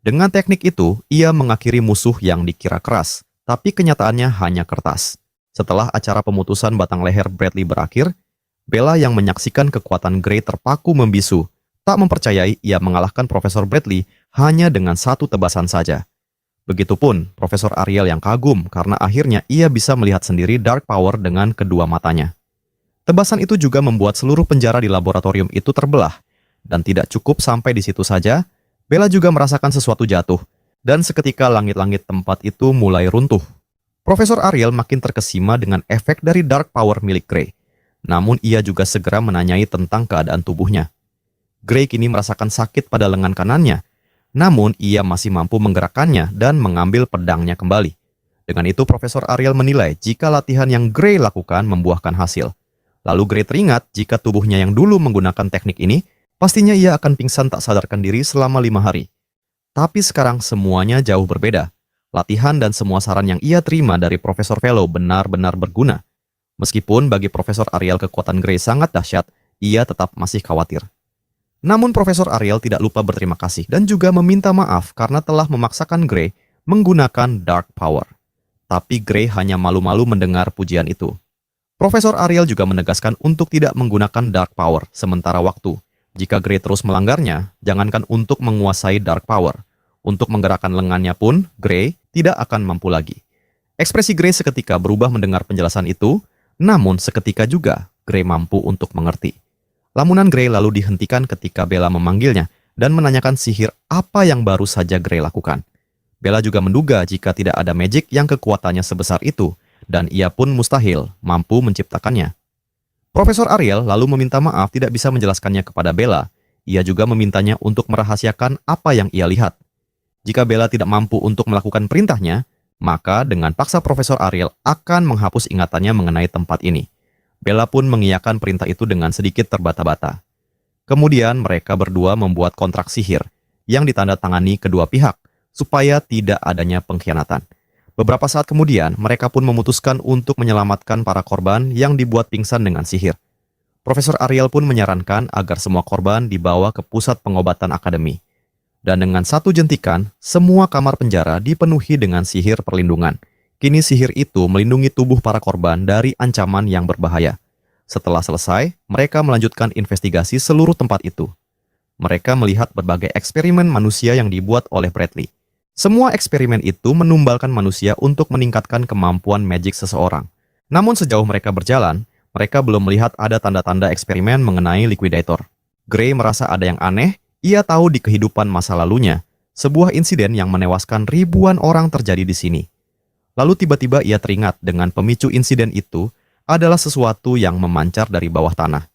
Dengan teknik itu, ia mengakhiri musuh yang dikira keras, tapi kenyataannya hanya kertas. Setelah acara pemutusan batang leher Bradley berakhir, Bella yang menyaksikan kekuatan Gray terpaku membisu, tak mempercayai ia mengalahkan Profesor Bradley hanya dengan satu tebasan saja. Begitupun Profesor Ariel yang kagum karena akhirnya ia bisa melihat sendiri Dark Power dengan kedua matanya. Tebasan itu juga membuat seluruh penjara di laboratorium itu terbelah. Dan tidak cukup sampai di situ saja, Bella juga merasakan sesuatu jatuh, dan seketika langit-langit tempat itu mulai runtuh. Profesor Ariel makin terkesima dengan efek dari Dark Power milik Gray. Namun ia juga segera menanyai tentang keadaan tubuhnya. Gray kini merasakan sakit pada lengan kanannya, namun ia masih mampu menggerakkannya dan mengambil pedangnya kembali. Dengan itu Profesor Ariel menilai jika latihan yang Gray lakukan membuahkan hasil. Lalu Gray teringat jika tubuhnya yang dulu menggunakan teknik ini, pastinya ia akan pingsan tak sadarkan diri selama 5 hari. Tapi sekarang semuanya jauh berbeda. Latihan dan semua saran yang ia terima dari Profesor Fellow benar-benar berguna. Meskipun bagi Profesor Ariel kekuatan Gray sangat dahsyat, ia tetap masih khawatir. Namun Profesor Ariel tidak lupa berterima kasih dan juga meminta maaf karena telah memaksakan Gray menggunakan Dark Power. Tapi Gray hanya malu-malu mendengar pujian itu. Profesor Ariel juga menegaskan untuk tidak menggunakan Dark Power sementara waktu, Jika Gray terus melanggarnya, jangankan untuk menguasai Dark Power. Untuk menggerakkan lengannya pun, Gray tidak akan mampu lagi. Ekspresi Gray seketika berubah mendengar penjelasan itu, namun seketika juga Gray mampu untuk mengerti. Lamunan Gray lalu dihentikan ketika Bella memanggilnya dan menanyakan sihir apa yang baru saja Gray lakukan. Bella juga menduga jika tidak ada magic yang kekuatannya sebesar itu, dan ia pun mustahil mampu menciptakannya. Profesor Ariel lalu meminta maaf tidak bisa menjelaskannya kepada Bella. Ia juga memintanya untuk merahasiakan apa yang ia lihat. Jika Bella tidak mampu untuk melakukan perintahnya, maka dengan paksa Profesor Ariel akan menghapus ingatannya mengenai tempat ini. Bella pun mengiyakan perintah itu dengan sedikit terbata-bata. Kemudian mereka berdua membuat kontrak sihir yang ditandatangani kedua pihak supaya tidak adanya pengkhianatan. Beberapa saat kemudian, mereka pun memutuskan untuk menyelamatkan para korban yang dibuat pingsan dengan sihir. Profesor Ariel pun menyarankan agar semua korban dibawa ke pusat pengobatan akademi. Dan dengan satu jentikan, semua kamar penjara dipenuhi dengan sihir perlindungan. Kini sihir itu melindungi tubuh para korban dari ancaman yang berbahaya. Setelah selesai, mereka melanjutkan investigasi seluruh tempat itu. Mereka melihat berbagai eksperimen manusia yang dibuat oleh Bradley. Semua eksperimen itu menumbalkan manusia untuk meningkatkan kemampuan magic seseorang. Namun sejauh mereka berjalan, mereka belum melihat ada tanda-tanda eksperimen mengenai Liquidator. Gray merasa ada yang aneh. Ia tahu di kehidupan masa lalunya, sebuah insiden yang menewaskan ribuan orang terjadi di sini. Lalu tiba-tiba ia teringat dengan pemicu insiden itu adalah sesuatu yang memancar dari bawah tanah.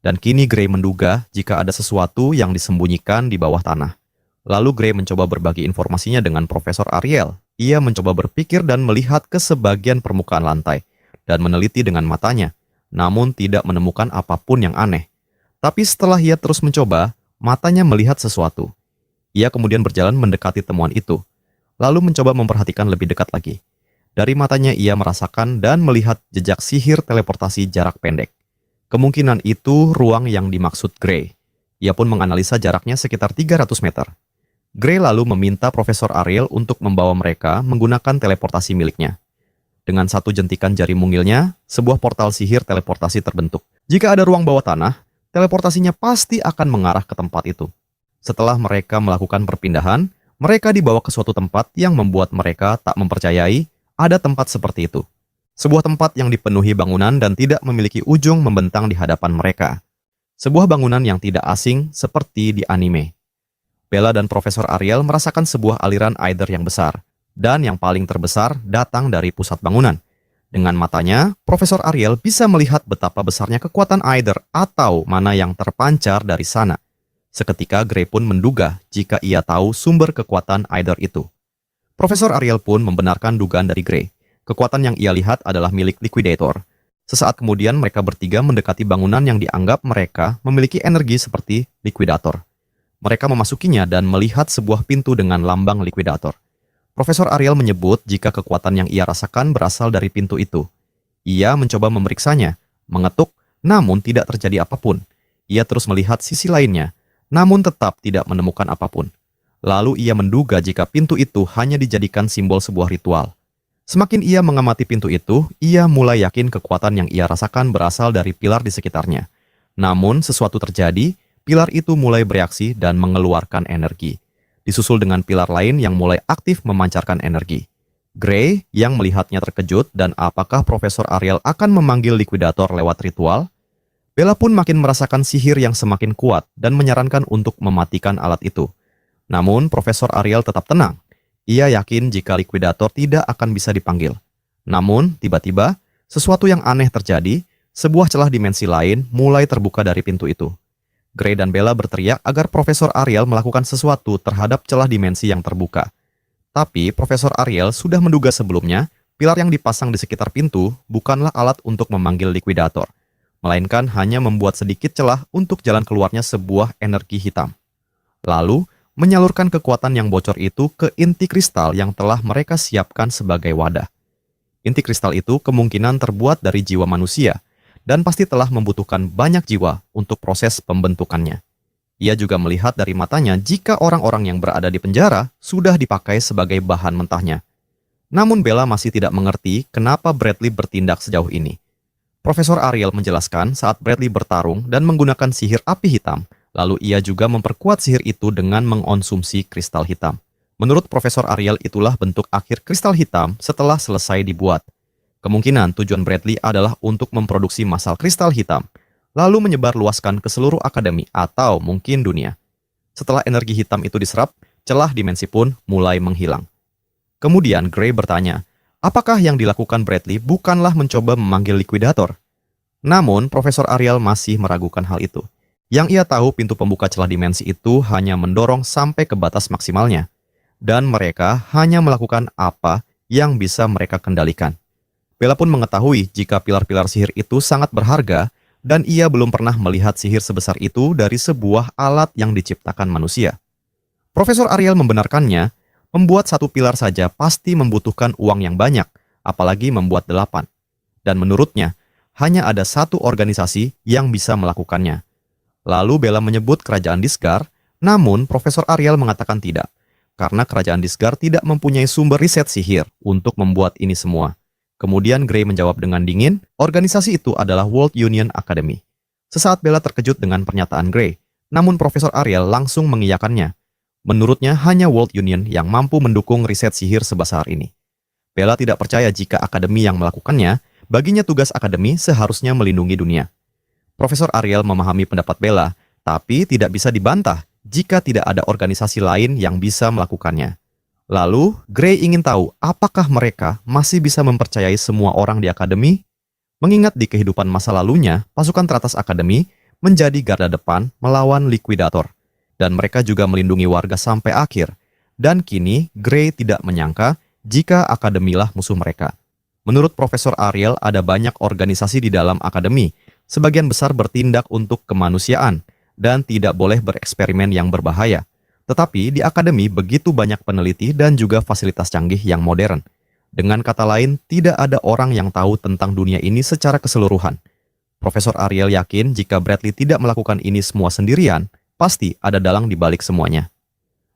Dan kini Gray menduga jika ada sesuatu yang disembunyikan di bawah tanah. Lalu Gray mencoba berbagi informasinya dengan Profesor Ariel. Ia mencoba berpikir dan melihat ke sebagian permukaan lantai dan meneliti dengan matanya, namun tidak menemukan apapun yang aneh. Tapi setelah ia terus mencoba, matanya melihat sesuatu. Ia kemudian berjalan mendekati temuan itu, lalu mencoba memperhatikan lebih dekat lagi. Dari matanya ia merasakan dan melihat jejak sihir teleportasi jarak pendek. Kemungkinan itu ruang yang dimaksud Gray. Ia pun menganalisa jaraknya sekitar 300 meter. Gray lalu meminta Profesor Ariel untuk membawa mereka menggunakan teleportasi miliknya. Dengan satu jentikan jari mungilnya, sebuah portal sihir teleportasi terbentuk. Jika ada ruang bawah tanah, teleportasinya pasti akan mengarah ke tempat itu. Setelah mereka melakukan perpindahan, mereka dibawa ke suatu tempat yang membuat mereka tak mempercayai ada tempat seperti itu. Sebuah tempat yang dipenuhi bangunan dan tidak memiliki ujung membentang di hadapan mereka. Sebuah bangunan yang tidak asing seperti di anime. Bella dan Profesor Ariel merasakan sebuah aliran aether yang besar, dan yang paling terbesar datang dari pusat bangunan. Dengan matanya, Profesor Ariel bisa melihat betapa besarnya kekuatan aether atau mana yang terpancar dari sana. Seketika Gray pun menduga jika ia tahu sumber kekuatan aether itu. Profesor Ariel pun membenarkan dugaan dari Gray. Kekuatan yang ia lihat adalah milik Liquidator. Sesaat kemudian mereka bertiga mendekati bangunan yang dianggap mereka memiliki energi seperti Liquidator. Mereka memasukinya dan melihat sebuah pintu dengan lambang Liquidator. Profesor Ariel menyebut jika kekuatan yang ia rasakan berasal dari pintu itu. Ia mencoba memeriksanya, mengetuk, namun tidak terjadi apapun. Ia terus melihat sisi lainnya, namun tetap tidak menemukan apapun. Lalu ia menduga jika pintu itu hanya dijadikan simbol sebuah ritual. Semakin ia mengamati pintu itu, ia mulai yakin kekuatan yang ia rasakan berasal dari pilar di sekitarnya. Namun sesuatu terjadi. Pilar itu mulai bereaksi dan mengeluarkan energi, disusul dengan pilar lain yang mulai aktif memancarkan energi. Gray yang melihatnya terkejut dan apakah Profesor Ariel akan memanggil Liquidator lewat ritual? Bella pun makin merasakan sihir yang semakin kuat dan menyarankan untuk mematikan alat itu. Namun Profesor Ariel tetap tenang. Ia yakin jika Liquidator tidak akan bisa dipanggil. Namun tiba-tiba sesuatu yang aneh terjadi, sebuah celah dimensi lain mulai terbuka dari pintu itu. Gray dan Bella berteriak agar Profesor Ariel melakukan sesuatu terhadap celah dimensi yang terbuka. Tapi Profesor Ariel sudah menduga sebelumnya, pilar yang dipasang di sekitar pintu bukanlah alat untuk memanggil Liquidator, melainkan hanya membuat sedikit celah untuk jalan keluarnya sebuah energi hitam. Lalu, menyalurkan kekuatan yang bocor itu ke inti kristal yang telah mereka siapkan sebagai wadah. Inti kristal itu kemungkinan terbuat dari jiwa manusia, dan pasti telah membutuhkan banyak jiwa untuk proses pembentukannya. Ia juga melihat dari matanya jika orang-orang yang berada di penjara sudah dipakai sebagai bahan mentahnya. Namun Bella masih tidak mengerti kenapa Bradley bertindak sejauh ini. Profesor Ariel menjelaskan saat Bradley bertarung dan menggunakan sihir api hitam, Lalu ia juga memperkuat sihir itu dengan mengonsumsi kristal hitam. Menurut Profesor Ariel, itulah bentuk akhir kristal hitam setelah selesai dibuat. Kemungkinan tujuan Bradley adalah untuk memproduksi masal kristal hitam, lalu menyebarluaskan ke seluruh akademi atau mungkin dunia. Setelah energi hitam itu diserap, celah dimensi pun mulai menghilang. Kemudian Gray bertanya, apakah yang dilakukan Bradley bukanlah mencoba memanggil likuidator? Namun, Profesor Ariel masih meragukan hal itu. Yang ia tahu pintu pembuka celah dimensi itu hanya mendorong sampai ke batas maksimalnya. Dan mereka hanya melakukan apa yang bisa mereka kendalikan. Bella pun mengetahui jika pilar-pilar sihir itu sangat berharga dan ia belum pernah melihat sihir sebesar itu dari sebuah alat yang diciptakan manusia. Profesor Ariel membenarkannya, membuat satu pilar saja pasti membutuhkan uang yang banyak, apalagi membuat 8. Dan menurutnya, hanya ada satu organisasi yang bisa melakukannya. Lalu Bella menyebut kerajaan Disgar, namun Profesor Ariel mengatakan tidak, karena kerajaan Disgar tidak mempunyai sumber riset sihir untuk membuat ini semua. Kemudian Gray menjawab dengan dingin, organisasi itu adalah World Union Academy. Sesaat Bella terkejut dengan pernyataan Gray, namun Profesor Ariel langsung mengiyakannya. Menurutnya hanya World Union yang mampu mendukung riset sihir sebesar ini. Bella tidak percaya jika akademi yang melakukannya, baginya tugas akademi seharusnya melindungi dunia. Profesor Ariel memahami pendapat Bella, tapi tidak bisa dibantah jika tidak ada organisasi lain yang bisa melakukannya. Lalu, Gray ingin tahu apakah mereka masih bisa mempercayai semua orang di akademi? Mengingat di kehidupan masa lalunya, pasukan teratas akademi menjadi garda depan melawan likuidator. Dan mereka juga melindungi warga sampai akhir. Dan kini, Gray tidak menyangka jika akademilah musuh mereka. Menurut Profesor Ariel, ada banyak organisasi di dalam akademi. Sebagian besar bertindak untuk kemanusiaan dan tidak boleh bereksperimen yang berbahaya. Tetapi di akademi begitu banyak peneliti dan juga fasilitas canggih yang modern. Dengan kata lain, tidak ada orang yang tahu tentang dunia ini secara keseluruhan. Profesor Ariel yakin jika Bradley tidak melakukan ini semua sendirian, pasti ada dalang di balik semuanya.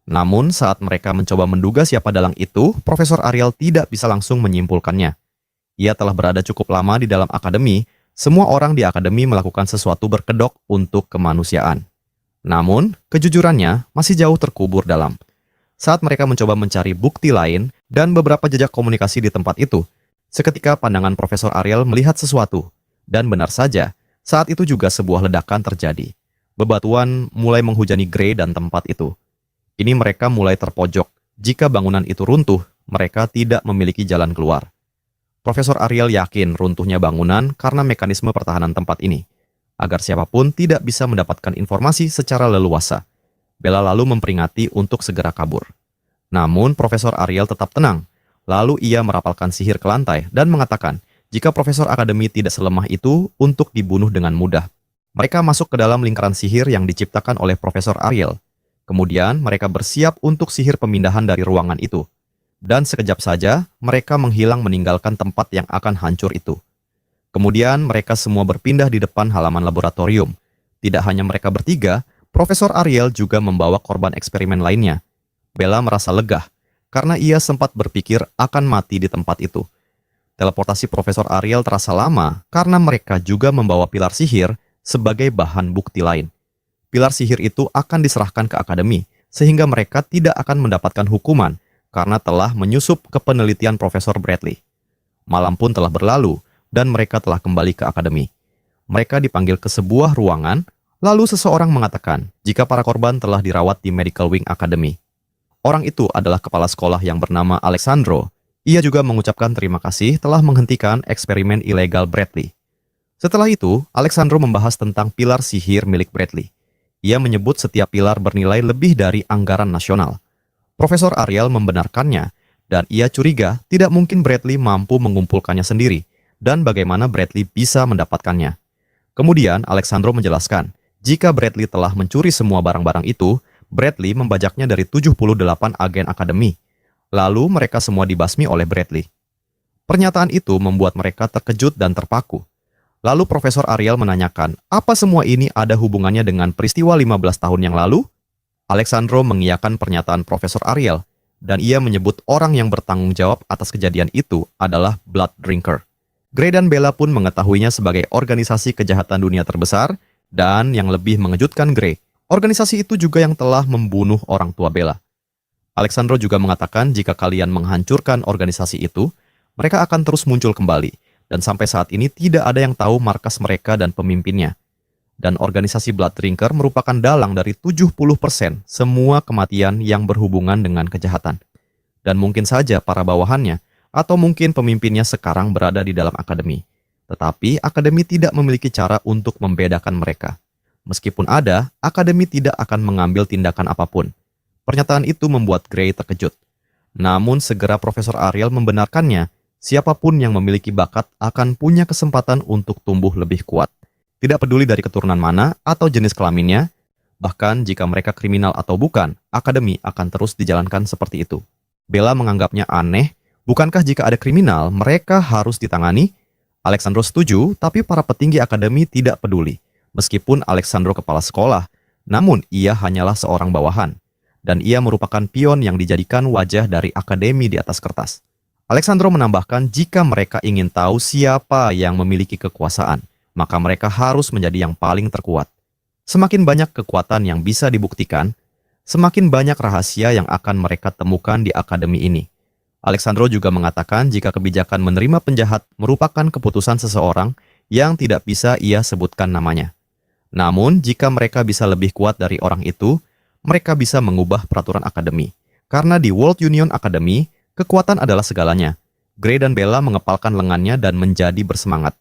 Namun, saat mereka mencoba menduga siapa dalang itu, Profesor Ariel tidak bisa langsung menyimpulkannya. Ia telah berada cukup lama di dalam akademi, semua orang di akademi melakukan sesuatu berkedok untuk kemanusiaan. Namun, kejujurannya masih jauh terkubur dalam. Saat mereka mencoba mencari bukti lain dan beberapa jejak komunikasi di tempat itu, seketika pandangan Profesor Ariel melihat sesuatu. Dan benar saja, saat itu juga sebuah ledakan terjadi. Bebatuan mulai menghujani Gray dan tempat itu. Kini mereka mulai terpojok. Jika bangunan itu runtuh, mereka tidak memiliki jalan keluar. Profesor Ariel yakin runtuhnya bangunan karena mekanisme pertahanan tempat ini, agar siapapun tidak bisa mendapatkan informasi secara leluasa. Bella lalu memperingati untuk segera kabur. Namun Profesor Ariel tetap tenang. Lalu ia merapalkan sihir ke lantai dan mengatakan jika Profesor Akademi tidak selemah itu untuk dibunuh dengan mudah. Mereka masuk ke dalam lingkaran sihir yang diciptakan oleh Profesor Ariel. Kemudian mereka bersiap untuk sihir pemindahan dari ruangan itu. Dan sekejap saja mereka menghilang meninggalkan tempat yang akan hancur itu. Kemudian mereka semua berpindah di depan halaman laboratorium. Tidak hanya mereka bertiga, Profesor Ariel juga membawa korban eksperimen lainnya. Bella merasa lega karena ia sempat berpikir akan mati di tempat itu. Teleportasi Profesor Ariel terasa lama karena mereka juga membawa pilar sihir sebagai bahan bukti lain. Pilar sihir itu akan diserahkan ke akademi, sehingga mereka tidak akan mendapatkan hukuman karena telah menyusup ke penelitian Profesor Bradley. Malam pun telah berlalu, dan mereka telah kembali ke akademi. Mereka dipanggil ke sebuah ruangan, lalu seseorang mengatakan jika para korban telah dirawat di Medical Wing Academy. Orang itu adalah kepala sekolah yang bernama Alexandro. Ia juga mengucapkan terima kasih telah menghentikan eksperimen ilegal Bradley. Setelah itu, Alexandro membahas tentang pilar sihir milik Bradley. Ia menyebut setiap pilar bernilai lebih dari anggaran nasional. Profesor Ariel membenarkannya, dan ia curiga tidak mungkin Bradley mampu mengumpulkannya sendiri, dan bagaimana Bradley bisa mendapatkannya. Kemudian, Alexandro menjelaskan, jika Bradley telah mencuri semua barang-barang itu, Bradley membajaknya dari 78 agen akademi. Lalu mereka semua dibasmi oleh Bradley. Pernyataan itu membuat mereka terkejut dan terpaku. Lalu Profesor Ariel menanyakan, apa semua ini ada hubungannya dengan peristiwa 15 tahun yang lalu? Alexandro mengiyakan pernyataan Profesor Ariel, dan ia menyebut orang yang bertanggung jawab atas kejadian itu adalah Blood Drinker. Gray dan Bella pun mengetahuinya sebagai organisasi kejahatan dunia terbesar, dan yang lebih mengejutkan Gray, Organisasi itu juga yang telah membunuh orang tua Bella. Alexandro juga mengatakan jika kalian menghancurkan organisasi itu, mereka akan terus muncul kembali, dan sampai saat ini tidak ada yang tahu markas mereka dan pemimpinnya. Dan organisasi Blood Drinker merupakan dalang dari 70% semua kematian yang berhubungan dengan kejahatan. Dan mungkin saja para bawahannya, atau mungkin pemimpinnya sekarang berada di dalam akademi. Tetapi akademi tidak memiliki cara untuk membedakan mereka. Meskipun ada, akademi tidak akan mengambil tindakan apapun. Pernyataan itu membuat Gray terkejut. Namun segera Profesor Ariel membenarkannya, siapapun yang memiliki bakat akan punya kesempatan untuk tumbuh lebih kuat. Tidak peduli dari keturunan mana atau jenis kelaminnya, bahkan jika mereka kriminal atau bukan, akademi akan terus dijalankan seperti itu. Bella menganggapnya aneh, bukankah jika ada kriminal, mereka harus ditangani? Alexandro setuju, tapi para petinggi akademi tidak peduli. Meskipun Alexandro kepala sekolah, namun ia hanyalah seorang bawahan. Dan ia merupakan pion yang dijadikan wajah dari akademi di atas kertas. Alexandro menambahkan jika mereka ingin tahu siapa yang memiliki kekuasaan, maka mereka harus menjadi yang paling terkuat. Semakin banyak kekuatan yang bisa dibuktikan, semakin banyak rahasia yang akan mereka temukan di akademi ini. Alexandro juga mengatakan jika kebijakan menerima penjahat merupakan keputusan seseorang yang tidak bisa ia sebutkan namanya. Namun, jika mereka bisa lebih kuat dari orang itu, mereka bisa mengubah peraturan akademi. Karena di World Union Academy, kekuatan adalah segalanya. Gray dan Bella mengepalkan lengannya dan menjadi bersemangat.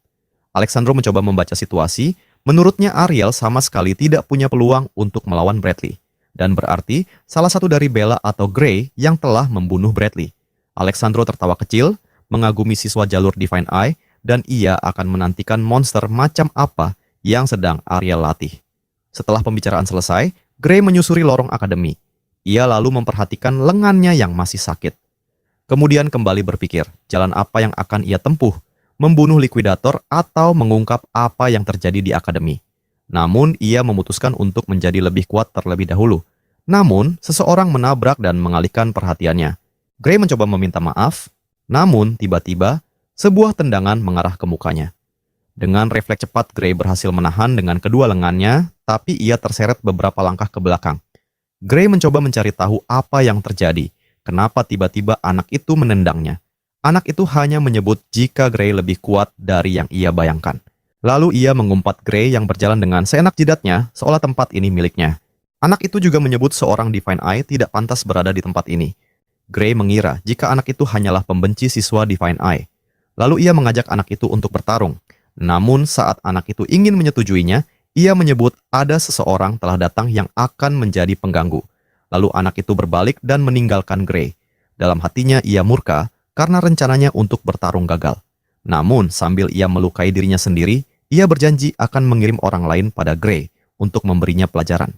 Alexandro mencoba membaca situasi, menurutnya Ariel sama sekali tidak punya peluang untuk melawan Bradley. Dan berarti salah satu dari Bella atau Gray yang telah membunuh Bradley. Alexandro tertawa kecil, mengagumi siswa jalur Divine Eye, dan ia akan menantikan monster macam apa yang sedang Ariel latih. Setelah pembicaraan selesai, Gray menyusuri lorong akademi. Ia lalu memperhatikan lengannya yang masih sakit. Kemudian kembali berpikir, jalan apa yang akan ia tempuh, membunuh likuidator atau mengungkap apa yang terjadi di akademi. Namun, ia memutuskan untuk menjadi lebih kuat terlebih dahulu. Namun, seseorang menabrak dan mengalihkan perhatiannya. Gray mencoba meminta maaf, namun tiba-tiba, sebuah tendangan mengarah ke mukanya. Dengan refleks cepat, Gray berhasil menahan dengan kedua lengannya, tapi ia terseret beberapa langkah ke belakang. Gray mencoba mencari tahu apa yang terjadi, kenapa tiba-tiba anak itu menendangnya. Anak itu hanya menyebut jika Gray lebih kuat dari yang ia bayangkan. Lalu ia mengumpat Gray yang berjalan dengan seenak jidatnya, seolah tempat ini miliknya. Anak itu juga menyebut seorang Divine Eye tidak pantas berada di tempat ini. Gray mengira jika anak itu hanyalah pembenci siswa Divine Eye. Lalu ia mengajak anak itu untuk bertarung. Namun saat anak itu ingin menyetujuinya, ia menyebut ada seseorang telah datang yang akan menjadi pengganggu. Lalu anak itu berbalik dan meninggalkan Gray. Dalam hatinya ia murka, karena rencananya untuk bertarung gagal. Namun, sambil ia melukai dirinya sendiri, ia berjanji akan mengirim orang lain pada Gray untuk memberinya pelajaran.